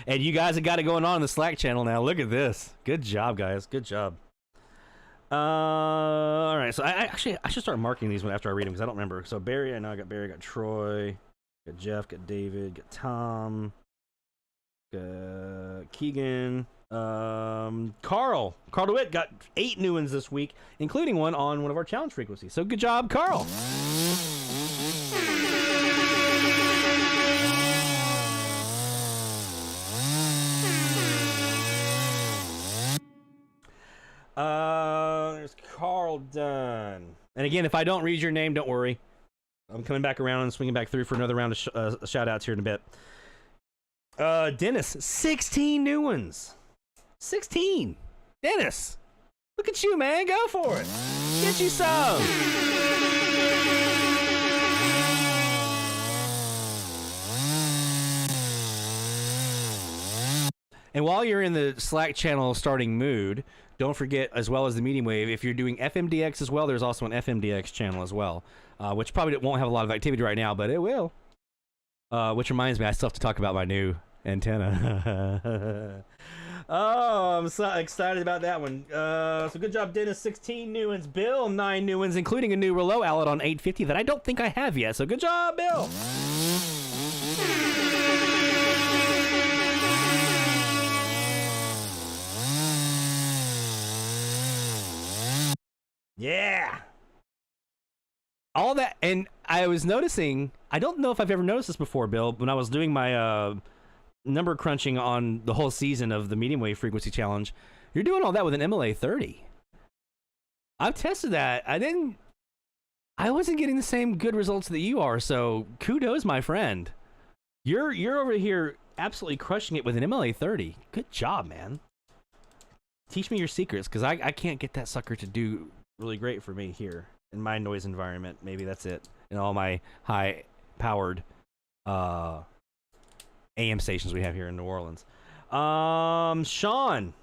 And you guys have got it going on in the Slack channel now. Look at this. Good job, guys. Good job. All right. So I should start marking these after I read them because I don't remember. So Barry, I know I got Barry, got Troy, got Jeff, got David, got Tom, got Keegan, Carl DeWitt got 8 new ones this week, including one on one of our challenge frequencies. So good job, Carl. There's Carl done. And again, if I don't read your name, don't worry. I'm coming back around and swinging back through for another round of shout-outs here in a bit. Dennis, 16 new ones. 16. Dennis, look at you, man. Go for it. Get you some. And while you're in the Slack channel starting mood, don't forget, as well as the medium wave, if you're doing FMDX as well, there's also an FMDX channel as well, which probably won't have a lot of activity right now, but it will. Which reminds me, I still have to talk about my new antenna. Oh, I'm so excited about that one. So good job, Dennis. 16 new ones. Bill, 9 new ones, including a new Rouleau Alad on 850 that I don't think I have yet. So good job, Bill. Yeah. All that, and I was noticing, I don't know if I've ever noticed this before, Bill, when I was doing my number crunching on the whole season of the medium wave frequency challenge, you're doing all that with an MLA-30. I've tested that. I wasn't getting the same good results that you are, so kudos, my friend. You're over here absolutely crushing it with an MLA-30. Good job, man. Teach me your secrets, because I can't get that sucker to do really great for me here in my noise environment. Maybe that's it. In all my high-powered AM stations we have here in New Orleans. Sean.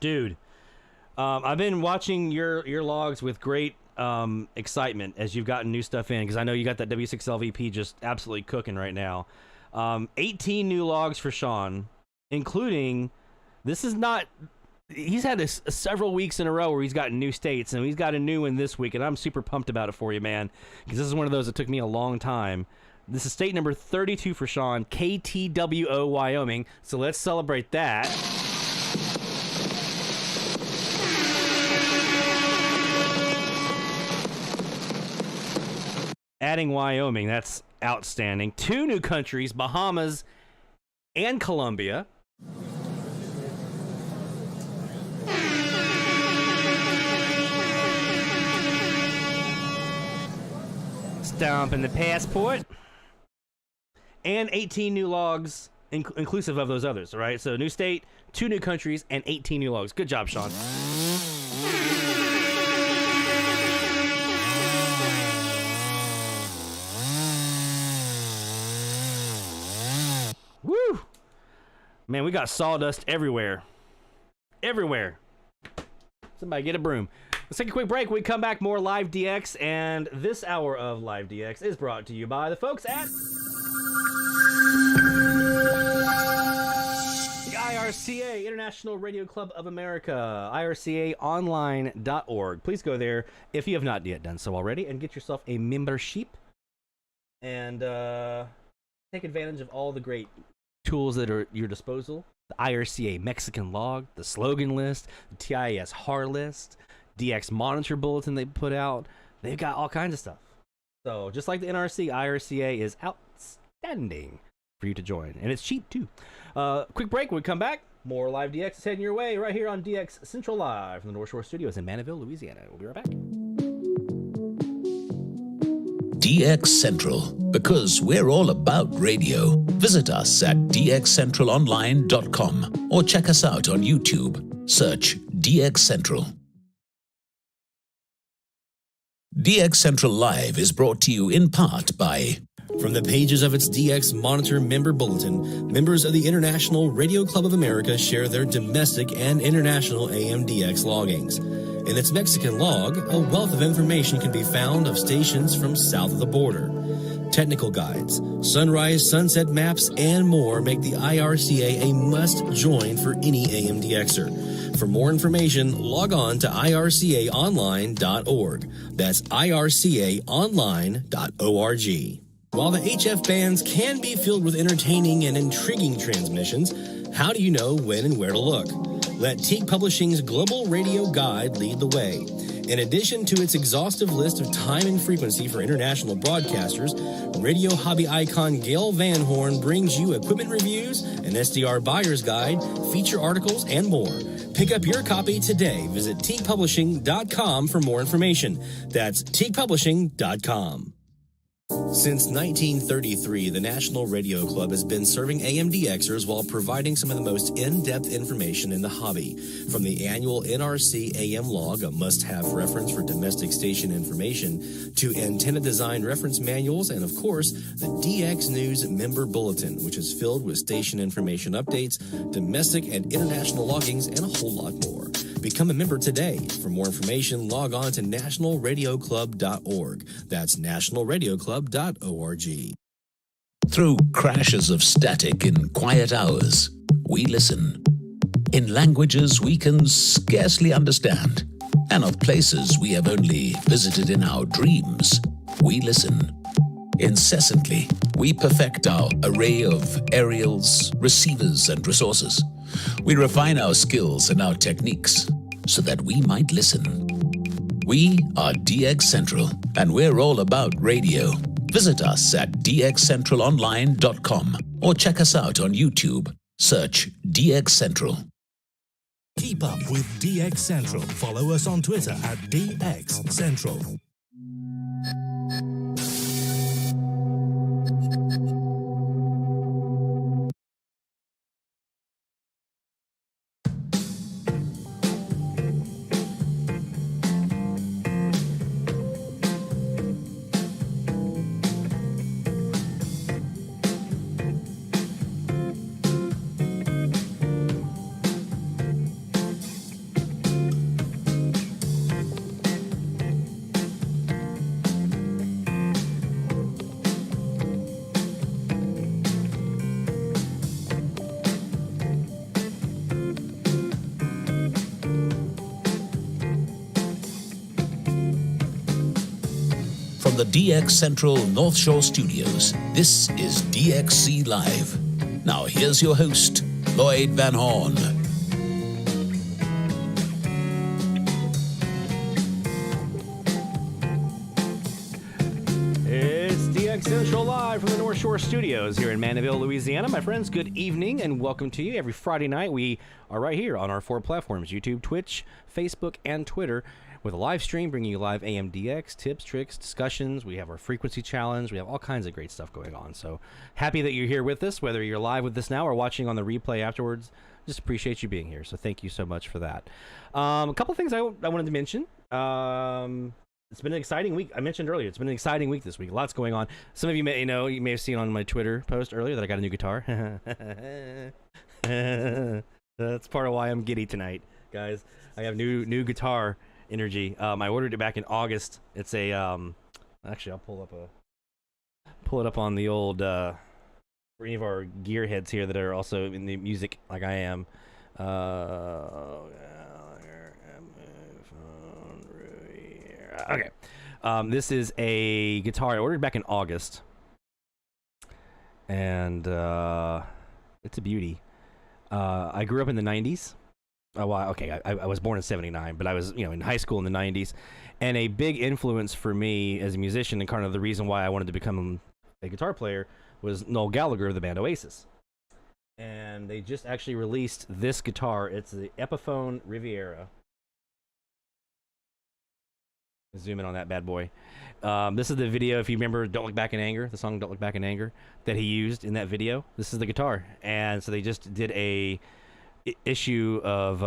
Dude. I've been watching your logs with great excitement as you've gotten new stuff in, because I know you got that W6LVP just absolutely cooking right now. 18 new logs for Sean, including, this is not, he's had several weeks in a row where he's gotten new states, and he's got a new one this week, and I'm super pumped about it for you, man, because this is one of those that took me a long time This is state number 32 for Sean, KTWO, Wyoming. So let's celebrate that. Adding Wyoming, that's outstanding. 2 new countries, Bahamas and Colombia. Stamp in the passport. And 18 new logs, inclusive of those others, all right? So new state, 2 new countries, and 18 new logs. Good job, Sean. Woo! Man, we got sawdust everywhere. Everywhere. Somebody get a broom. Let's take a quick break. When we come back, more Live DX, and this hour of Live DX is brought to you by the folks at the IRCA, International Radio Club of America, ircaonline.org. Please go there if you have not yet done so already and get yourself a membership and take advantage of all the great tools that are at your disposal. The IRCA Mexican log, the slogan list, the TIS HAR list, DX monitor bulletin they put out. They've got all kinds of stuff. So just like the NRC, IRCA is outstanding for you to join. And it's cheap too. Quick break. When we come back, more Live DX is heading your way right here on DX Central Live from the North Shore Studios in Mandeville, Louisiana. We'll be right back. DX Central, because we're all about radio. Visit us at dxcentralonline.com or check us out on YouTube. Search DX Central. DX Central Live is brought to you in part by... From the pages of its DX Monitor member bulletin, members of the International Radio Club of America share their domestic and international AMDX loggings. In its Mexican log, a wealth of information can be found of stations from south of the border. Technical guides, sunrise, sunset maps, and more make the IRCA a must-join for any AMDXer. For more information, log on to ircaonline.org. That's ircaonline.org. While the HF bands can be filled with entertaining and intriguing transmissions, how do you know when and where to look? Let Teague Publishing's Global Radio Guide lead the way. In addition to its exhaustive list of time and frequency for international broadcasters, radio hobby icon Gail Van Horn brings you equipment reviews, an SDR buyer's guide, feature articles, and more. Pick up your copy today. Visit teaguepublishing.com for more information. That's teaguepublishing.com. Since 1933, the National Radio Club has been serving AMDXers while providing some of the most in-depth information in the hobby. From the annual NRC AM log, a must-have reference for domestic station information, to antenna design reference manuals, and of course, the DX News member bulletin, which is filled with station information updates, domestic and international loggings, and a whole lot more. Become a member today. For more information, log on to nationalradioclub.org. That's nationalradioclub.org. Through crashes of static in quiet hours, we listen. In languages we can scarcely understand, and of places we have only visited in our dreams, we listen. Incessantly, we perfect our array of aerials, receivers, and resources. We refine our skills and our techniques so that we might listen. We are DX Central, and we're all about radio. Visit us at dxcentralonline.com or check us out on YouTube. Search DX Central. Keep up with DX Central. Follow us on Twitter at DX Central. from the DX Central North Shore Studios, this is DXC Live. Now here's your host, Lloyd Van Horn. It's DX Central Live from the North Shore Studios here in Mandeville, Louisiana. My friends, good evening and welcome to you. Every Friday night we are right here on our 4 platforms, YouTube, Twitch, Facebook, and Twitter, with a live stream bringing you live AMDX, tips, tricks, discussions. We have our frequency challenge. We have all kinds of great stuff going on. So happy that you're here with us, whether you're live with us now or watching on the replay afterwards. Just appreciate you being here. So thank you so much for that. A couple things I wanted to mention. It's been an exciting week. I mentioned earlier, it's been an exciting week this week. Lots going on. Some of you may know, you may have seen on my Twitter post earlier that I got a new guitar. That's part of why I'm giddy tonight, guys. I have new guitar energy. I ordered it back in August. It's a actually I'll pull it up on the old for any of our gearheads here that are also in the music like I am. Okay. This is a guitar I ordered back in August, and it's a beauty. I grew up in the 90s. Oh, well, okay, I was born in 79, but I was, in high school in the 90s. And a big influence for me as a musician, and kind of the reason why I wanted to become a guitar player, was Noel Gallagher of the band Oasis. And they just actually released this guitar. It's the Epiphone Riviera. Zoom in on that bad boy. This is the video, if you remember Don't Look Back in Anger, the song Don't Look Back in Anger, that he used in that video. This is the guitar. And so they just did a issue of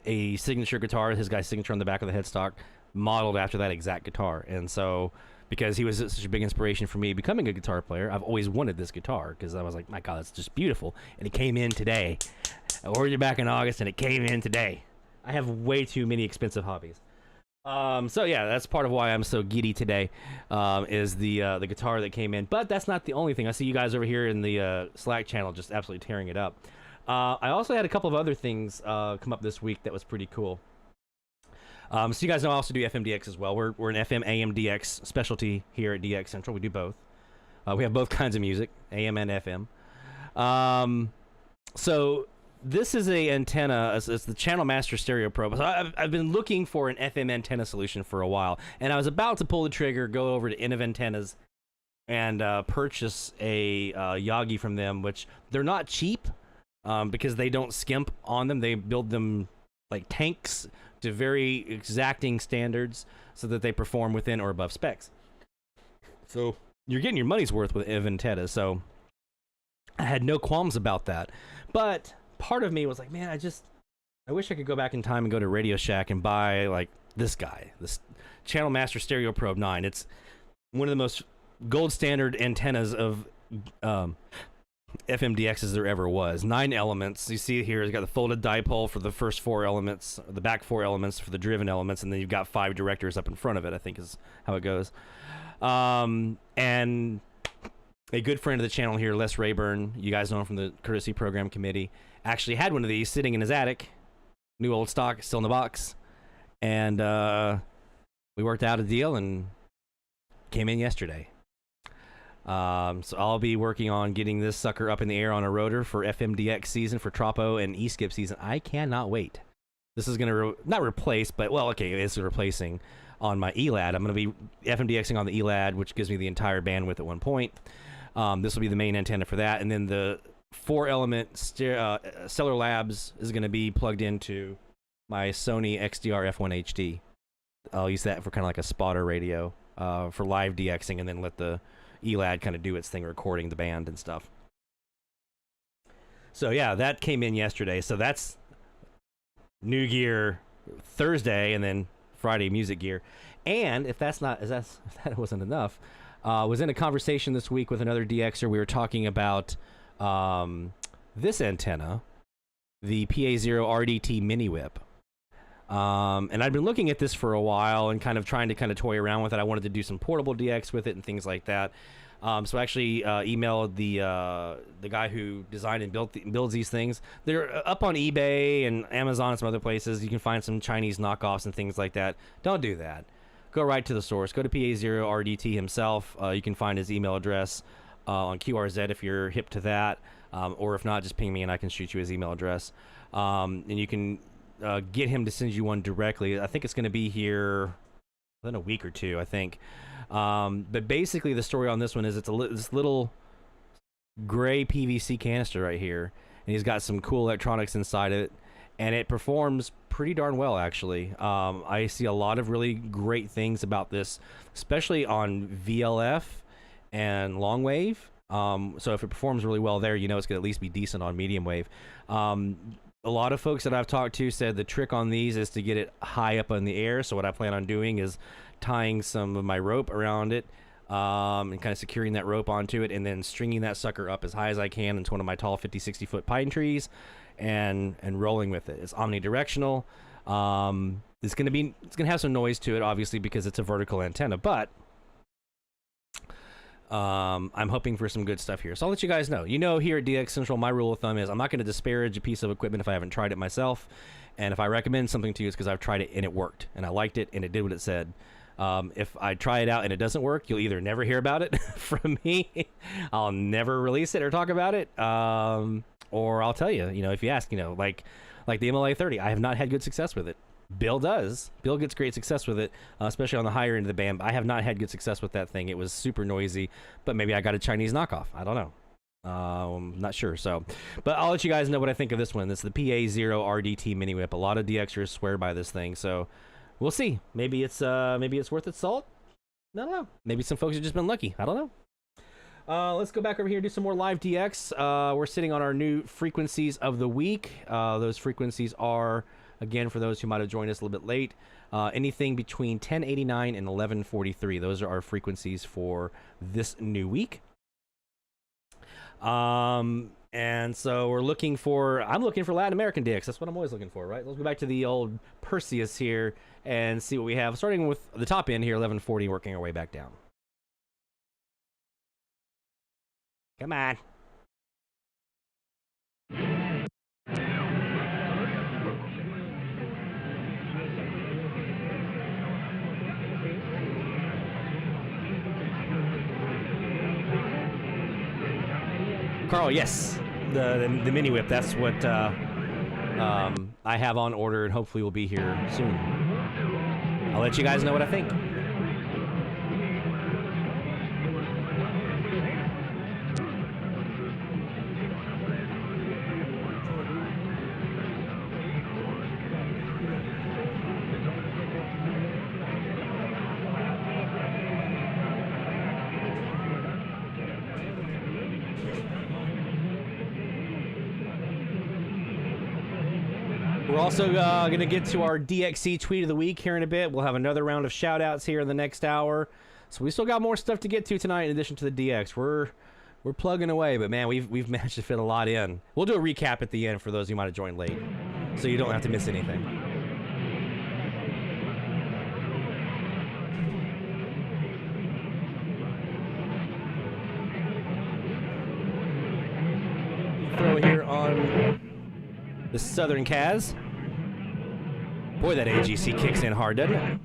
a signature guitar, his guy's signature on the back of the headstock, modeled after that exact guitar. And so, because he was such a big inspiration for me becoming a guitar player, I've always wanted this guitar, because I was like, my God, it's just beautiful. And it came in today. I ordered it back in August, and it came in today. I have way too many expensive hobbies. So yeah, that's part of why I'm so giddy today, is the guitar that came in. But that's not the only thing. I see you guys over here in the Slack channel just absolutely tearing it up. I also had a couple of other things come up this week that was pretty cool. So you guys know I also do FMDX as well. We're an FM AMDX specialty here at DX Central. We do both. We have both kinds of music, AM and FM. So this is a antenna. It's the Channel Master Stereo Pro. So I've been looking for an FM antenna solution for a while, and I was about to pull the trigger, go over to Innov Antennas, and purchase a Yagi from them, which they're not cheap. Because they don't skimp on them. They build them like tanks to very exacting standards so that they perform within or above specs. So you're getting your money's worth with Aventetta. So I had no qualms about that. But part of me was like, man, I wish I could go back in time and go to Radio Shack and buy like this guy, this Channel Master Stereo Probe 9. It's one of the most gold standard antennas of FMDX as there ever was. 9 elements. You see here, it's got the folded dipole for the first 4 elements, the back 4 elements for the driven elements, and then you've got 5 directors up in front of it, I think is how it goes. And a good friend of the channel here, Les Rayburn, you guys know him from the Courtesy Program Committee, actually had one of these sitting in his attic. New old stock, still in the box. And we worked out a deal and came in yesterday. So I'll be working on getting this sucker up in the air on a rotor for FMDX season, for Tropo and E-Skip season. I cannot wait. This is going to not replace, but well, okay, it's replacing on my Elad. I'm going to be FMDXing on the Elad, which gives me the entire bandwidth at one point. This will be the main antenna for that, and then the 4-element Stellar Labs is going to be plugged into my Sony XDR F1 HD. I'll use that for kind of like a spotter radio for live DXing, and then let the Elad kind of do its thing, recording the band and stuff. So yeah, that came in yesterday. So that's new gear Thursday, and then Friday music gear. And if that wasn't enough, was in a conversation this week with another DXer. We were talking about this antenna, the PA0 RDT Mini Whip. And I'd been looking at this for a while and kind of trying to toy around with it. I wanted to do some portable DX with it and things like that. So I actually emailed the guy who designed and builds these things. They're up on eBay and Amazon and some other places. You can find some Chinese knockoffs and things like that. Don't do that. go right to the source. Go to PA0RDT himself. You can find his email address on QRZ if you're hip to that. Or if not, just ping me and I can shoot you his email address. And you can get him to send you one directly. I think it's going to be here within a week or two, I think. But basically the story on this one is it's this little gray PVC canister right here. And he's got some cool electronics inside it. And it performs pretty darn well, actually. I see a lot of really great things about this, especially on VLF and long wave. So if it performs really well there, you know it's going to at least be decent on medium wave. A lot of folks that I've talked to said the trick on these is to get it high up in the air. So what I plan on doing is tying some of my rope around it and kind of securing that rope onto it and then stringing that sucker up as high as I can into one of my tall 50, 60-foot pine trees and rolling with it. It's omnidirectional. It's going to have some noise to it, obviously, because it's a vertical antenna, but I'm hoping for some good stuff here. So I'll let you guys know. You know, here at DX Central, my rule of thumb is I'm not going to disparage a piece of equipment if I haven't tried it myself. And if I recommend something to you, it's because I've tried it and it worked. And I liked it and it did what it said. If I try it out and it doesn't work, you'll either never hear about it from me, I'll never release it or talk about it, or I'll tell you, you know, if you ask, you know, like the MLA-30, I have not had good success with it. Bill does. Bill gets great success with it, especially on the higher end of the band. I have not had good success with that thing. It was super noisy, but maybe I got a Chinese knockoff. I don't know. Not sure. So, but I'll let you guys know what I think of this one. This is the PA0RDT mini whip. A lot of DXers swear by this thing, so we'll see. Maybe it's worth its salt. I don't know. Maybe some folks have just been lucky. I don't know. Let's go back over here and do some more live DX. We're sitting on our new frequencies of the week. Those frequencies are, again, for those who might have joined us a little bit late, anything between 1089 and 1143. Those are our frequencies for this new week. And so I'm looking for Latin American DX. That's what I'm always looking for, right? Let's go back to the old Perseus here and see what we have. Starting with the top end here, 1140, working our way back down. Come on. Carl, yes, the mini whip. That's what I have on order, and hopefully will be here soon. I'll let you guys know what I think. We're also going to get to our DXC tweet of the week here in a bit. We'll have another round of shout-outs here in the next hour. So we still got more stuff to get to tonight in addition to the DX. We're plugging away, but man, we've managed to fit a lot in. We'll do a recap at the end for those who might have joined late, so you don't have to miss anything. Throw here on the Southern Kaz. Boy, that AGC kicks in hard, doesn't it?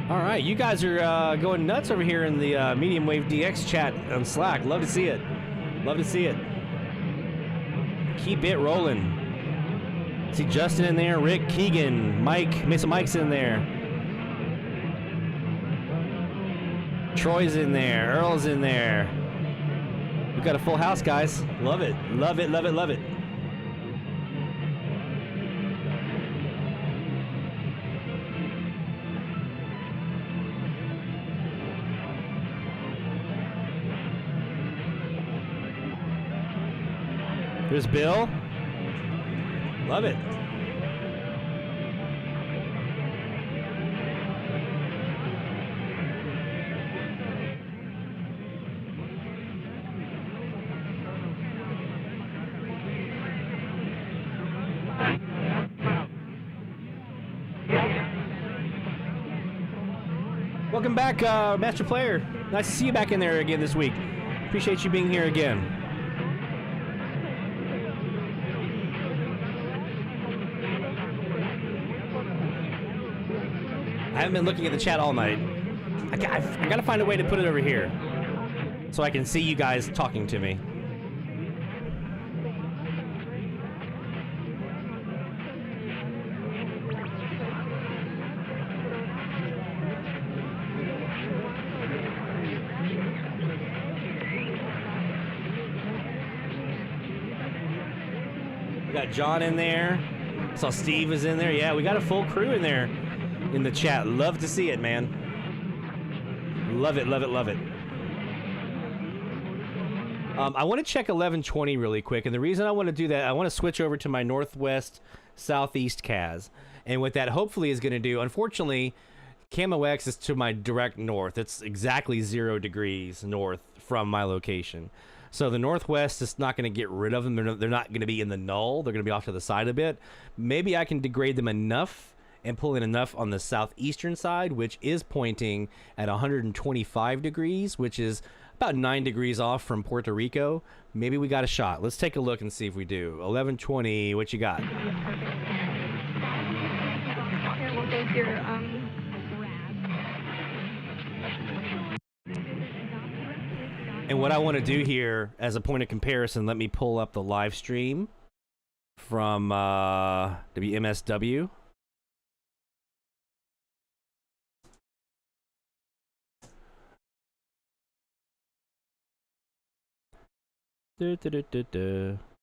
Alright, you guys are going nuts over here in the Medium Wave DX chat on Slack. Love to see it. Love to see it. Keep it rolling. See Justin in there, Rick, Keegan, Mike, Mason Mike's in there. Troy's in there, Earl's in there. We've got a full house, guys. Love it. Love it, love it, love it. There's Bill. Love it. Welcome back, Master Player. Nice to see you back in there again this week. Appreciate you being here again. I haven't been looking at the chat all night. I gotta find a way to put it over here so I can see you guys talking to me. We got John in there. Saw Steve was in there. Yeah, we got a full crew in there in the chat. Love to see it, man. Love it, love it, love it. I want to check 1120 really quick, and the reason I want to do that, I want to switch over to my northwest southeast CAS, and what that hopefully is going to do, unfortunately, Camo X is to my direct north. It's exactly 0 degrees north from my location. So the northwest is not going to get rid of them. They're not going to be in the null. They're going to be off to the side a bit. Maybe I can degrade them enough and pull in enough on the southeastern side, which is pointing at 125 degrees, which is about 9 degrees off from Puerto Rico. Maybe we got a shot. Let's take a look and see if we do. 1120, what you got? Here, we'll take your And what I want to do here, as a point of comparison, let me pull up the live stream from WMSW.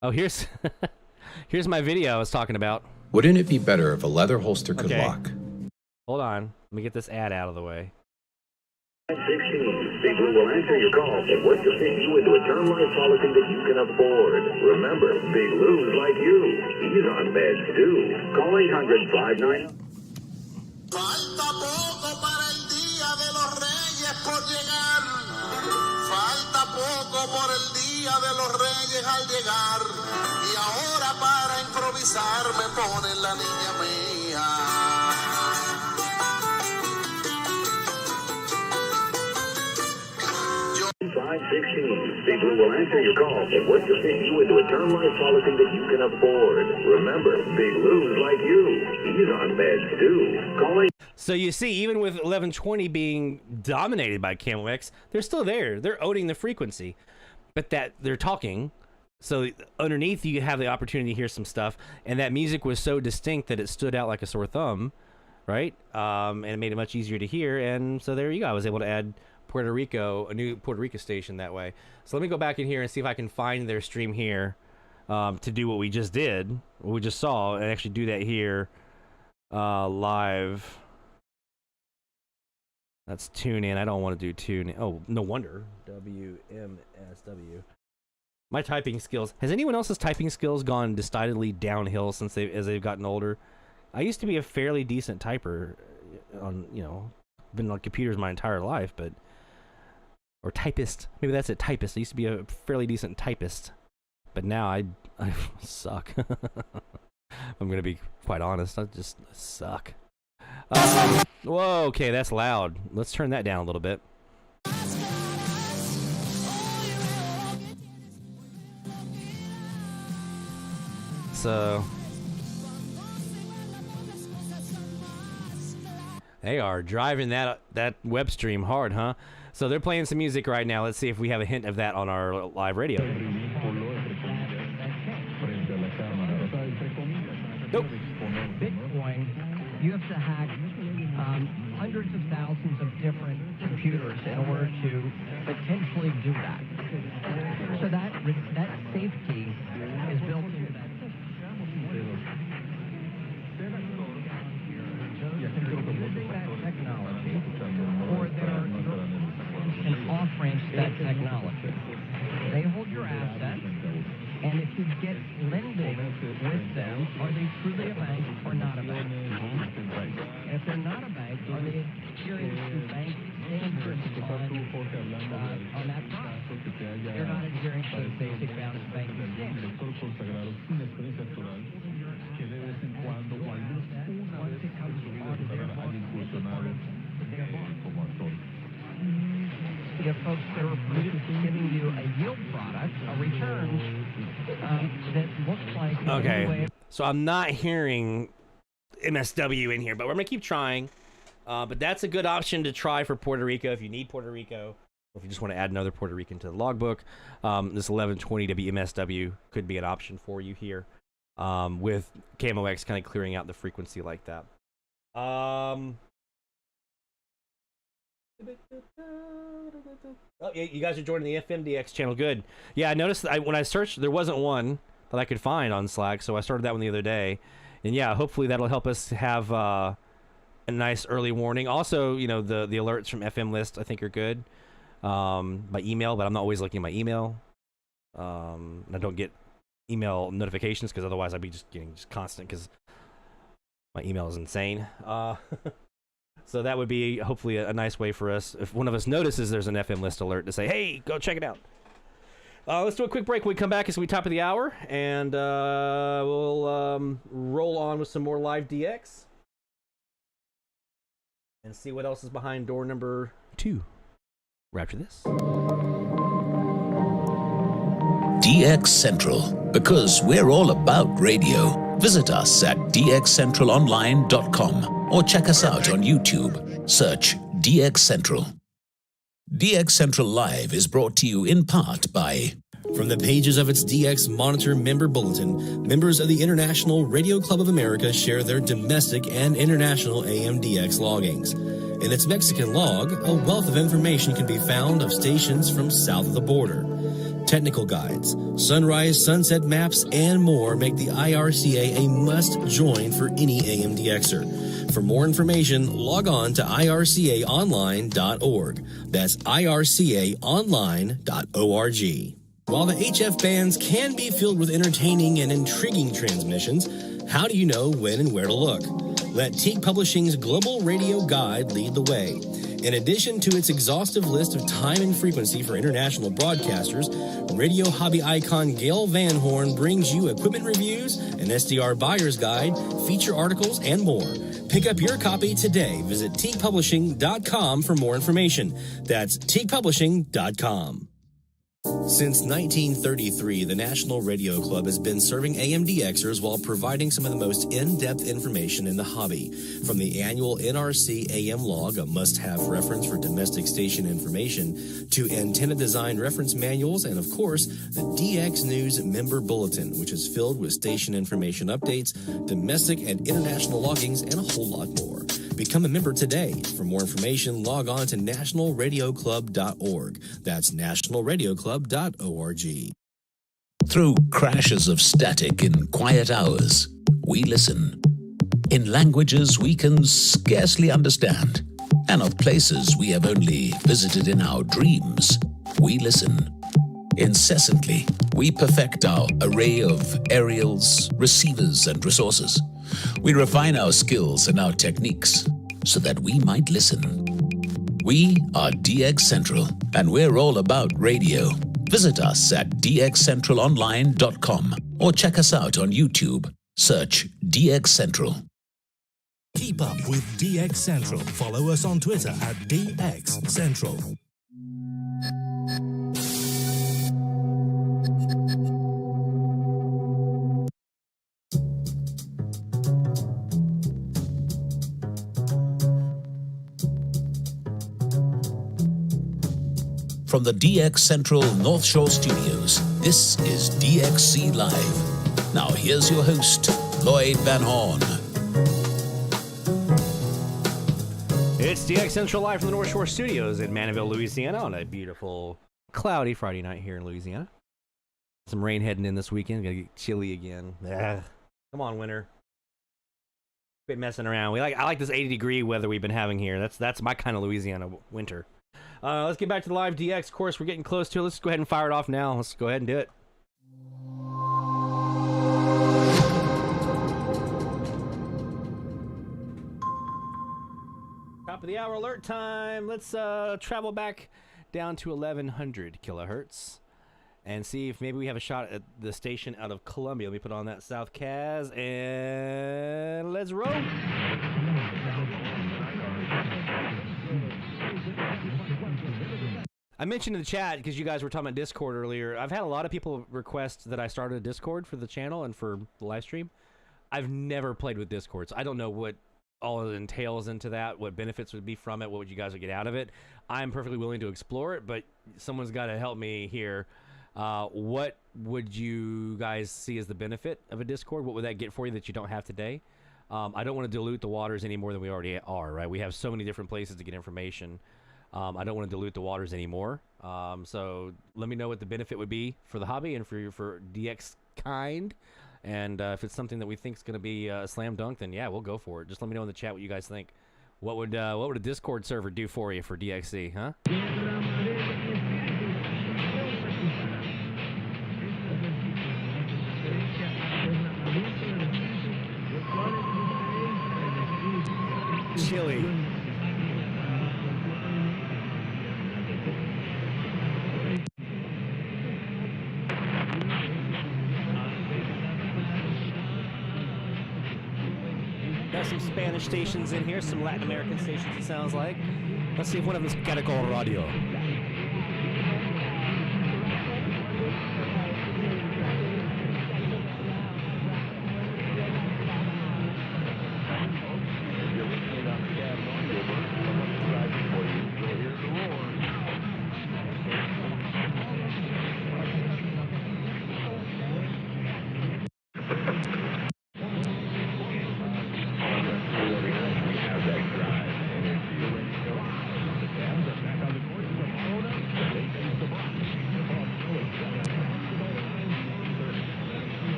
Oh, here's here's my video I was talking about. Wouldn't it be better if a leather holster could lock? Hold on. Let me get this ad out of the way. 16. Big Blue will answer your call and work to fit you into a term life policy that you can afford. Remember, Big Lou's like you. He's on meds too. Call 800-59. Falta poco para el Día de los Reyes por llegar. Falta poco por el Día de los Reyes al llegar. Y ahora para improvisar me pone la niña mía. Big Blue will answer your call and work to fit you into a term life policy that you can afford. Remember, Big Lou's like you. He's on meds too. Call 8. So you see, even with 1120 being dominated by Camo X, they're still there. They're owning the frequency, but that they're talking. So underneath, you have the opportunity to hear some stuff, and that music was so distinct that it stood out like a sore thumb, right? And it made it much easier to hear. And so there you go. I was able to add Puerto Rico, a new Puerto Rico station that way. So let me go back in here and see if I can find their stream here to do what we just did, what we just saw, and actually do that here live. That's tune in. I don't want to do tune in. Oh, no wonder. WMSW. My typing skills. Has anyone else's typing skills gone decidedly downhill since as they've gotten older? I used to be a fairly decent typer on, been on computers my entire life, but or typist. Maybe that's it, typist. I used to be a fairly decent typist, but now I suck. I'm gonna be quite honest. I just suck. Whoa, okay, that's loud. Let's turn that down a little bit. So they are driving that web stream hard, huh? So they're playing some music right now. Let's see if we have a hint of that on our live radio. Nope. Bitcoin, you have to hack hundreds of thousands of different computers in order to potentially do that. So that safety is built into that. Technology, or they're an off-ramp to that technology. They hold your assets, And if you get lending with them, are they truly a bank or not a bank? And if they're not a bank, are they adhering to bank standards on that product? They're not adhering to the basic banking standards. Once it comes to audit their books, it's a part of their book. You have folks that are giving you a yield product, a return, that looks like... Okay, so I'm not hearing MSW in here, but we're going to keep trying. But that's a good option to try for Puerto Rico if you need Puerto Rico, or if you just want to add another Puerto Rican to the logbook. This 1120 WMSW could be an option for you here, with KMOX kind of clearing out the frequency like that. Oh, yeah, you guys are joining the FMDX channel. Good. Yeah, I noticed when I searched, there wasn't one that I could find on Slack, so I started that one the other day. And yeah, hopefully that'll help us have a nice early warning. Also, you know, the alerts from FM List I think are good by email, but I'm not always looking at my email. And I don't get email notifications because otherwise I'd be just getting constant because my email is insane. So that would be hopefully a nice way for us, if one of us notices there's an FM List alert, to say, hey, go check it out. Let's do a quick break when we come back. It's going to be top of the hour, and we'll roll on with some more live DX and see what else is behind door number 2. Right after this. DX Central, because we're all about radio. Visit us at dxcentralonline.com or check us out on YouTube. Search DX Central. DX Central Live is brought to you in part by... From the pages of its DX Monitor member bulletin, members of the International Radio Club of America share their domestic and international AM/DX loggings. In its Mexican log, a wealth of information can be found of stations from south of the border. Technical guides, sunrise, sunset maps, and more make the IRCA a must-join for any AM/DXer. For more information, log on to ircaonline.org. That's ircaonline.org. While the HF bands can be filled with entertaining and intriguing transmissions, how do you know when and where to look? Let Teague Publishing's Global Radio Guide lead the way. In addition to its exhaustive list of time and frequency for international broadcasters, radio hobby icon Gail Van Horn brings you equipment reviews, an SDR buyer's guide, feature articles, and more. Pick up your copy today. Visit teaguepublishing.com for more information. That's teaguepublishing.com. Since 1933, the National Radio Club has been serving AM/DXers while providing some of the most in-depth information in the hobby. From the annual NRC AM log, a must-have reference for domestic station information, to antenna design reference manuals, and of course, the DX News member bulletin, which is filled with station information updates, domestic and international loggings, and a whole lot more. Become a member today. For more information, log on to nationalradioclub.org. That's nationalradioclub.org. Through crashes of static in quiet hours, we listen. In languages we can scarcely understand, and of places we have only visited in our dreams, we listen. Incessantly, we perfect our array of aerials, receivers, and resources. We refine our skills and our techniques so that we might listen. We are DX Central, and we're all about radio. Visit us at dxcentralonline.com or check us out on YouTube. Search DX Central. Keep up with DX Central. Follow us on Twitter at DX Central. From the DX Central North Shore Studios, this is DXC Live. Now here's your host, Lloyd Van Horn. It's DX Central Live from the North Shore Studios in Manaville, Louisiana on a beautiful, cloudy Friday night here in Louisiana. Some rain heading in this weekend. Gonna get chilly again. Ugh. Come on, winter. Quit messing around. I like this 80-degree weather we've been having here. That's my kind of Louisiana winter. Let's get back to the live DX. Of course, we're getting close to it. Let's go ahead and fire it off now. Let's go ahead and do it. Top of the hour alert time. Let's travel back down to 1100 kilohertz and see if maybe we have a shot at the station out of Columbia. Let me put on that South Cas and let's roll. I mentioned in the chat, because you guys were talking about Discord earlier, I've had a lot of people request that I started a Discord for the channel and for the live stream. I've never played with Discord, so I don't know what all it entails into that, what benefits would be from it, what would you guys get out of it. I'm perfectly willing to explore it, but someone's got to help me here. What would you guys see as the benefit of a Discord? What would that get for you that you don't have today? I don't want to dilute the waters any more than we already are, right? We have so many different places to get information. I don't want to dilute the waters anymore. So let me know what the benefit would be for the hobby and for DX kind. And if it's something that we think is going to be a slam dunk, then yeah, we'll go for it. Just let me know in the chat what you guys think. What would a Discord server do for you for DXC, huh? Chili. Got some Spanish stations in here, some Latin American stations it sounds like. Let's see if one of them's Jaguar Radio.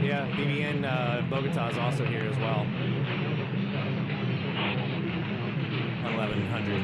Yeah, BBN Bogota is also here as well. 1100.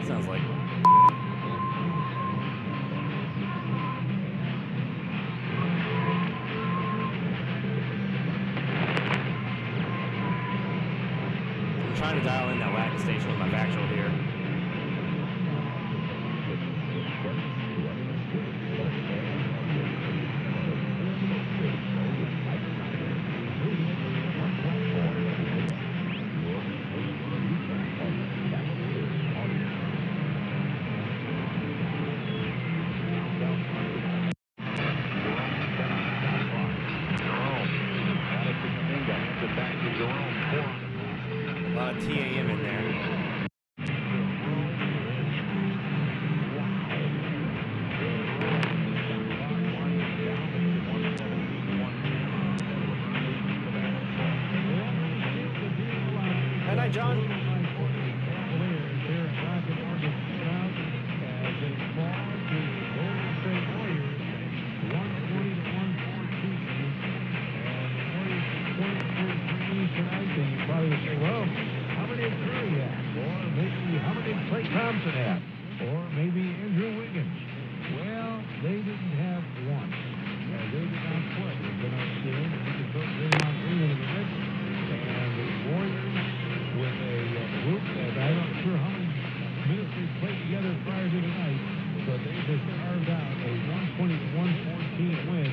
Sounds like I'm trying to dial in that Latin station with my vactrol here. A lot of TAM in there. Good night, John. Probably say, well, how many did Curry have? Or maybe how many did Klay Thompson have? Or maybe Andrew Wiggins. Well, they didn't have one. They did not play. They've been on the game. You can throw Draymond Green into the mix. And the Warriors with a group that I'm not sure how many minutes they played together prior to tonight, but they just carved out a 120-114 win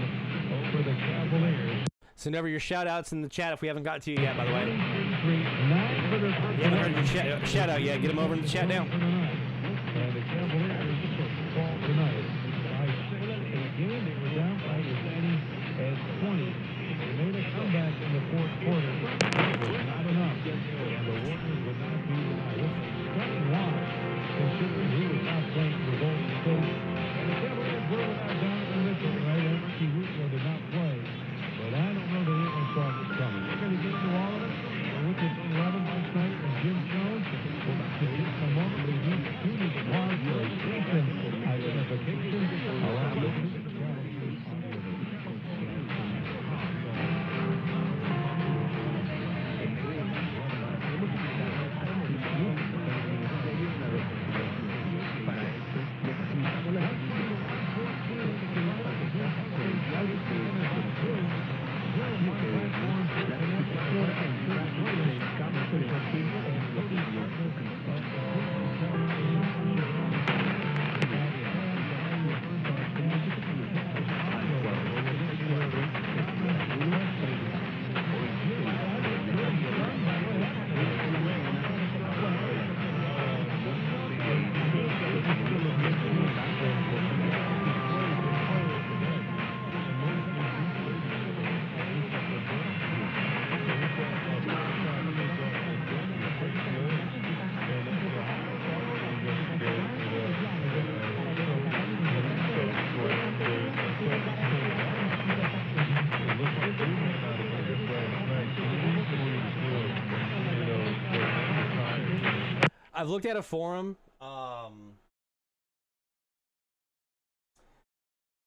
over the Cavaliers. Send over your shout-outs in the chat if we haven't got to you yet, by the way. You haven't heard your shout-out yet. Get them over in the chat now. And the Cavaliers fall tonight by 6 in a game they were down by as many as 20. They made a comeback in the fourth quarter. It was not enough. And the Warriors would not be denied. It's a stunning loss considering he was not playing for Golden State I've looked at a forum.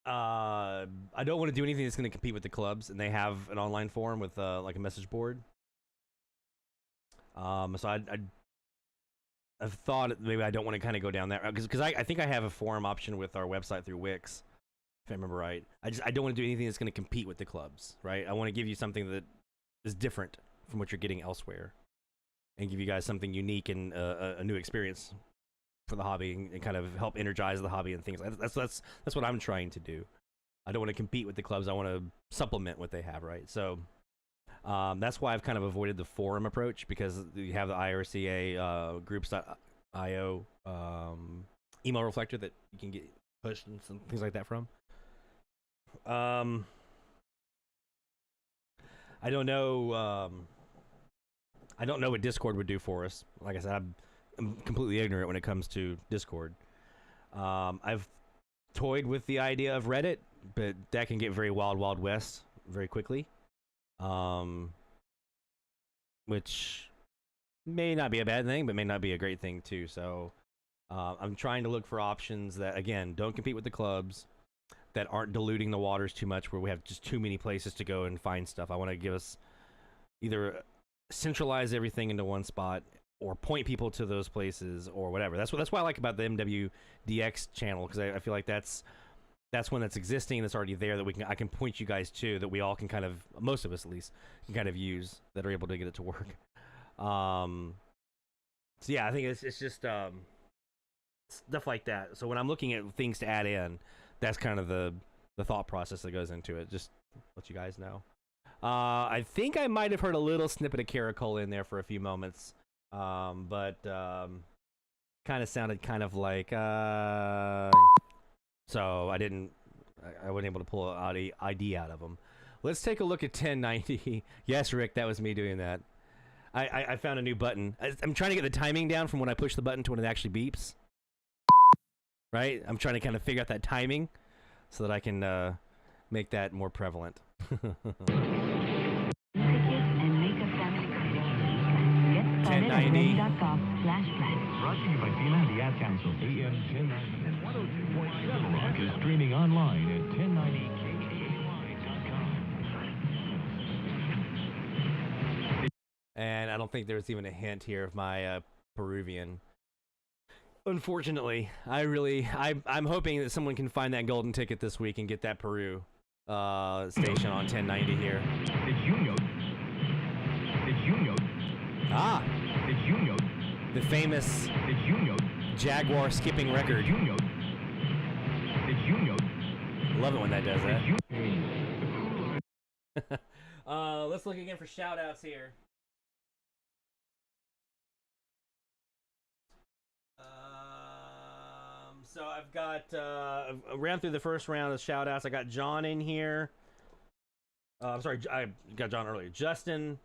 I don't want to do anything that's going to compete with the clubs, and they have an online forum with like a message board. So I've thought maybe I don't want to kind of go down that route because I think I have a forum option with our website through Wix, if I remember right. I don't want to do anything that's going to compete with the clubs, right? I want to give you something that is different from what you're getting elsewhere, and give you guys something unique and a new experience for the hobby, and kind of help energize the hobby and things like that. That's what I'm trying to do. I don't want to compete with the clubs. I want to supplement what they have, right? So that's why I've kind of avoided the forum approach, because you have the IRCA groups.io email reflector that you can get pushed and some things like that from. I don't know what Discord would do for us. Like I said, I'm completely ignorant when it comes to Discord. I've toyed with the idea of Reddit, but that can get very wild west very quickly. Which may not be a bad thing, but may not be a great thing too. So I'm trying to look for options that, again, don't compete with the clubs, that aren't diluting the waters too much, where we have just too many places to go and find stuff. I want to give us either centralize everything into one spot, or point people to those places, or whatever. That's what I like about the MWDX channel, because I feel like that's one that's existing, that's already there, that I can point you guys to, that we all can kind of, most of us at least, can kind of use, that are able to get it to work. So yeah, I think it's just stuff like that. So when I'm looking at things to add in, that's kind of the thought process that goes into it. Just let you guys know. I think I might have heard a little snippet of Caracol in there for a few moments, but kind of sounded kind of like so I wasn't able to pull an ID out of them. Let's take a look at 1090. Yes, Rick, that was me doing that. I found a new button. I'm trying to get the timing down from when I push the button to when it actually beeps. Right? I'm trying to kind of figure out that timing so that I can make that more prevalent. 1090. Brought to you by Fila, the Ad Council. AM 1090 and 102.7 Rock is streaming online at 1090KKAY.com. And I don't think there's even a hint here of my Peruvian. Unfortunately, I'm hoping that someone can find that golden ticket this week and get that Peru station on 1090 here. It's Junio. It's Junio. Ah. It's Junio. The famous Jaguar skipping record. It's Junio. Love it when that does that. Let's look again for shout outs here. So I've got I ran through the first round of shout outs. I got John in here. I'm sorry, I got John earlier. Justin.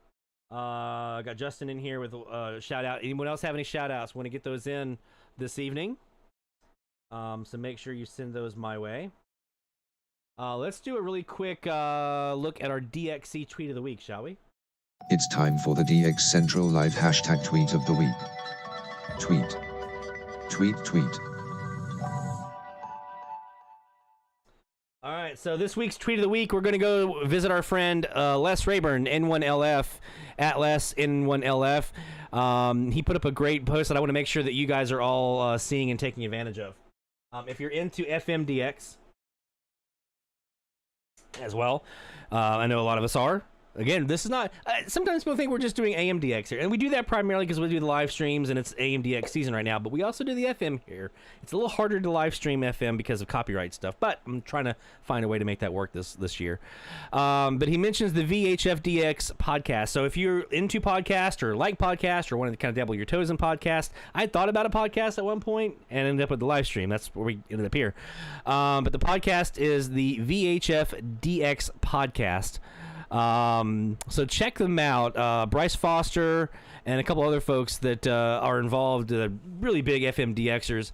I got Justin in here with a shout out. Anyone else have any shout outs? Want to get those in this evening? So make sure you send those my way. Let's do a really quick look at our DXC tweet of the week, shall we? It's time for the DX Central Live hashtag tweet of the week. Tweet. Tweet, tweet. All right, so this week's tweet of the week, we're going to go visit our friend Les Rayburn, N1LF, at Les N1LF. He put up a great post that I want to make sure that you guys are all seeing and taking advantage of. If you're into FMDX as well, I know a lot of us are. Again, this is not... sometimes people think we're just doing AMDX here. And we do that primarily because we do the live streams and it's AMDX season right now. But we also do the FM here. It's a little harder to live stream FM because of copyright stuff. But I'm trying to find a way to make that work this year. But he mentions the VHFDX podcast. So if you're into podcast or like podcast or want to kind of dabble your toes in podcast, I thought about a podcast at one point and ended up with the live stream. That's where we ended up here. But the podcast is the VHFDX podcast. So check them out. Bryce Foster and a couple other folks that are involved, really big FMDXers.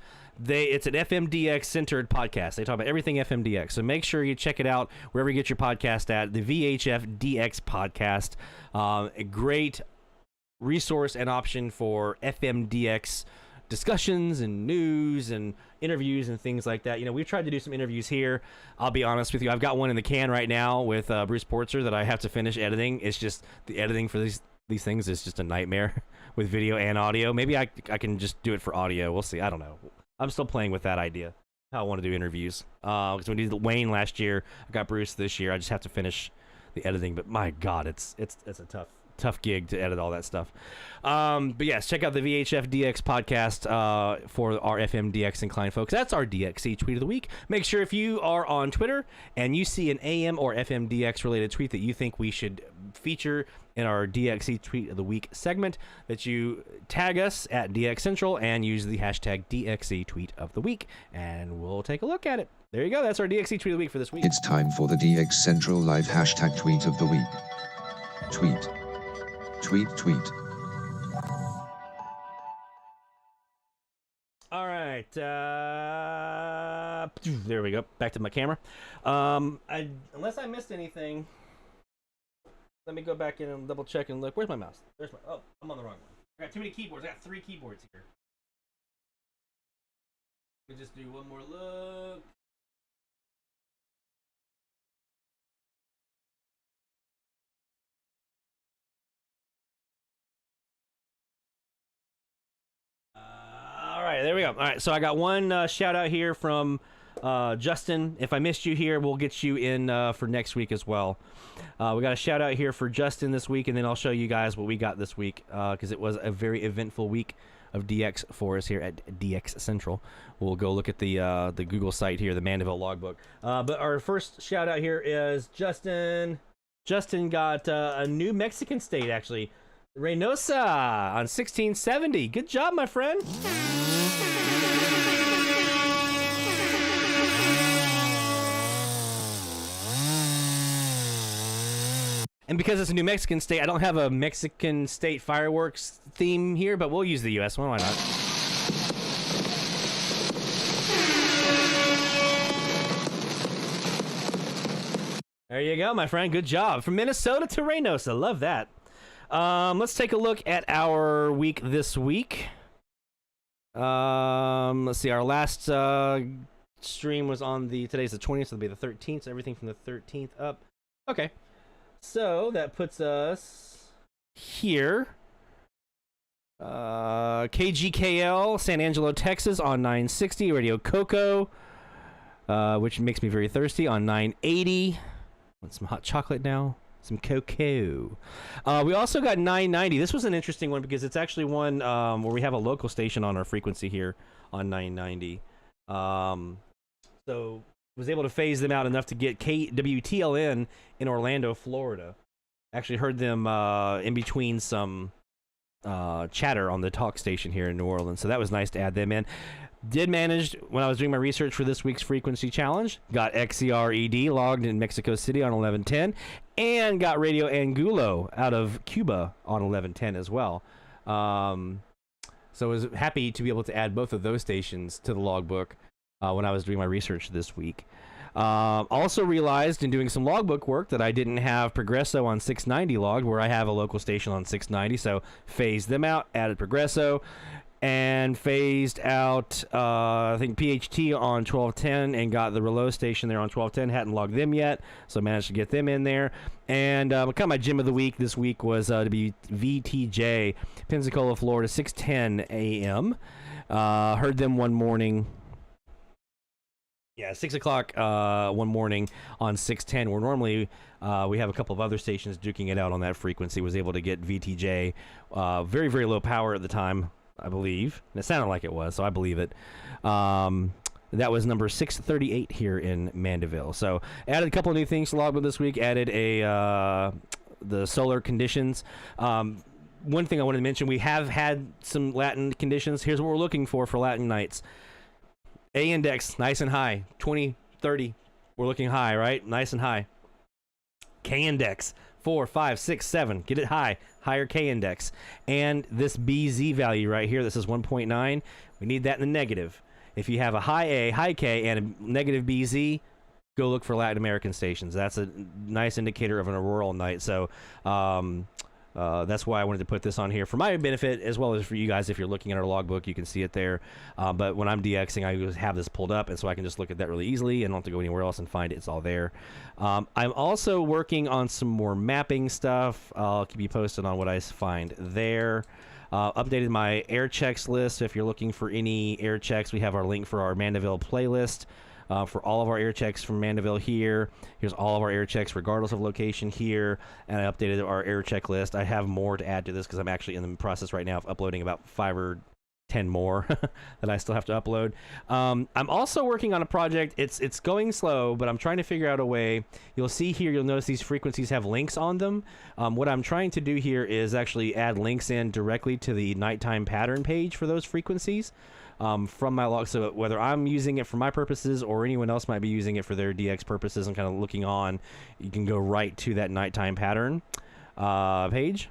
It's an FMDX centered podcast. They talk about everything FMDX. So make sure you check it out wherever you get your podcast at. The VHFDX podcast. A great resource and option for FMDX discussions and news and interviews and things like that. You know, we've tried to do some interviews here. I'll be honest with you, I've got one in the can right now with Bruce Portzer that I have to finish editing. It's just the editing for these things is just a nightmare with video and audio. Maybe I can just do it for audio. We'll see. I don't know. I'm still playing with that idea. How I want to do interviews. Because we did Wayne last year, I got Bruce this year. I just have to finish the editing. But my God, it's a tough gig to edit all that stuff. But yes, check out the VHF DX podcast for our FMDX inclined folks. That's our DXC tweet of the week. Make sure if you are on Twitter and you see an AM or FMDX related tweet that you think we should feature in our DXC tweet of the week segment, that you tag us at DX Central and use the hashtag DXC tweet of the week, and we'll take a look at it. There you go. That's our DXC tweet of the week for this week. It's time for the DX Central Live hashtag tweet of the week. Tweet. Tweet, tweet. All right. There we go. Back to my camera. Unless I missed anything, let me go back in and double check and look. Where's my mouse? There's my. Oh, I'm on the wrong one. I got too many keyboards. I got 3 keyboards here. Let me just do one more look. All right, there we go. All right, so I got one shout out here from Justin. If I missed you here, we'll get you in for next week as well. We got a shout out here for Justin this week, and then I'll show you guys what we got this week because it was a very eventful week of DX for us here at DX Central. We'll go look at the Google site here, the Mandeville logbook. But our first shout out here is Justin. Justin got a new Mexican state, actually. Reynosa on 1670. Good job, my friend. And because it's a New Mexican state, I don't have a Mexican state fireworks theme here, but we'll use the U.S. one. Why not? There you go, my friend. Good job. From Minnesota to Reynosa. Love that. Let's take a look at our week this week. Let's see. Our last stream was on today's the 20th, so it'll be the 13th. So everything from the 13th up. Okay. So that puts us here. KGKL, San Angelo, Texas on 960. Radio Coco, which makes me very thirsty, on 980. Want some hot chocolate now? Some cocoa. We also got 990. This was an interesting one because it's actually one where we have a local station on our frequency here on 990. So was able to phase them out enough to get WTLN in Orlando, Florida. Actually heard them in between some chatter on the talk station here in New Orleans. So that was nice to add them in. Did manage, when I was doing my research for this week's frequency challenge, got XCR-ED logged in Mexico City on 1110, and got Radio Angulo out of Cuba on 1110 as well. So I was happy to be able to add both of those stations to the logbook when I was doing my research this week. Also realized in doing some logbook work that I didn't have Progresso on 690 logged, where I have a local station on 690, so phased them out, added Progresso, and phased out, I think, PHT on 1210 and got the Relo station there on 1210. Hadn't logged them yet, so managed to get them in there. And kind of my gem of the week this week was to be VTJ, Pensacola, Florida, 6:10 a.m. Heard them one morning. Yeah, 6 o'clock one morning on 610, where normally we have a couple of other stations duking it out on that frequency. Was able to get VTJ, very, very low power at the time, I believe. And it sounded like it was, so I believe it. That was number 638 here in Mandeville. So added a couple of new things to logbook this week. Added the solar conditions. One thing I wanted to mention, we have had some Latin conditions. Here's what we're looking for Latin nights. A index, nice and high. 20, 30, we're looking high, right? Nice and high. K index, 4, 5, 6, 7. Get it high. Higher K index. And this BZ value right here, this is 1.9. We need that in the negative. If you have a high A, high K, and a negative BZ, go look for Latin American stations. That's a nice indicator of an auroral night. So That's why I wanted to put this on here for my benefit, as well as for you guys. If you're looking at our logbook, you can see it there. But when I'm DXing, I just have this pulled up, and so I can just look at that really easily and don't have to go anywhere else and find it. It's all there. I'm also working on some more mapping stuff. I'll keep you posted on what I find there. Updated my air checks list. If you're looking for any air checks, we have our link for our Mandeville playlist. For all of our air checks from Mandeville here. Here's all of our air checks regardless of location here, and I updated our air check list. I have more to add to this because I'm actually in the process right now of uploading about 5 or 10 more that I still have to upload. I'm also working on a project. It's going slow, but I'm trying to figure out a way. You'll see here, you'll notice these frequencies have links on them. What I'm trying to do here is actually add links in directly to the nighttime pattern page for those frequencies. From my log, so whether I'm using it for my purposes or anyone else might be using it for their DX purposes and kind of looking on, you can go right to that nighttime pattern page.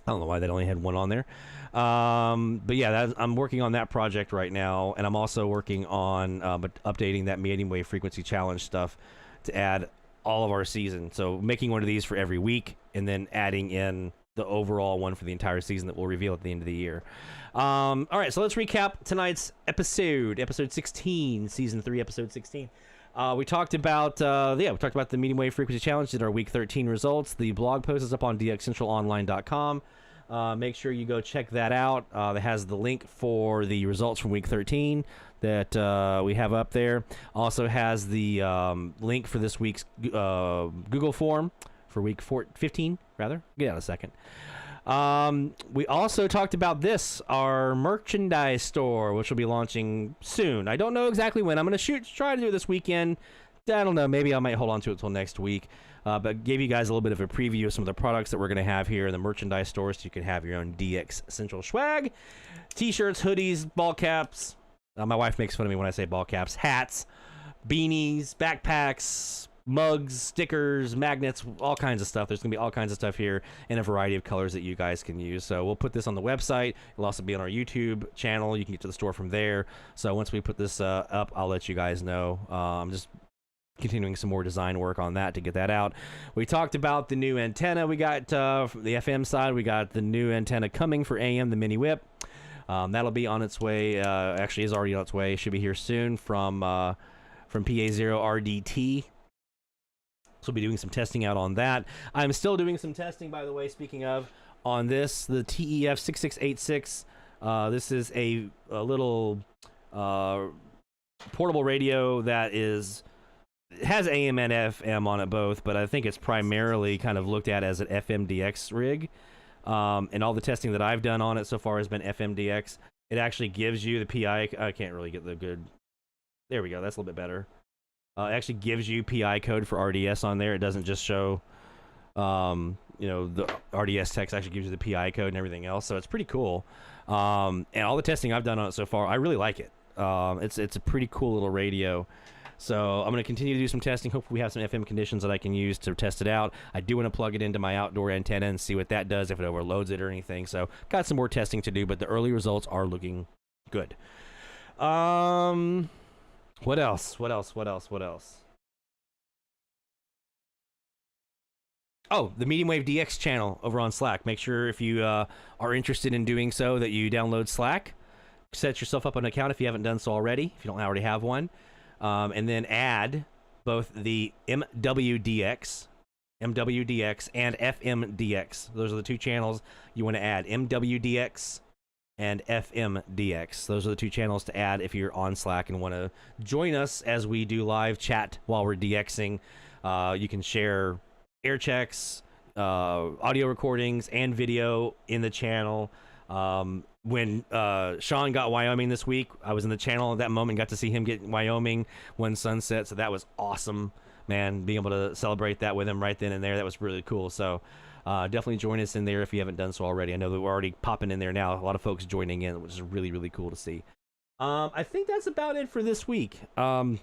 I don't know why that only had one on there. But yeah, I'm working on that project right now, and I'm also working on updating that medium wave frequency challenge stuff to add all of our season. So making one of these for every week, and then adding in the overall one for the entire season that we'll reveal at the end of the year. All right, so let's recap tonight's episode 16, season 3, episode 16. We talked about the medium wave frequency challenge, did our week 13 results. The blog post is up on dxcentralonline.com. Make sure you go check that out. That has the link for the results from week 13 that we have up there. Also has the link for this week's Google form for week 15, rather. Get out a second. We also talked about this, our merchandise store, which will be launching soon. I don't know exactly when. I'm going to try to do it this weekend. I don't know. Maybe I might hold on to it until next week. But gave you guys a little bit of a preview of some of the products that we're going to have here in the merchandise store, so you can have your own DX Central swag. T-shirts, hoodies, ball caps. My wife makes fun of me when I say ball caps. Hats, beanies, backpacks, mugs, stickers, magnets, all kinds of stuff. There's going to be all kinds of stuff here in a variety of colors that you guys can use. So we'll put this on the website. It'll also be on our YouTube channel. You can get to the store from there. So once we put this up, I'll let you guys know. I'm just continuing some more design work on that to get that out. We talked about the new antenna we got from the FM side. We got the new antenna coming for AM, the Mini Whip. That'll be on its way. Actually, is already on its way. Should be here soon from PA0 RDT. So we'll be doing some testing out on that. I'm still doing some testing, by the way, speaking of, on this, the TEF 6686. This is a little portable radio that has AM and FM on it both, but I think it's primarily kind of looked at as an FMDX rig. And all the testing that I've done on it so far has been FMDX. It actually gives you the PI. I can't really get the good. There we go. That's a little bit better. It actually gives you PI code for RDS on there. It doesn't just show, the RDS text. Actually gives you the PI code and everything else. So it's pretty cool. And all the testing I've done on it so far, I really like it. It's a pretty cool little radio. So I'm going to continue to do some testing. Hopefully we have some FM conditions that I can use to test it out. I do want to plug it into my outdoor antenna and see what that does, if it overloads it or anything. So got some more testing to do, but the early results are looking good. What else? Oh, the Medium Wave DX channel over on Slack. Make sure if you are interested in doing so that you download Slack. Set yourself up an account if you haven't done so already, if you don't already have one. And then add both the MWDX and FMDX. Those are the two channels you want to add. MWDX and FMDX. Those are the two channels to add if you're on Slack and want to join us as we do live chat while we're DXing. You can share air checks, audio recordings, and video in the channel. When Sean got Wyoming this week, I was in the channel at that moment, got to see him get Wyoming when sunset, so that was awesome, man. Being able to celebrate that with him right then and there, that was really cool. So definitely join us in there if you haven't done so already. I know that we're already popping in there now. A lot of folks joining in, which is really, really cool to see. I think that's about it for this week. You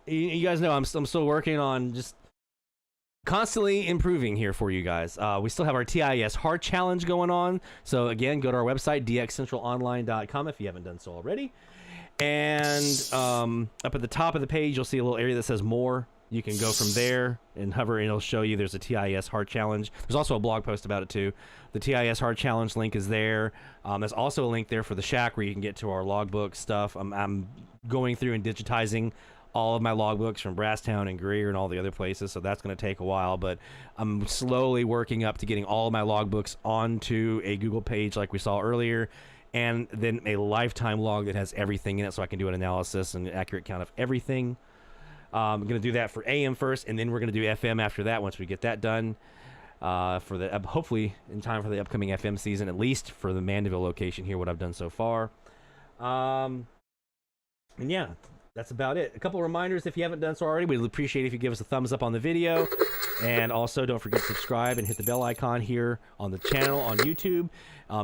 guys know I'm still working on just constantly improving here for you guys. We still have our TIS Hard Challenge going on. So again, go to our website, dxcentralonline.com, if you haven't done so already. And up at the top of the page, you'll see a little area that says more. You can go from there and hover, and it'll show you there's a TIS hard challenge. There's also a blog post about it too. The TIS hard challenge link is there. There's also a link there for the Shack where you can get to our logbook stuff. I'm going through and digitizing all of my logbooks from Brasstown and Greer and all the other places, so that's going to take a while, but I'm slowly working up to getting all of my logbooks onto a Google page like we saw earlier, and then a lifetime log that has everything in it so I can do an analysis and an accurate count of everything. I'm going to do that for AM first, and then we're going to do FM after that once we get that done. For the hopefully in time for the upcoming FM season, at least for the Mandeville location here, what I've done so far. And yeah, that's about it. A couple of reminders if you haven't done so already. We'd appreciate if you give us a thumbs up on the video. And also don't forget to subscribe and hit the bell icon here on the channel on YouTube.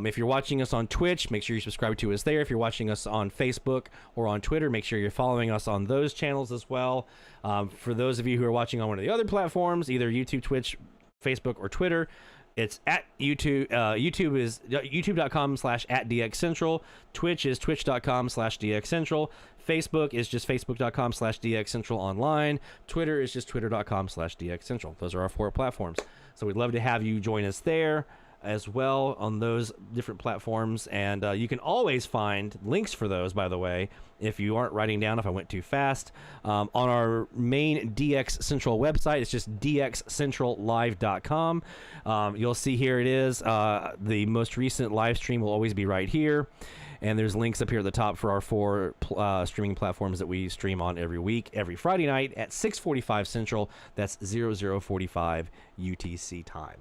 If you're watching us on Twitch, make sure you subscribe to us there. If you're watching us on Facebook or on Twitter, make sure you're following us on those channels as well. For those of you who are watching on one of the other platforms, either YouTube, Twitch, Facebook, or Twitter, it's at YouTube. YouTube is youtube.com/@DXCentral. Twitch is twitch.com/DXCentral. Facebook is just facebook.com/DXCentral online. Twitter is just twitter.com/DXCentral. Those are our 4 platforms. So we'd love to have you join us there as well on those different platforms. And you can always find links for those, by the way, if you aren't writing down, if I went too fast. On our main DX Central website, it's just dxcentrallive.com. You'll see here it is. The most recent live stream will always be right here. And there's links up here at the top for our 4 streaming platforms that we stream on every week, every Friday night at 6:45 Central. That's 00:45 UTC time.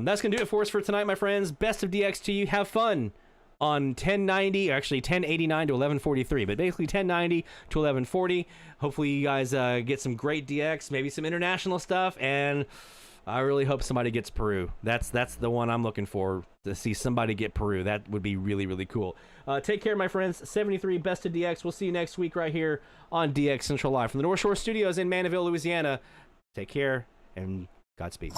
That's going to do it for us for tonight, my friends. Best of DX to you. Have fun on 1090, or actually 1089 to 1143, but basically 1090 to 1140. Hopefully you guys get some great DX, maybe some international stuff, and I really hope somebody gets Peru. That's the one I'm looking for, to see somebody get Peru. That would be really, really cool. Take care, my friends. 73 Best of DX. We'll see you next week right here on DX Central Live from the North Shore Studios in Mandeville, Louisiana. Take care, and Godspeed.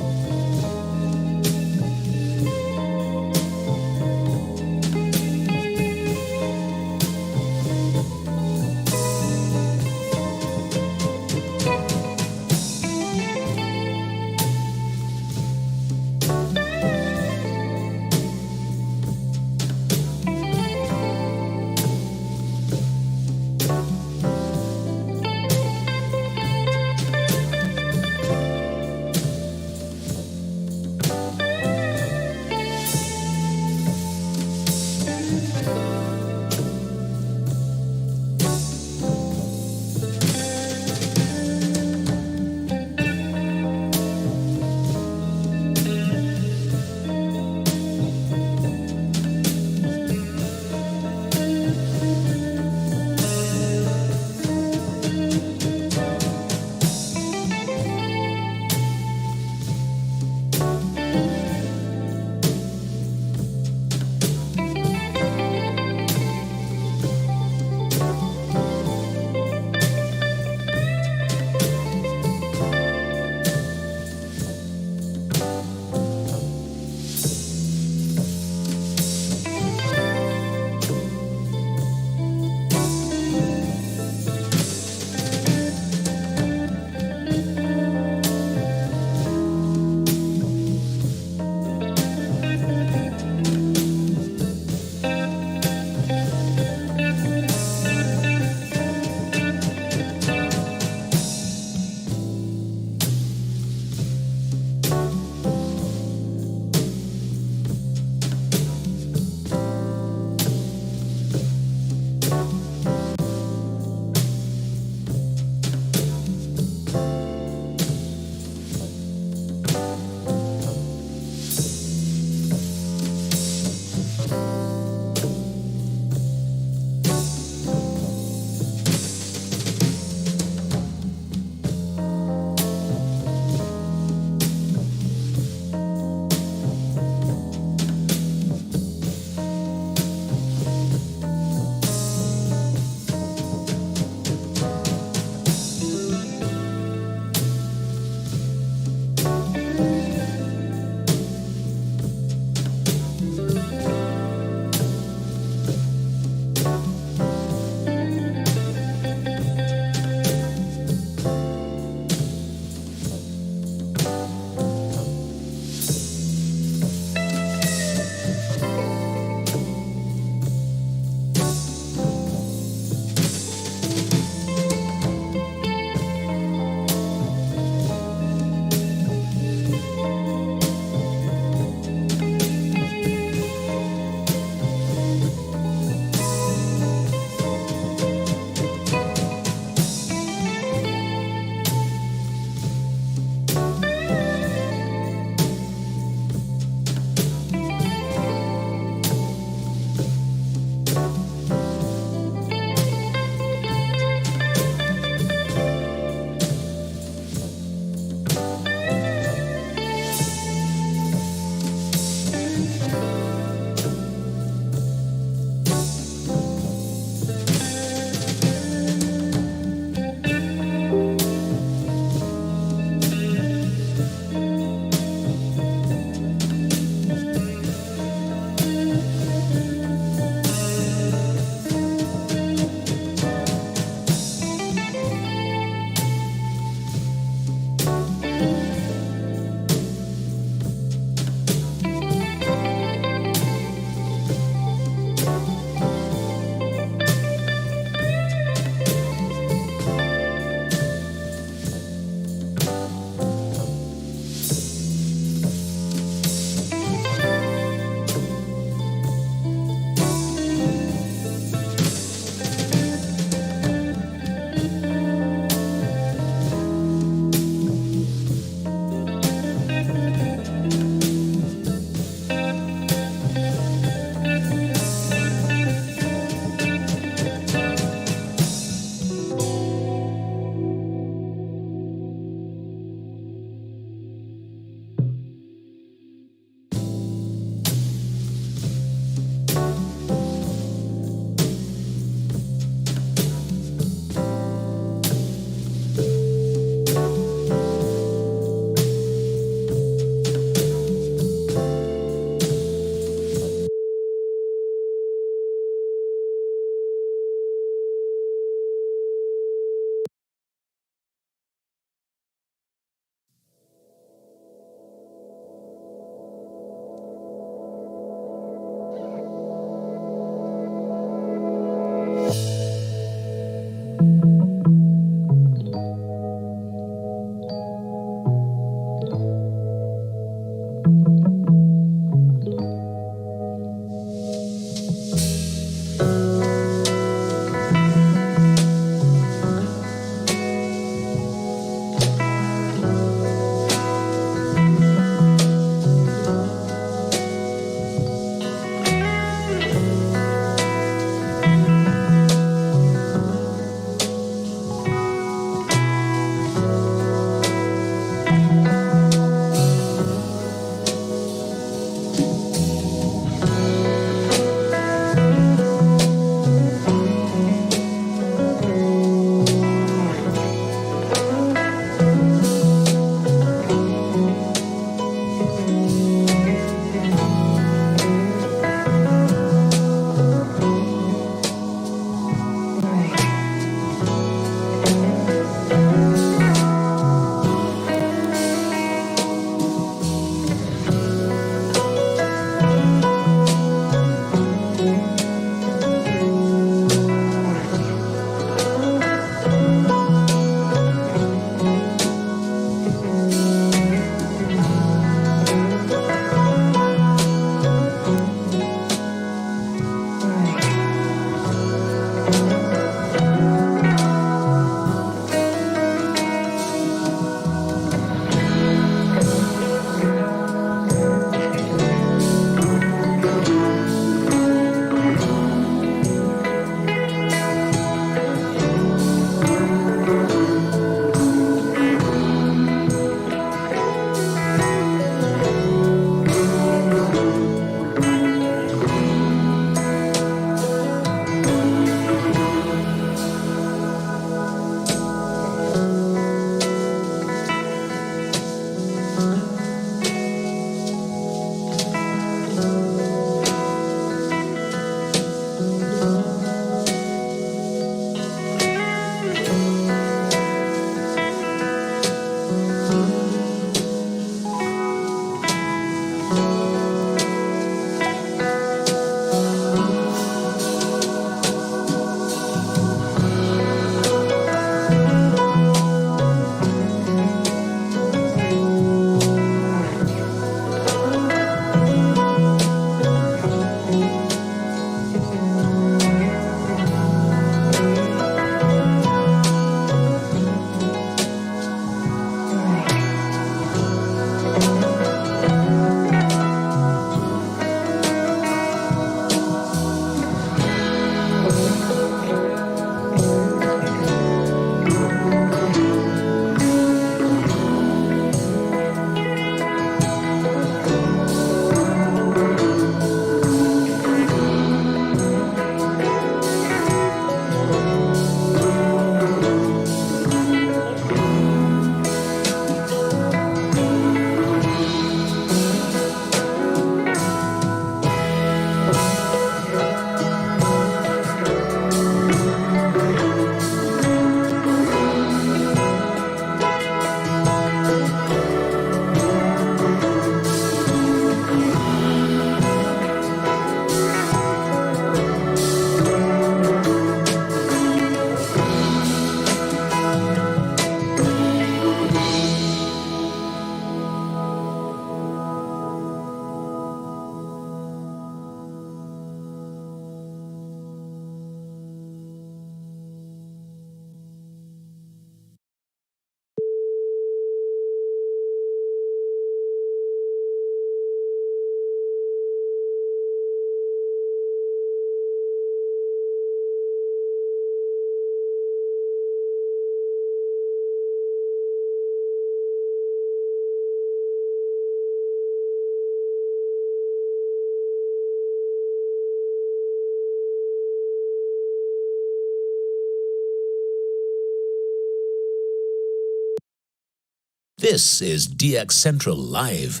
This is DX Central Live.